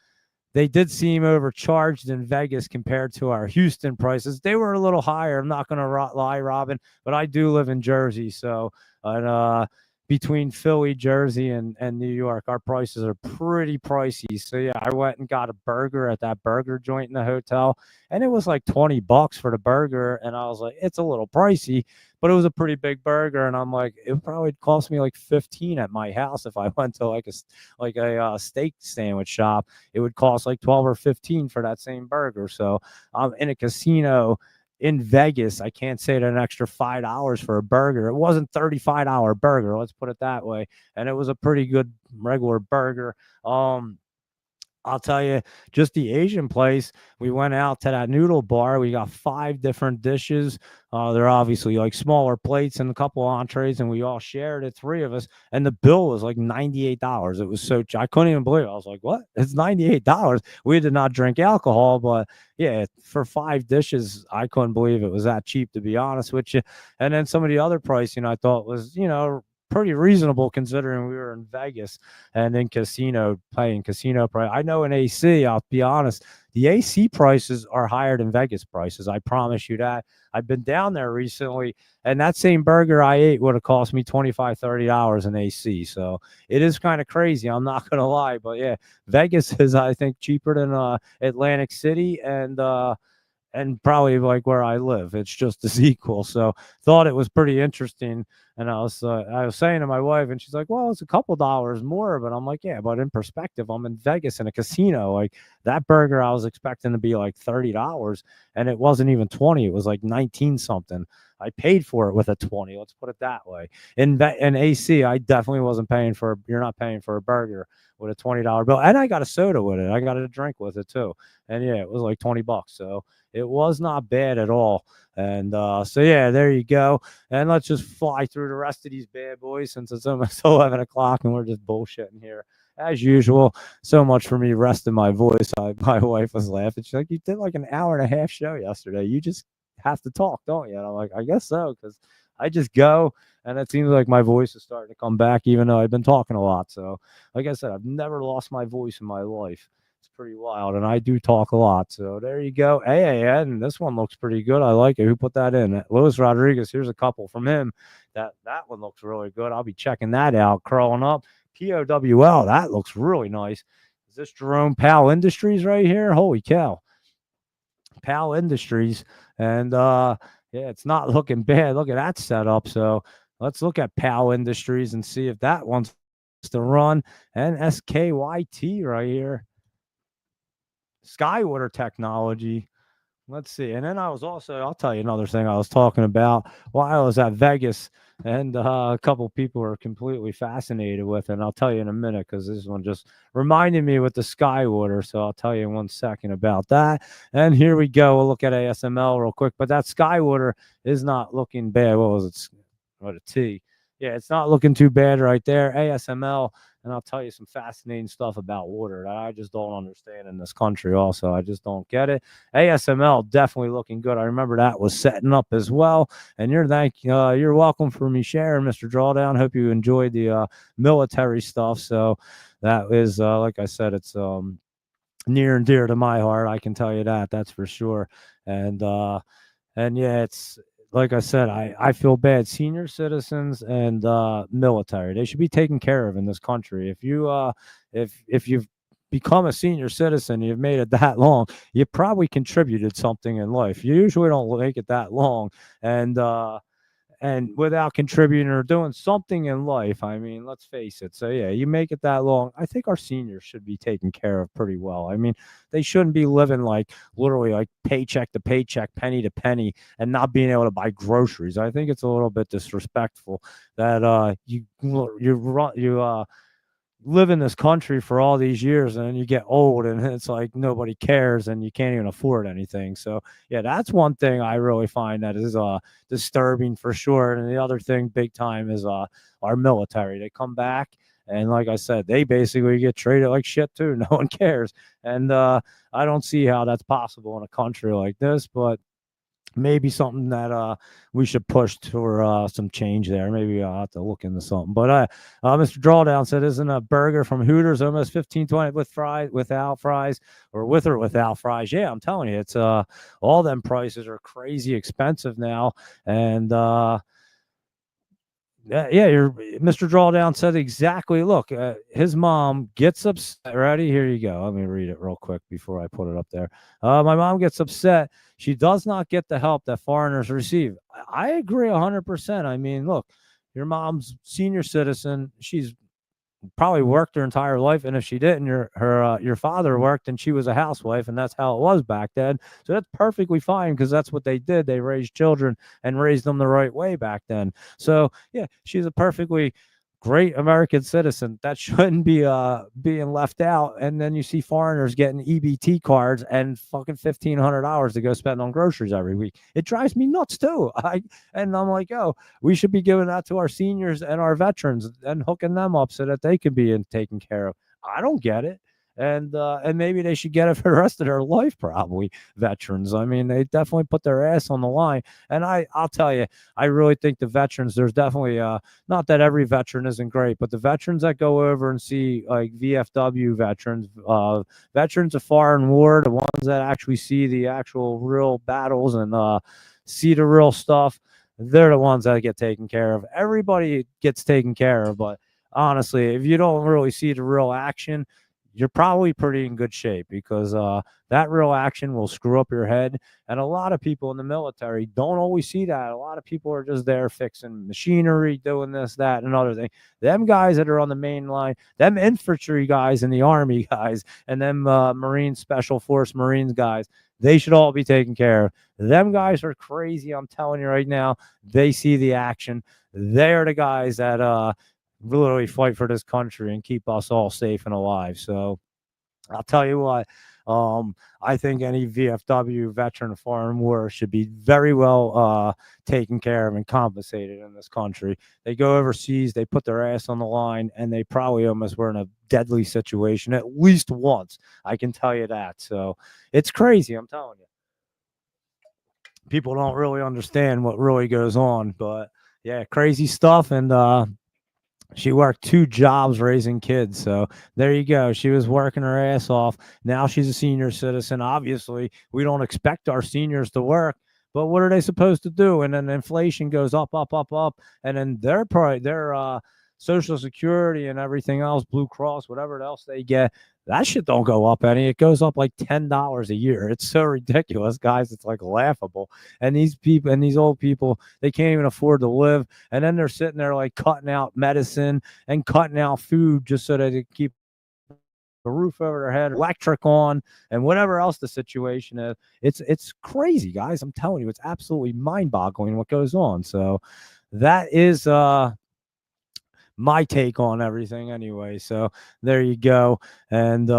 they did seem overcharged in Vegas compared to our Houston prices. They were a little higher. I'm not going to lie, Robin, but I do live in Jersey. So, and between Philly, Jersey, and New York, our prices are pretty pricey. So yeah, I went and got a burger at that burger joint in the hotel, and it was like $20 for the burger, and I was like, it's a little pricey, but it was a pretty big burger, and I'm like, it probably cost me like 15 at my house if I went to like a steak sandwich shop. It would cost like 12 or 15 for that same burger. So I'm in a casino in Vegas, I can't say that an extra $5 for a burger. It wasn't $35 burger, let's put it that way. And it was a pretty good regular burger. I'll tell you, just the Asian place, we went out to that noodle bar. We got 5 different dishes. They're obviously like smaller plates and a couple entrees, and we all shared it, 3 of us. And the bill was like $98. It was so I couldn't even believe it. I was like, what? It's $98. We did not drink alcohol, but yeah, for 5 dishes, I couldn't believe it was that cheap, to be honest with you. And then some of the other pricing I thought was, pretty reasonable considering we were in Vegas and in paying casino price. I know in AC, I'll be honest, the AC prices are higher than Vegas prices. I promise you that. I've been down there recently, and that same burger I ate would have cost me $25-$30 in AC. So it is kind of crazy. I'm not going to lie. But yeah, Vegas is, I think, cheaper than Atlantic City and probably like where I live. It's just as equal. So thought it was pretty interesting. And I was saying to my wife, and she's like, "Well, it's a couple dollars more," but I'm like, "Yeah, but in perspective, I'm in Vegas in a casino. Like that burger, I was expecting to be like $30, and it wasn't even 20. It was like 19 something. I paid for it with a 20. Let's put it that way. In AC, I definitely wasn't paying for. You're not paying for a burger with a $20 bill, and I got a soda with it. I got a drink with it too, and yeah, it was like $20. So it was not bad at all. And so yeah, there you go. And let's just fly through the rest of these bad boys since it's almost 11 o'clock and we're just bullshitting here as usual. So much for me resting my voice. My wife was laughing. She's like, "You did like an hour and a half show yesterday. You just have to talk, don't you?" And I'm like, "I guess so, because I just go." And it seems like my voice is starting to come back, even though I've been talking a lot. So, like I said, I've never lost my voice in my life. It's pretty wild, and I do talk a lot. So there you go. AAN, this one looks pretty good. I like it. Who put that in? Luis Rodriguez. Here's a couple from him. That one looks really good. I'll be checking that out. Curling up. POWL. That looks really nice. Is this Jerome Powell Industries right here? Holy cow. Powell Industries. And yeah, it's not looking bad. Look at that setup. So let's look at Powell Industries and see if that one's to run. And SKYT right here. Skywater Technology. Let's see. And then I'll tell you another thing I was talking about while I was at Vegas, and a couple people are completely fascinated with it. And I'll tell you in a minute because this one just reminded me with the Skywater. So I'll tell you in 1 second about that. And here we go. We'll look at ASML real quick. But that Skywater is not looking bad. What was it? What a T. Yeah, it's not looking too bad right there. ASML. And I'll tell you some fascinating stuff about water that I just don't understand in this country. Also, I just don't get it. ASML definitely looking good. I remember that was setting up as well. And you're welcome for me sharing, Mr. Drawdown. Hope you enjoyed the military stuff. So that is, like I said, it's near and dear to my heart. I can tell you that. That's for sure. And yeah, it's like I said, I feel bad. Senior citizens and military, they should be taken care of in this country. If you've become a senior citizen, you've made it that long, you probably contributed something in life. You usually don't make it that long, and without contributing or doing something in life. I mean, let's face it. So yeah, you make it that long, I think our seniors should be taken care of pretty well. I mean, they shouldn't be living like literally like paycheck to paycheck, penny to penny, and not being able to buy groceries. I think it's a little bit disrespectful that you live in this country for all these years and then you get old and it's like nobody cares and you can't even afford anything. So yeah, that's one thing I really find that is disturbing for sure. And the other thing big time is our military. They come back and like I said, they basically get treated like shit too. No one cares. And I don't see how that's possible in a country like this, but maybe something that we should push for some change there. Maybe I'll have to look into something. But Mr. Drawdown said, "Isn't a burger from Hooters almost 15-20 with fries, without fries, or with or without fries?" Yeah, I'm telling you, it's all them prices are crazy expensive now. And yeah, Mr. Drawdown said exactly. Look, his mom gets upset. Ready? Here you go. Let me read it real quick before I put it up there. My mom gets upset. She does not get the help that foreigners receive. I agree 100%. I mean, look, your mom's senior citizen. She's probably worked her entire life, and if she didn't, your father worked, and she was a housewife, and that's how it was back then. So that's perfectly fine because that's what they did. They raised children and raised them the right way back then. So yeah, she's a perfectly great American citizen that shouldn't be being left out. And then you see foreigners getting EBT cards and fucking $1,500 to go spend on groceries every week. It drives me nuts too. And I'm like, oh, we should be giving that to our seniors and our veterans and hooking them up so that they can be taken care of. I don't get it. And maybe they should get it for the rest of their life, probably, veterans. I mean, they definitely put their ass on the line. And I'll tell you, I really think the veterans, there's definitely not that every veteran isn't great, but the veterans that go over and see like VFW veterans, veterans of foreign war, the ones that actually see the actual real battles and see the real stuff, they're the ones that get taken care of. Everybody gets taken care of, but honestly, if you don't really see the real action, you're probably pretty in good shape because that real action will screw up your head. And a lot of people in the military don't always see that. A lot of people are just there fixing machinery, doing this, that, and another thing. Them guys that are on the main line, them infantry guys and the Army guys, and them Marine Special Force Marines guys, they should all be taken care of. Them guys are crazy. I'm telling you right now. They see the action. They're the guys that literally fight for this country and keep us all safe and alive. So I'll tell you what, I think any VFW veteran of foreign war should be very well taken care of and compensated in this country. They go overseas, they put their ass on the line, and they probably almost were in a deadly situation at least once. I can tell you that. So it's crazy, I'm telling you. People don't really understand what really goes on, but yeah, crazy stuff. And she worked 2 jobs raising kids. So there you go. She was working her ass off. Now she's a senior citizen. Obviously, we don't expect our seniors to work, but what are they supposed to do? And then inflation goes up, up, up, up, and then their Social Security and everything else, Blue Cross, whatever else they get, that shit don't go up any. It goes up like $10 a year. It's so ridiculous, guys. It's like laughable. And these people and these old people, they can't even afford to live. And then they're sitting there like cutting out medicine and cutting out food just so that they keep a roof over their head, electric on, and whatever else the situation is. It's crazy, guys. I'm telling you, it's absolutely mind-boggling what goes on. So that is my take on everything anyway. So there you go. And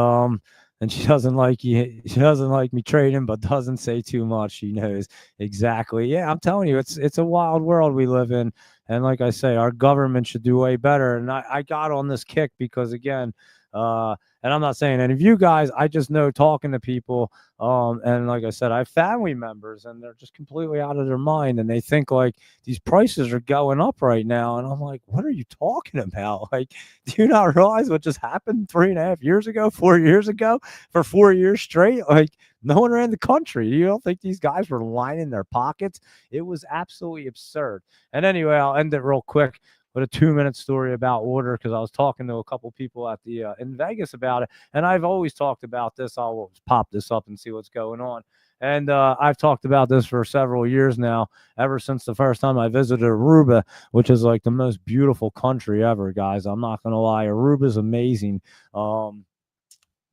she doesn't like you. She doesn't like me trading, but doesn't say too much. She knows exactly. Yeah, I'm telling you, it's a wild world we live in. And like I say, our government should do way better. And I got on this kick because again, and I'm not saying any of you guys, I just know talking to people, and like I said, I have family members and they're just completely out of their mind and they think like these prices are going up right now. And I'm like, what are you talking about? Like, do you not realize what just happened 3.5 years ago, 4 years ago, for 4 years straight? Like, no one ran the country. You don't think these guys were lining their pockets? It was absolutely absurd. And anyway, I'll end it real quick with a 2-minute story about water because I was talking to a couple people at the in Vegas about it, and I've always talked about this. I'll pop this up and see what's going on. And I've talked about this for several years now, ever since the first time I visited Aruba, which is like the most beautiful country ever, guys. I'm not gonna lie, Aruba's amazing.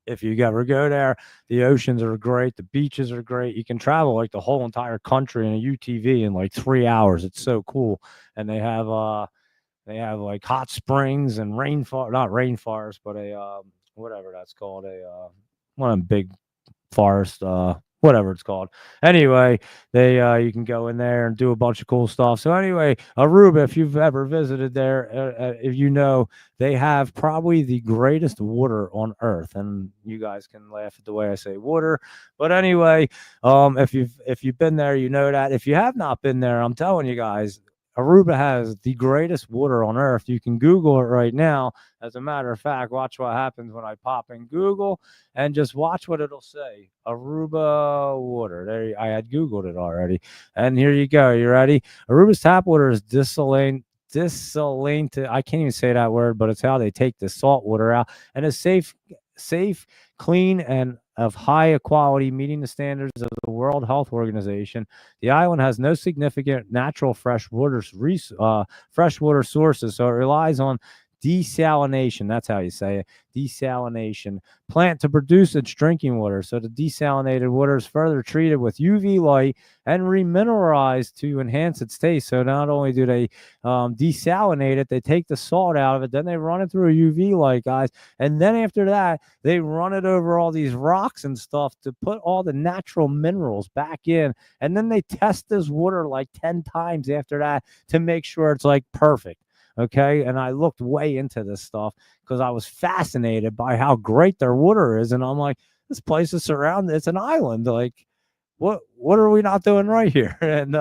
If you ever go there, the oceans are great, the beaches are great. You can travel like the whole entire country in a UTV in like 3 hours. It's so cool, and they have like hot springs and not rainforest, but a whatever that's called, a one of them big forest, whatever it's called. Anyway, they you can go in there and do a bunch of cool stuff. So anyway, Aruba, if you've ever visited there, if you know, they have probably the greatest water on earth. And you guys can laugh at the way I say water, but anyway, if you've been there, you know that. If you have not been there, I'm telling you guys, Aruba has the greatest water on earth. You can Google it right now. As a matter of fact, watch what happens when I pop in Google and just watch what it'll say. Aruba water. There, I had Googled it already. And here you go. You ready? Aruba's tap water is desalinate. I can't even say that word, but it's how they take the salt water out, and it's safe, clean, and of high quality, meeting the standards of the World Health Organization. The island has no significant natural freshwater sources, so it relies on desalination. That's how you say it. Desalination plant to produce its drinking water. So the desalinated water is further treated with UV light and remineralized to enhance its taste. So not only do they desalinate it, they take the salt out of it, then they run it through a UV light, guys, and then after that, they run it over all these rocks and stuff to put all the natural minerals back in, and then they test this water like 10 times after that to make sure it's like perfect. Okay. And I looked way into this stuff because I was fascinated by how great their water is. And I'm like, this place is surrounded, it's an island. Like, what are we not doing right here? And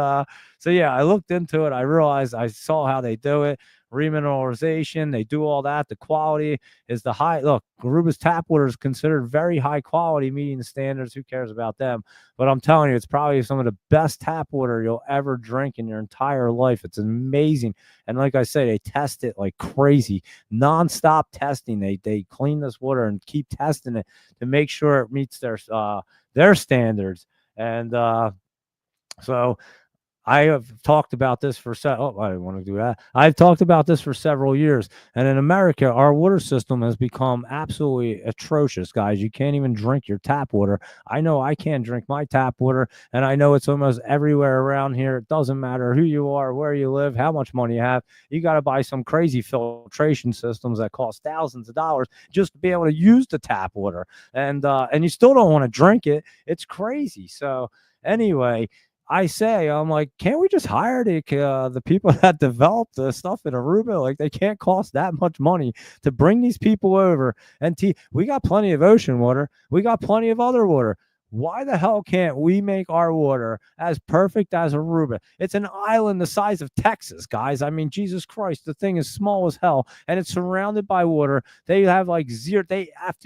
so yeah, I looked into it. I realized, I saw how they do it. Remineralization, they do all that. The quality is the high. Look, Aruba's tap water is considered very high quality, meeting the standards. Who cares about them? But I'm telling you, it's probably some of the best tap water you'll ever drink in your entire life. It's amazing. And like I say, they test it like crazy, nonstop testing. They clean this water and keep testing it to make sure it meets their standards. And so I have talked about this for I didn't want to do that. I've talked about this for several years. And in America, our water system has become absolutely atrocious, guys. You can't even drink your tap water. I know I can't drink my tap water, and I know it's almost everywhere around here. It doesn't matter who you are, where you live, how much money you have. You got to buy some crazy filtration systems that cost thousands of dollars just to be able to use the tap water. And you still don't want to drink it. It's crazy. So anyway, I'm like, can't we just hire the people that develop the stuff in Aruba? Like, they can't cost that much money to bring these people over. And we got plenty of ocean water. We got plenty of other water. Why the hell can't we make our water as perfect as Aruba? It's an island the size of Texas, guys. I mean, Jesus Christ, the thing is small as hell, and it's surrounded by water. They have like zero. They have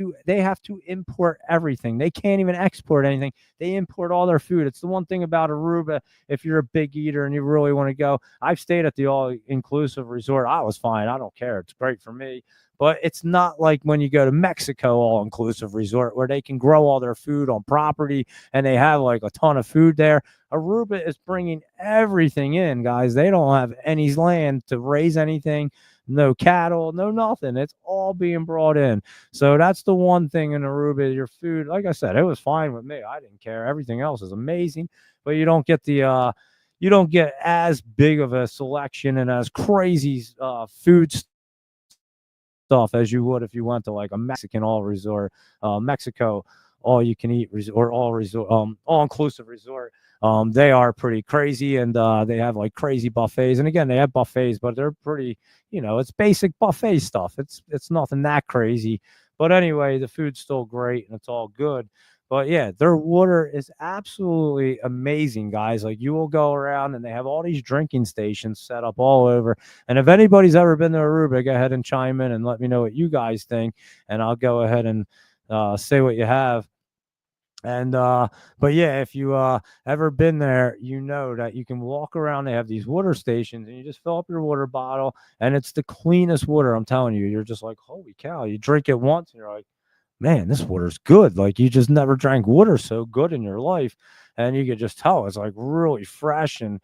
to import everything. They can't even export anything. They import all their food. It's the one thing about Aruba. If you're a big eater and you really want to go, I've stayed at the all-inclusive resort. I was fine. I don't care. It's great for me. But it's not like when you go to Mexico all-inclusive resort where they can grow all their food on property and they have like a ton of food there. Aruba is bringing everything in, guys. They don't have any land to raise anything, no cattle, no nothing. It's all being brought in. So that's the one thing in Aruba. Your food, like I said, it was fine with me. I didn't care. Everything else is amazing, but you don't get as big of a selection and as crazy food stuff as you would if you went to like a Mexican all resort, Mexico all you can eat or all inclusive resort. They are pretty crazy, and they have like crazy buffets. And again, they have buffets, but they're pretty, it's basic buffet stuff. It's nothing that crazy. But anyway, the food's still great and it's all good. But yeah, their water is absolutely amazing, guys. Like, you will go around and they have all these drinking stations set up all over. And if anybody's ever been to Aruba, go ahead and chime in and let me know what you guys think. And I'll go ahead and say what you have. And but yeah, if you ever been there, you know that you can walk around. They have these water stations and you just fill up your water bottle and it's the cleanest water. I'm telling you, you're just like, holy cow. You drink it once and you're like, man, this water's good. Like, you just never drank water so good in your life. And you could just tell it's like really fresh and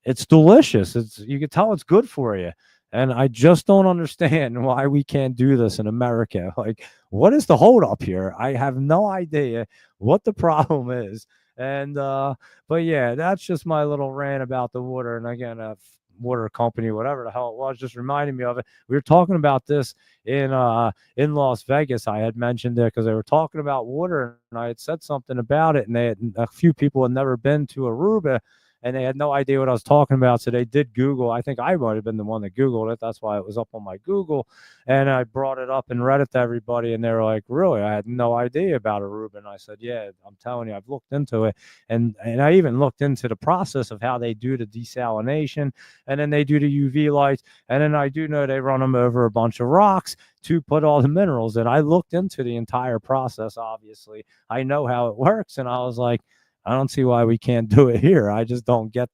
it's delicious. You can tell it's good for you. And I just don't understand why we can't do this in America. Like, what is the holdup here? I have no idea what the problem is. And but yeah, that's just my little rant about the water. And again, water company, whatever the hell it was, just reminded me of it. We were talking about this in Las Vegas. I had mentioned it because they were talking about water, and I had said something about it, and a few people had never been to Aruba, and they had no idea what I was talking about. So they did Google. I think I might have been the one that Googled it. That's why it was up on my Google. And I brought it up and read it to everybody. And they were like, really? I had no idea about Aruba. And I said, yeah, I'm telling you, I've looked into it. And I even looked into the process of how they do the desalination. And then they do the UV lights. And then I do know they run them over a bunch of rocks to put all the minerals in. I looked into the entire process, obviously. I know how it works. And I was like, I don't see why we can't do it here. I just don't get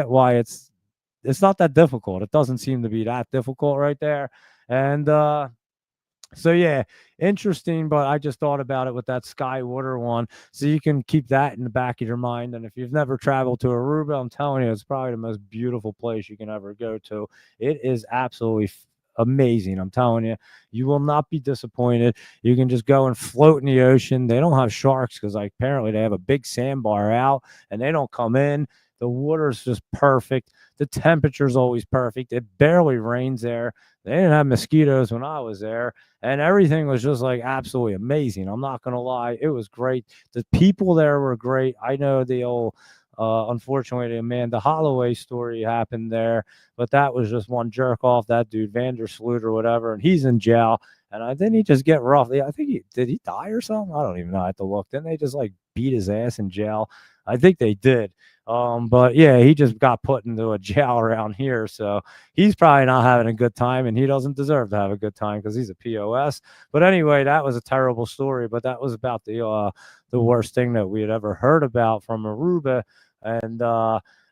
why it's not that difficult. It doesn't seem to be that difficult right there. And so yeah, interesting. But I just thought about it with that Sky Water one, so you can keep that in the back of your mind. And if you've never traveled to Aruba, I'm telling you, it's probably the most beautiful place you can ever go to. It is absolutely amazing. I'm telling you, you will not be disappointed. You can just go and float in the ocean. They don't have sharks because like apparently they have a big sandbar out and they don't come in. The water's just perfect. The temperature's always perfect. It barely rains there. They didn't have mosquitoes when I was there, and everything was just like absolutely amazing. I'm not gonna lie, it was great. The people there were great. I know the old, unfortunately, the Amanda Holloway story happened there, but that was just one jerk off, that dude Vandersloot or whatever, and he's in jail. And didn't he just get rough? I think he die or something? I don't even know. I have to look. Didn't they just like beat his ass in jail? I think they did. But yeah, he just got put into a jail around here. So he's probably not having a good time, and he doesn't deserve to have a good time because he's a POS. But anyway, that was a terrible story. But that was about the worst thing that we had ever heard about from Aruba. And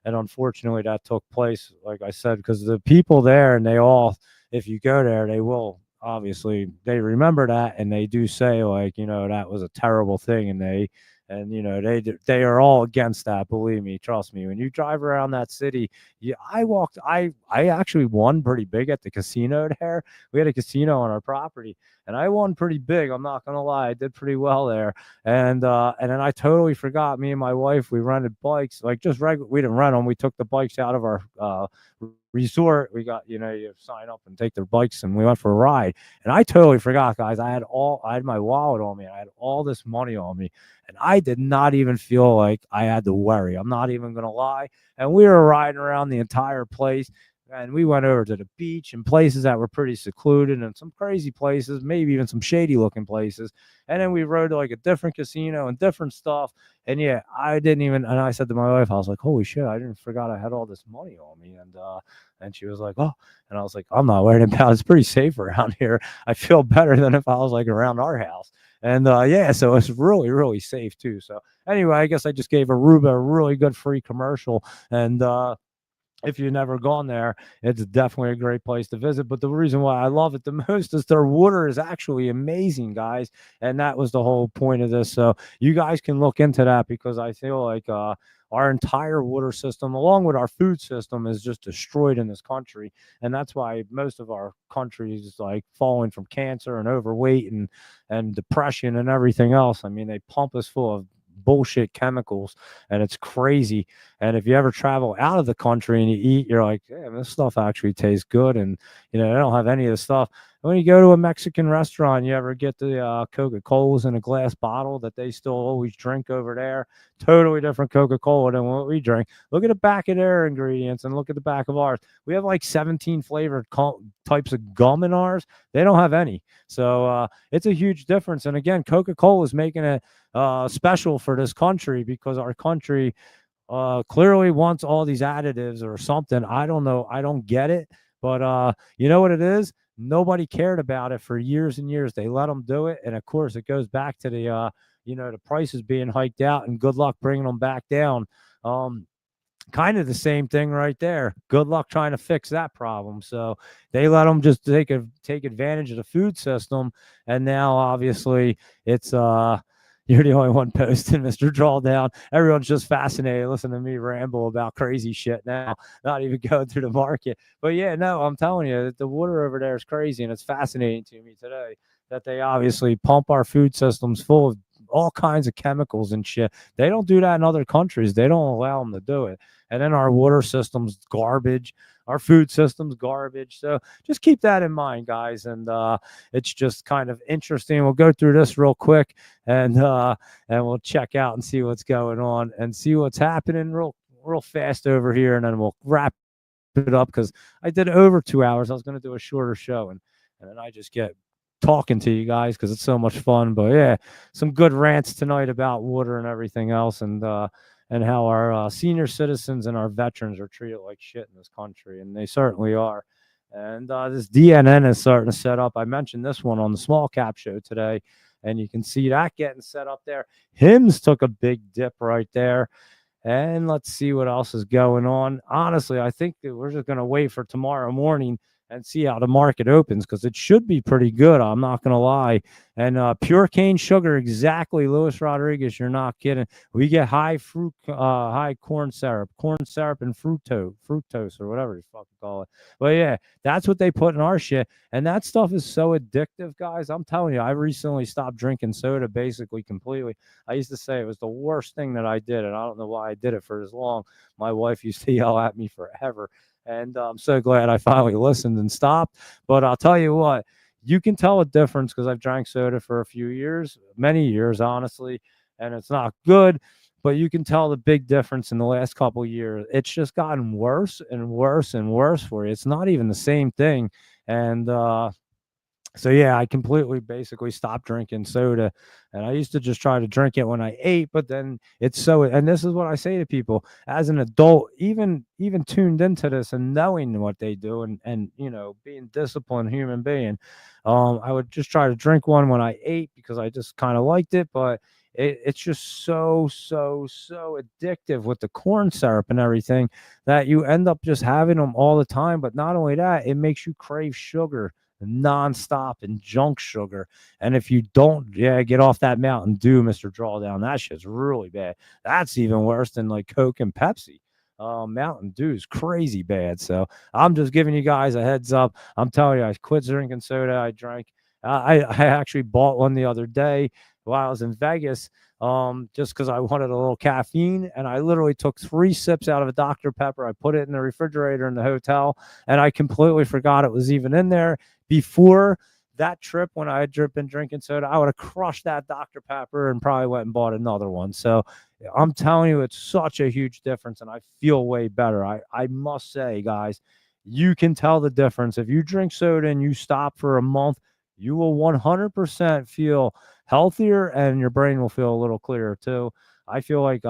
unfortunately that took place, like I said, because the people there, and they all, if you go there, they will obviously they remember that, and they do say like, that was a terrible thing, and they are all against that. Believe me, trust me. When you drive around that city, I actually won pretty big at the casino there. We had a casino on our property, and I won pretty big. I'm not gonna lie, I did pretty well there. And then I totally forgot. Me and my wife, we rented bikes, like just regular. We didn't rent them. We took the bikes out of our resort. We got, you sign up and take their bikes, and we went for a ride. And I totally forgot, guys. I had my wallet on me. And I had all this money on me, and I did not even feel like I had to worry. I'm not even gonna lie. And we were riding around the entire place. And we went over to the beach and places that were pretty secluded and some crazy places, maybe even some shady looking places. And then we rode to like a different casino and different stuff. And yeah, I didn't even, and I said to my wife, I was like, holy shit, I didn't forgot I had all this money on me. And she was like, oh, and I was like, I'm not worried about it. It's pretty safe around here. I feel better than if I was like around our house. And yeah, so it's really, really safe too. So anyway, I guess I just gave Aruba a really good free commercial. And if you've never gone there, it's definitely a great place to visit. But the reason why I love it the most is their water is actually amazing, guys. And that was the whole point of this. So you guys can look into that, because I feel like our entire water system, along with our food system, is just destroyed in this country. And that's why most of our country is like falling from cancer and overweight and depression and everything else. I mean, they pump us full of bullshit chemicals, and it's crazy. And if you ever travel out of the country and you eat, you're like, damn, this stuff actually tastes good. And they don't have any of the stuff. When you go to a Mexican restaurant, you ever get the Coca-Colas in a glass bottle that they still always drink over there? Totally different Coca-Cola than what we drink. Look at the back of their ingredients and look at the back of ours. We have like 17 flavored types of gum in ours. They don't have any. So it's a huge difference. And again, Coca-Cola is making it special for this country, because our country clearly wants all these additives or something. I don't know. I don't get it. But you know what it is? Nobody cared about it for years and years. They let them do it. And of course, it goes back to the prices being hiked out, and good luck bringing them back down. Kind of the same thing right there. Good luck trying to fix that problem. So they let them just take advantage of the food system. And now obviously it's you're the only one posting, Mr. Drawdown. Everyone's just fascinated listening to me ramble about crazy shit now, not even going through the market. But yeah, no, I'm telling you, the water over there is crazy, and it's fascinating to me today that they obviously pump our food systems full of all kinds of chemicals and shit. They don't do that in other countries. They don't allow them to do it. And then our water system's garbage. Our food system's garbage. So just keep that in mind, guys. And it's just kind of interesting. We'll go through this real quick, and we'll check out and see what's going on and see what's happening real fast over here. And then we'll wrap it up, because I did over 2 hours. I was going to do a shorter show, and then I just get talking to you guys because it's so much fun. But yeah, some good rants tonight about water and everything else, and how our senior citizens and our veterans are treated like shit in this country, and they certainly are. And this DNN is starting to set up. I mentioned this one on the Small Cap Show today, and you can see that getting set up there. Hims took a big dip right there. And let's see what else is going on. Honestly, I think that we're just going to wait for tomorrow morning and see how the market opens, because it should be pretty good. I'm not gonna lie. And pure cane sugar, exactly, Luis Rodriguez. You're not kidding. We get high corn syrup, and fructose, or whatever you fucking call it. But yeah, that's what they put in our shit, and that stuff is so addictive, guys. I'm telling you, I recently stopped drinking soda basically completely. I used to say it was the worst thing that I did, and I don't know why I did it for as long. My wife used to yell at me forever, and I'm so glad I finally listened and stopped. But I'll tell you what, you can tell a difference, because I've drank soda for a few years, many years, honestly, and it's not good. But you can tell the big difference in the last couple of years. It's just gotten worse and worse and worse for you. It's not even the same thing. And so yeah, I completely basically stopped drinking soda, and I used to just try to drink it when I ate. But then it's so, and this is what I say to people as an adult, even tuned into this and knowing what they do, and being disciplined human being, I would just try to drink one when I ate, because I just kind of liked it. But it's just so addictive with the corn syrup and everything, that you end up just having them all the time. But not only that, it makes you crave sugar nonstop and junk sugar. And if you don't, get off that Mountain Dew, Mr. Drawdown, that shit's really bad. That's even worse than like Coke and Pepsi. Mountain Dew is crazy bad. So I'm just giving you guys a heads up. I'm telling you, I quit drinking soda. I drank. I actually bought one the other day while I was in Vegas, just because I wanted a little caffeine, and I literally took 3 sips out of a Dr. Pepper. I put it in the refrigerator in the hotel, and I completely forgot it was even in there. Before that trip, when I had been drinking soda, I would have crushed that Dr. Pepper and probably went and bought another one. So I'm telling you, it's such a huge difference, and I feel way better. I must say, guys, you can tell the difference. If you drink soda and you stop for a month, you will 100% feel healthier, and your brain will feel a little clearer too. I feel like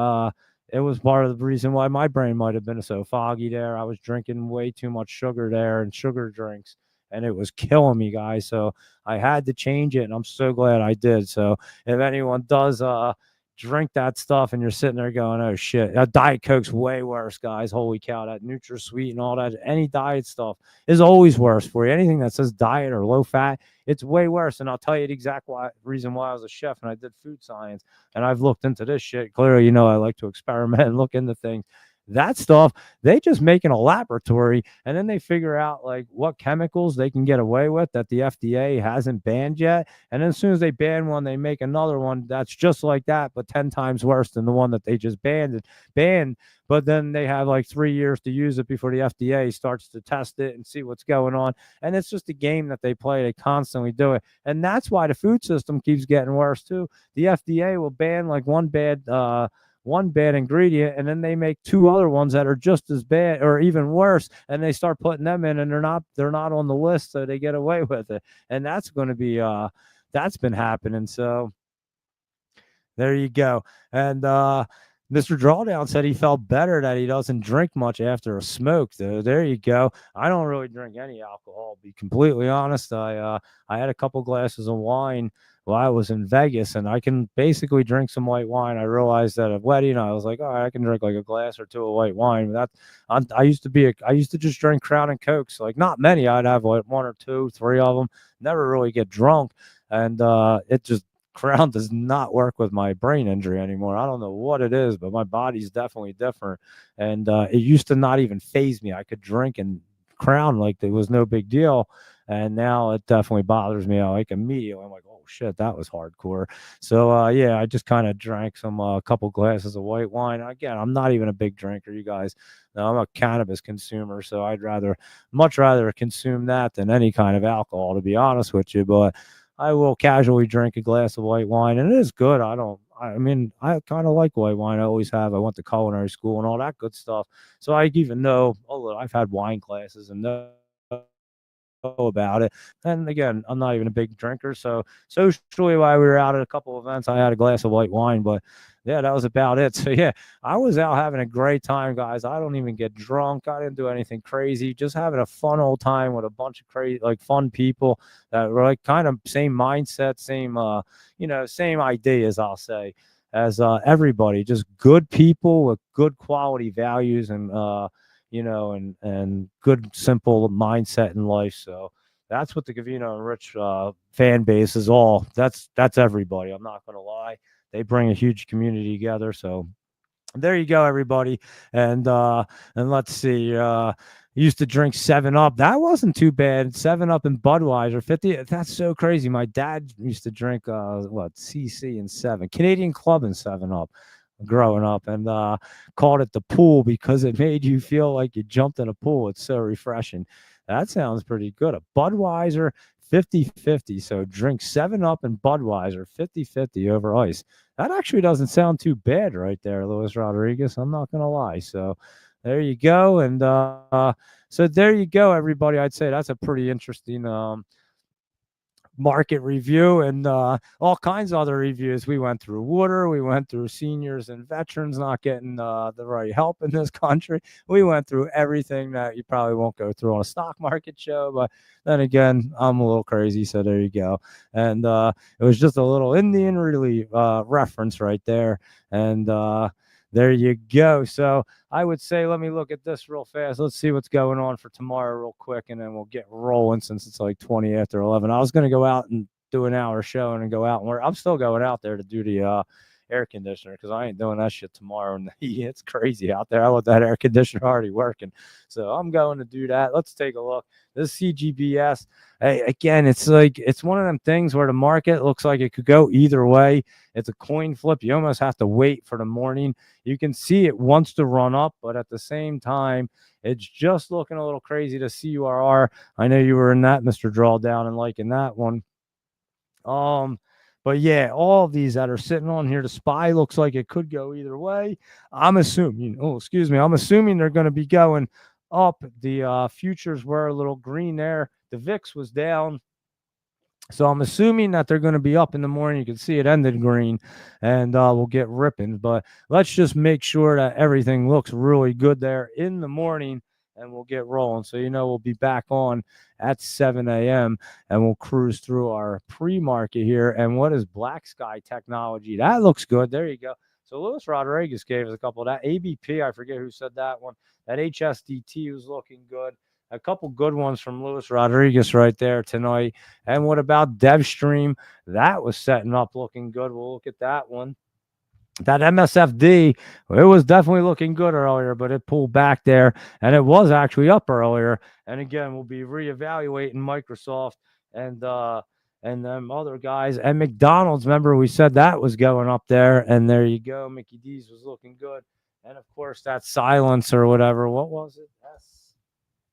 it was part of the reason why my brain might have been so foggy there. I was drinking way too much sugar there and sugar drinks, and it was killing me, guys. So I had to change it, and I'm so glad I did. So if anyone does drink that stuff and you're sitting there going, oh shit, that Diet Coke's way worse, guys. Holy cow, that NutraSweet and all that, any diet stuff is always worse for you. Anything that says diet or low fat, it's way worse. And I'll tell you the exact reason why I was a chef and I did food science, and I've looked into this shit. Clearly, I like to experiment and look into things. That stuff, they just make in a laboratory, and then they figure out like what chemicals they can get away with that the FDA hasn't banned yet. And then as soon as they ban one, they make another one that's just like that, but 10 times worse than the one that they just banned. But then they have like 3 years to use it before the FDA starts to test it and see what's going on. And it's just a game that they play. They constantly do it. And that's why the food system keeps getting worse too. The FDA will ban like one bad ingredient, and then they make 2 other ones that are just as bad or even worse, and they start putting them in, and they're not on the list, so they get away with it. And that's going to be that's been happening. So there you go. And Mr. Drawdown said he felt better, that he doesn't drink much after a smoke. So there you go. I don't really drink any alcohol, to be completely honest. I had a couple glasses of wine while I was in Vegas, and I can basically drink some white wine. I realized that at a wedding, I was like, all right, I can drink like a glass or two of white wine. I used to just drink Crown and Cokes, like not many. I'd have like 1 or 2, 3 of them. Never really get drunk, and it just Crown does not work with my brain injury anymore. I don't know what it is, but my body's definitely different. And it used to not even phase me. I could drink and Crown like it was no big deal. And now it definitely bothers me. Like immediately, I'm like, oh shit, that was hardcore. So yeah, I just kind of drank some couple glasses of white wine. Again, I'm not even a big drinker, you guys. No, I'm a cannabis consumer, so I'd much rather consume that than any kind of alcohol, to be honest with you. But I will casually drink a glass of white wine, and it is good. I mean, I kind of like white wine. I always have. I went to culinary school and all that good stuff. So I even know, I've had wine classes and know about it. And again, I'm not even a big drinker. So socially, while we were out at a couple events, I had a glass of white wine, but yeah, that was about it. So yeah, I was out having a great time, guys. I don't even get drunk. I didn't do anything crazy. Just having a fun old time with a bunch of crazy, like fun people that were like kind of same mindset, same ideas, I'll say, as everybody. Just good people with good quality values, and and good, simple mindset in life. So that's what the Gavino and Rich fan base is all. That's everybody. I'm not going to lie. They bring a huge community together. So there you go, everybody. And let's see. Used to drink 7 Up. That wasn't too bad. 7 Up and Budweiser 50. That's so crazy. My dad used to drink CC and 7 Canadian Club and 7 Up growing up, and called it the pool because it made you feel like you jumped in a pool. It's so refreshing. That sounds pretty good. A Budweiser 50-50. So drink 7 Up and Budweiser 50-50 over ice. That actually doesn't sound too bad right there, Luis Rodriguez. I'm not going to lie. So there you go. And so there you go, everybody. I'd say that's a pretty interesting market review, and all kinds of other reviews. We went through water, we went through seniors and veterans not getting the right help in this country. We went through everything that you probably won't go through on a stock market show, but then again, I'm a little crazy, so there you go. And it was just a little Indian relief reference right there, and there you go. So I would say, let me look at this real fast. Let's see what's going on for tomorrow real quick, and then we'll get rolling since it's like 20 after 11. I was going to go out and do an hour show and go out and work. I'm still going out there to do the air conditioner because I ain't doing that shit tomorrow. And it's crazy out there. I want that air conditioner already working. So I'm going to do that. Let's take a look. This CGBS, again, it's like it's one of them things where the market looks like it could go either way. It's a coin flip. You almost have to wait for the morning. You can see it wants to run up, but at the same time, it's just looking a little crazy to CURR. I know you were in that, Mr. Drawdown, and liking that one. But yeah, all of these that are sitting on here, the SPY looks like it could go either way. I'm assuming, I'm assuming they're going to be going up. The futures were a little green there. The VIX was down. So I'm assuming that they're going to be up in the morning. You can see it ended green, and we'll get ripping. But let's just make sure that everything looks really good there in the morning, and we'll get rolling. So, we'll be back on at 7 a.m., and we'll cruise through our pre-market here. And what is Black Sky Technology? That looks good. There you go. So Luis Rodriguez gave us a couple of that. ABP, I forget who said that one. That HSDT was looking good. A couple good ones from Luis Rodriguez right there tonight. And what about DevStream? That was setting up looking good. We'll look at that one. That MSFD, it was definitely looking good earlier, but it pulled back there, and it was actually up earlier. And again, we'll be reevaluating Microsoft and them other guys. And McDonald's, remember we said that was going up there, and there you go. Mickey D's was looking good. And of course, that Silence or whatever. What was it?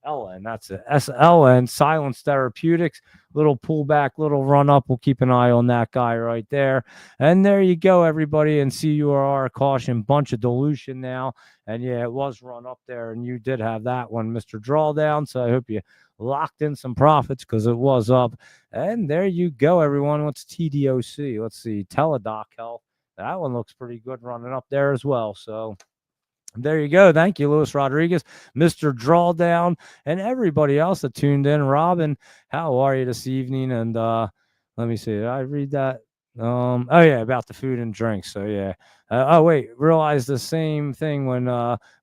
SLN, that's it. SLN, Silence Therapeutics, little pullback, little run up. We'll keep an eye on that guy right there. And there you go, everybody. And CURR, caution, bunch of dilution now. And yeah, it was run up there, and you did have that one, Mr. Drawdown. So I hope you locked in some profits because it was up. And there you go, everyone. What's TDOC? Let's see, Teladoc Health. That one looks pretty good running up there as well. So there you go. Thank you, Luis Rodriguez, Mr. Drawdown, and everybody else that tuned in. Robin, how are you this evening? And let me see. Did I read that? Oh yeah, about the food and drinks. So yeah. Wait, realized the same thing when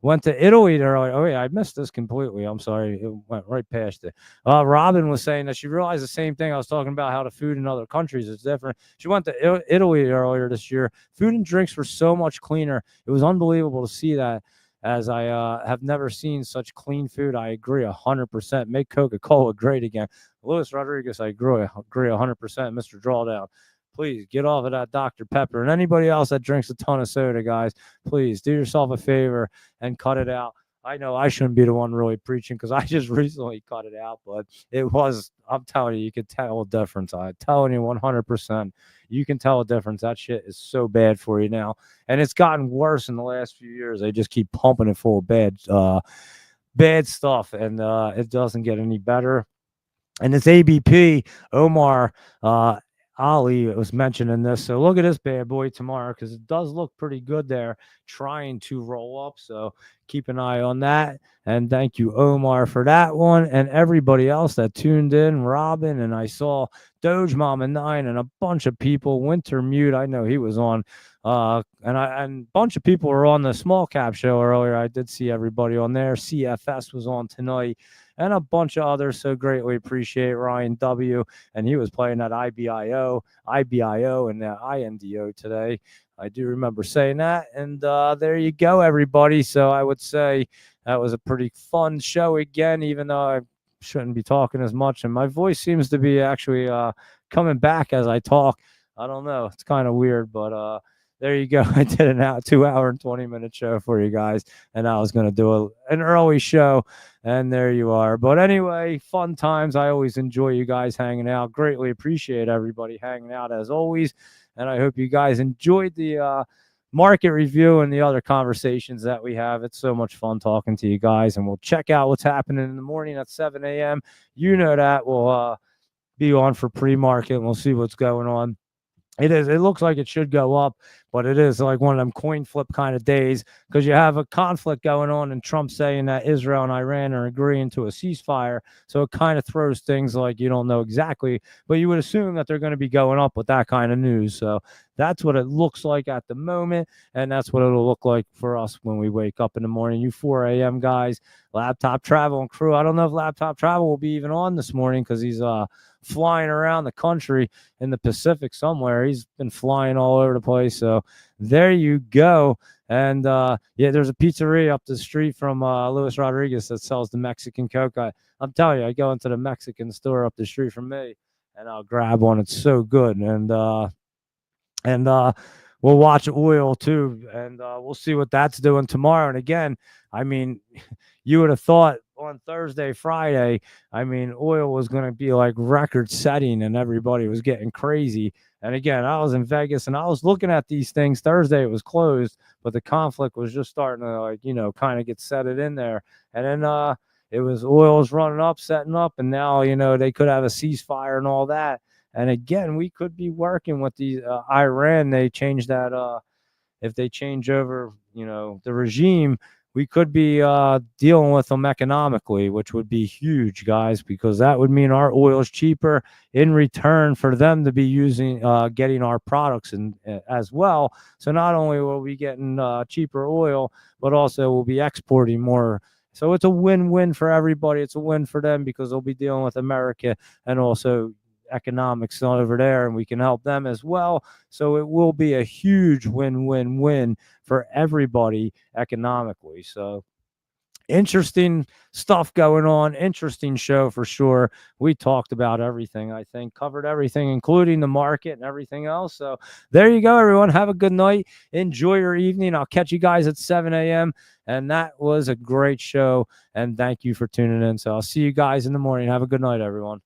went to Italy earlier. Oh yeah, I missed this completely. I'm sorry, it went right past it. Robin was saying that she realized the same thing. I was talking about how the food in other countries is different. She went to Italy earlier this year. Food and drinks were so much cleaner. It was unbelievable to see that. As I have never seen such clean food. I agree 100%. Make Coca-Cola great again. Luis Rodriguez, I agree 100%. Mr. Drawdown, please get off of that Dr. Pepper. And anybody else that drinks a ton of soda, guys, please do yourself a favor and cut it out. I know I shouldn't be the one really preaching because I just recently cut it out, but it was, I'm telling you, you could tell a difference. I'm telling you 100%. You can tell a difference. That shit is so bad for you now. And it's gotten worse in the last few years. They just keep pumping it full of bad stuff, and it doesn't get any better. And this ABP, Omar Ali was mentioning this. So look at this bad boy tomorrow because it does look pretty good there trying to roll up. So keep an eye on that. And thank you, Omar, for that one, and everybody else that tuned in. Robin, and I saw Doge Mama 9 and a bunch of people. Winter Mute, I know he was on. And a bunch of people were on the small cap show earlier. I did see everybody on there. CFS was on tonight, and a bunch of others. So greatly appreciate Ryan W. And he was playing at IBIO, and INDO today. I do remember saying that. And there you go, everybody. So I would say that was a pretty fun show again, even though I shouldn't be talking as much. And my voice seems to be actually coming back as I talk. I don't know. It's kind of weird, but there you go. I did an 2 hour and 20-minute show for you guys. And I was going to do an early show. And there you are. But anyway, fun times. I always enjoy you guys hanging out. Greatly appreciate everybody hanging out as always. And I hope you guys enjoyed the market review and the other conversations that we have. It's so much fun talking to you guys. And we'll check out what's happening in the morning at 7 a.m. You know that. We'll be on for pre-market, and we'll see what's going on. It looks like it should go up, but it is like one of them coin flip kind of days, because you have a conflict going on and Trump saying that Israel and Iran are agreeing to a ceasefire. So it kind of throws things like you don't know exactly, but you would assume that they're going to be going up with that kind of news. So that's what it looks like at the moment. And that's what it'll look like for us when we wake up in the morning. You 4 a.m. guys, Laptop Travel and crew. I don't know if Laptop Travel will be even on this morning, because he's flying around the country in the Pacific somewhere. He's been flying all over the place. So there you go. And yeah, there's a pizzeria up the street from Luis Rodriguez that sells the Mexican Coke. I'm telling you, I go into the Mexican store up the street from me and I'll grab one. It's so good. And we'll watch oil too, and we'll see what that's doing tomorrow. And again, I mean, you would have thought on Thursday, Friday, I mean, oil was going to be like record setting and everybody was getting crazy. And again, I was in Vegas and I was looking at these things. Thursday, it was closed, but the conflict was just starting to kind of get set it in there. And then it was oil's running up, setting up, and now, they could have a ceasefire and all that. And again, we could be working with the Iran. They changed that. If they change over, the regime, we could be dealing with them economically, which would be huge, guys, because that would mean our oil is cheaper in return for them to be getting our products as well. So not only will we be getting cheaper oil, but also we'll be exporting more. So it's a win-win for everybody. It's a win for them because they'll be dealing with America and also economics over there, and we can help them as well. So it will be a huge win-win-win for everybody economically. So interesting stuff going on. Interesting show for sure. We talked about everything, I think, covered everything, including the market and everything else. So there you go, everyone. Have a good night. Enjoy your evening. I'll catch you guys at 7 a.m. And that was a great show. And thank you for tuning in. So I'll see you guys in the morning. Have a good night, everyone.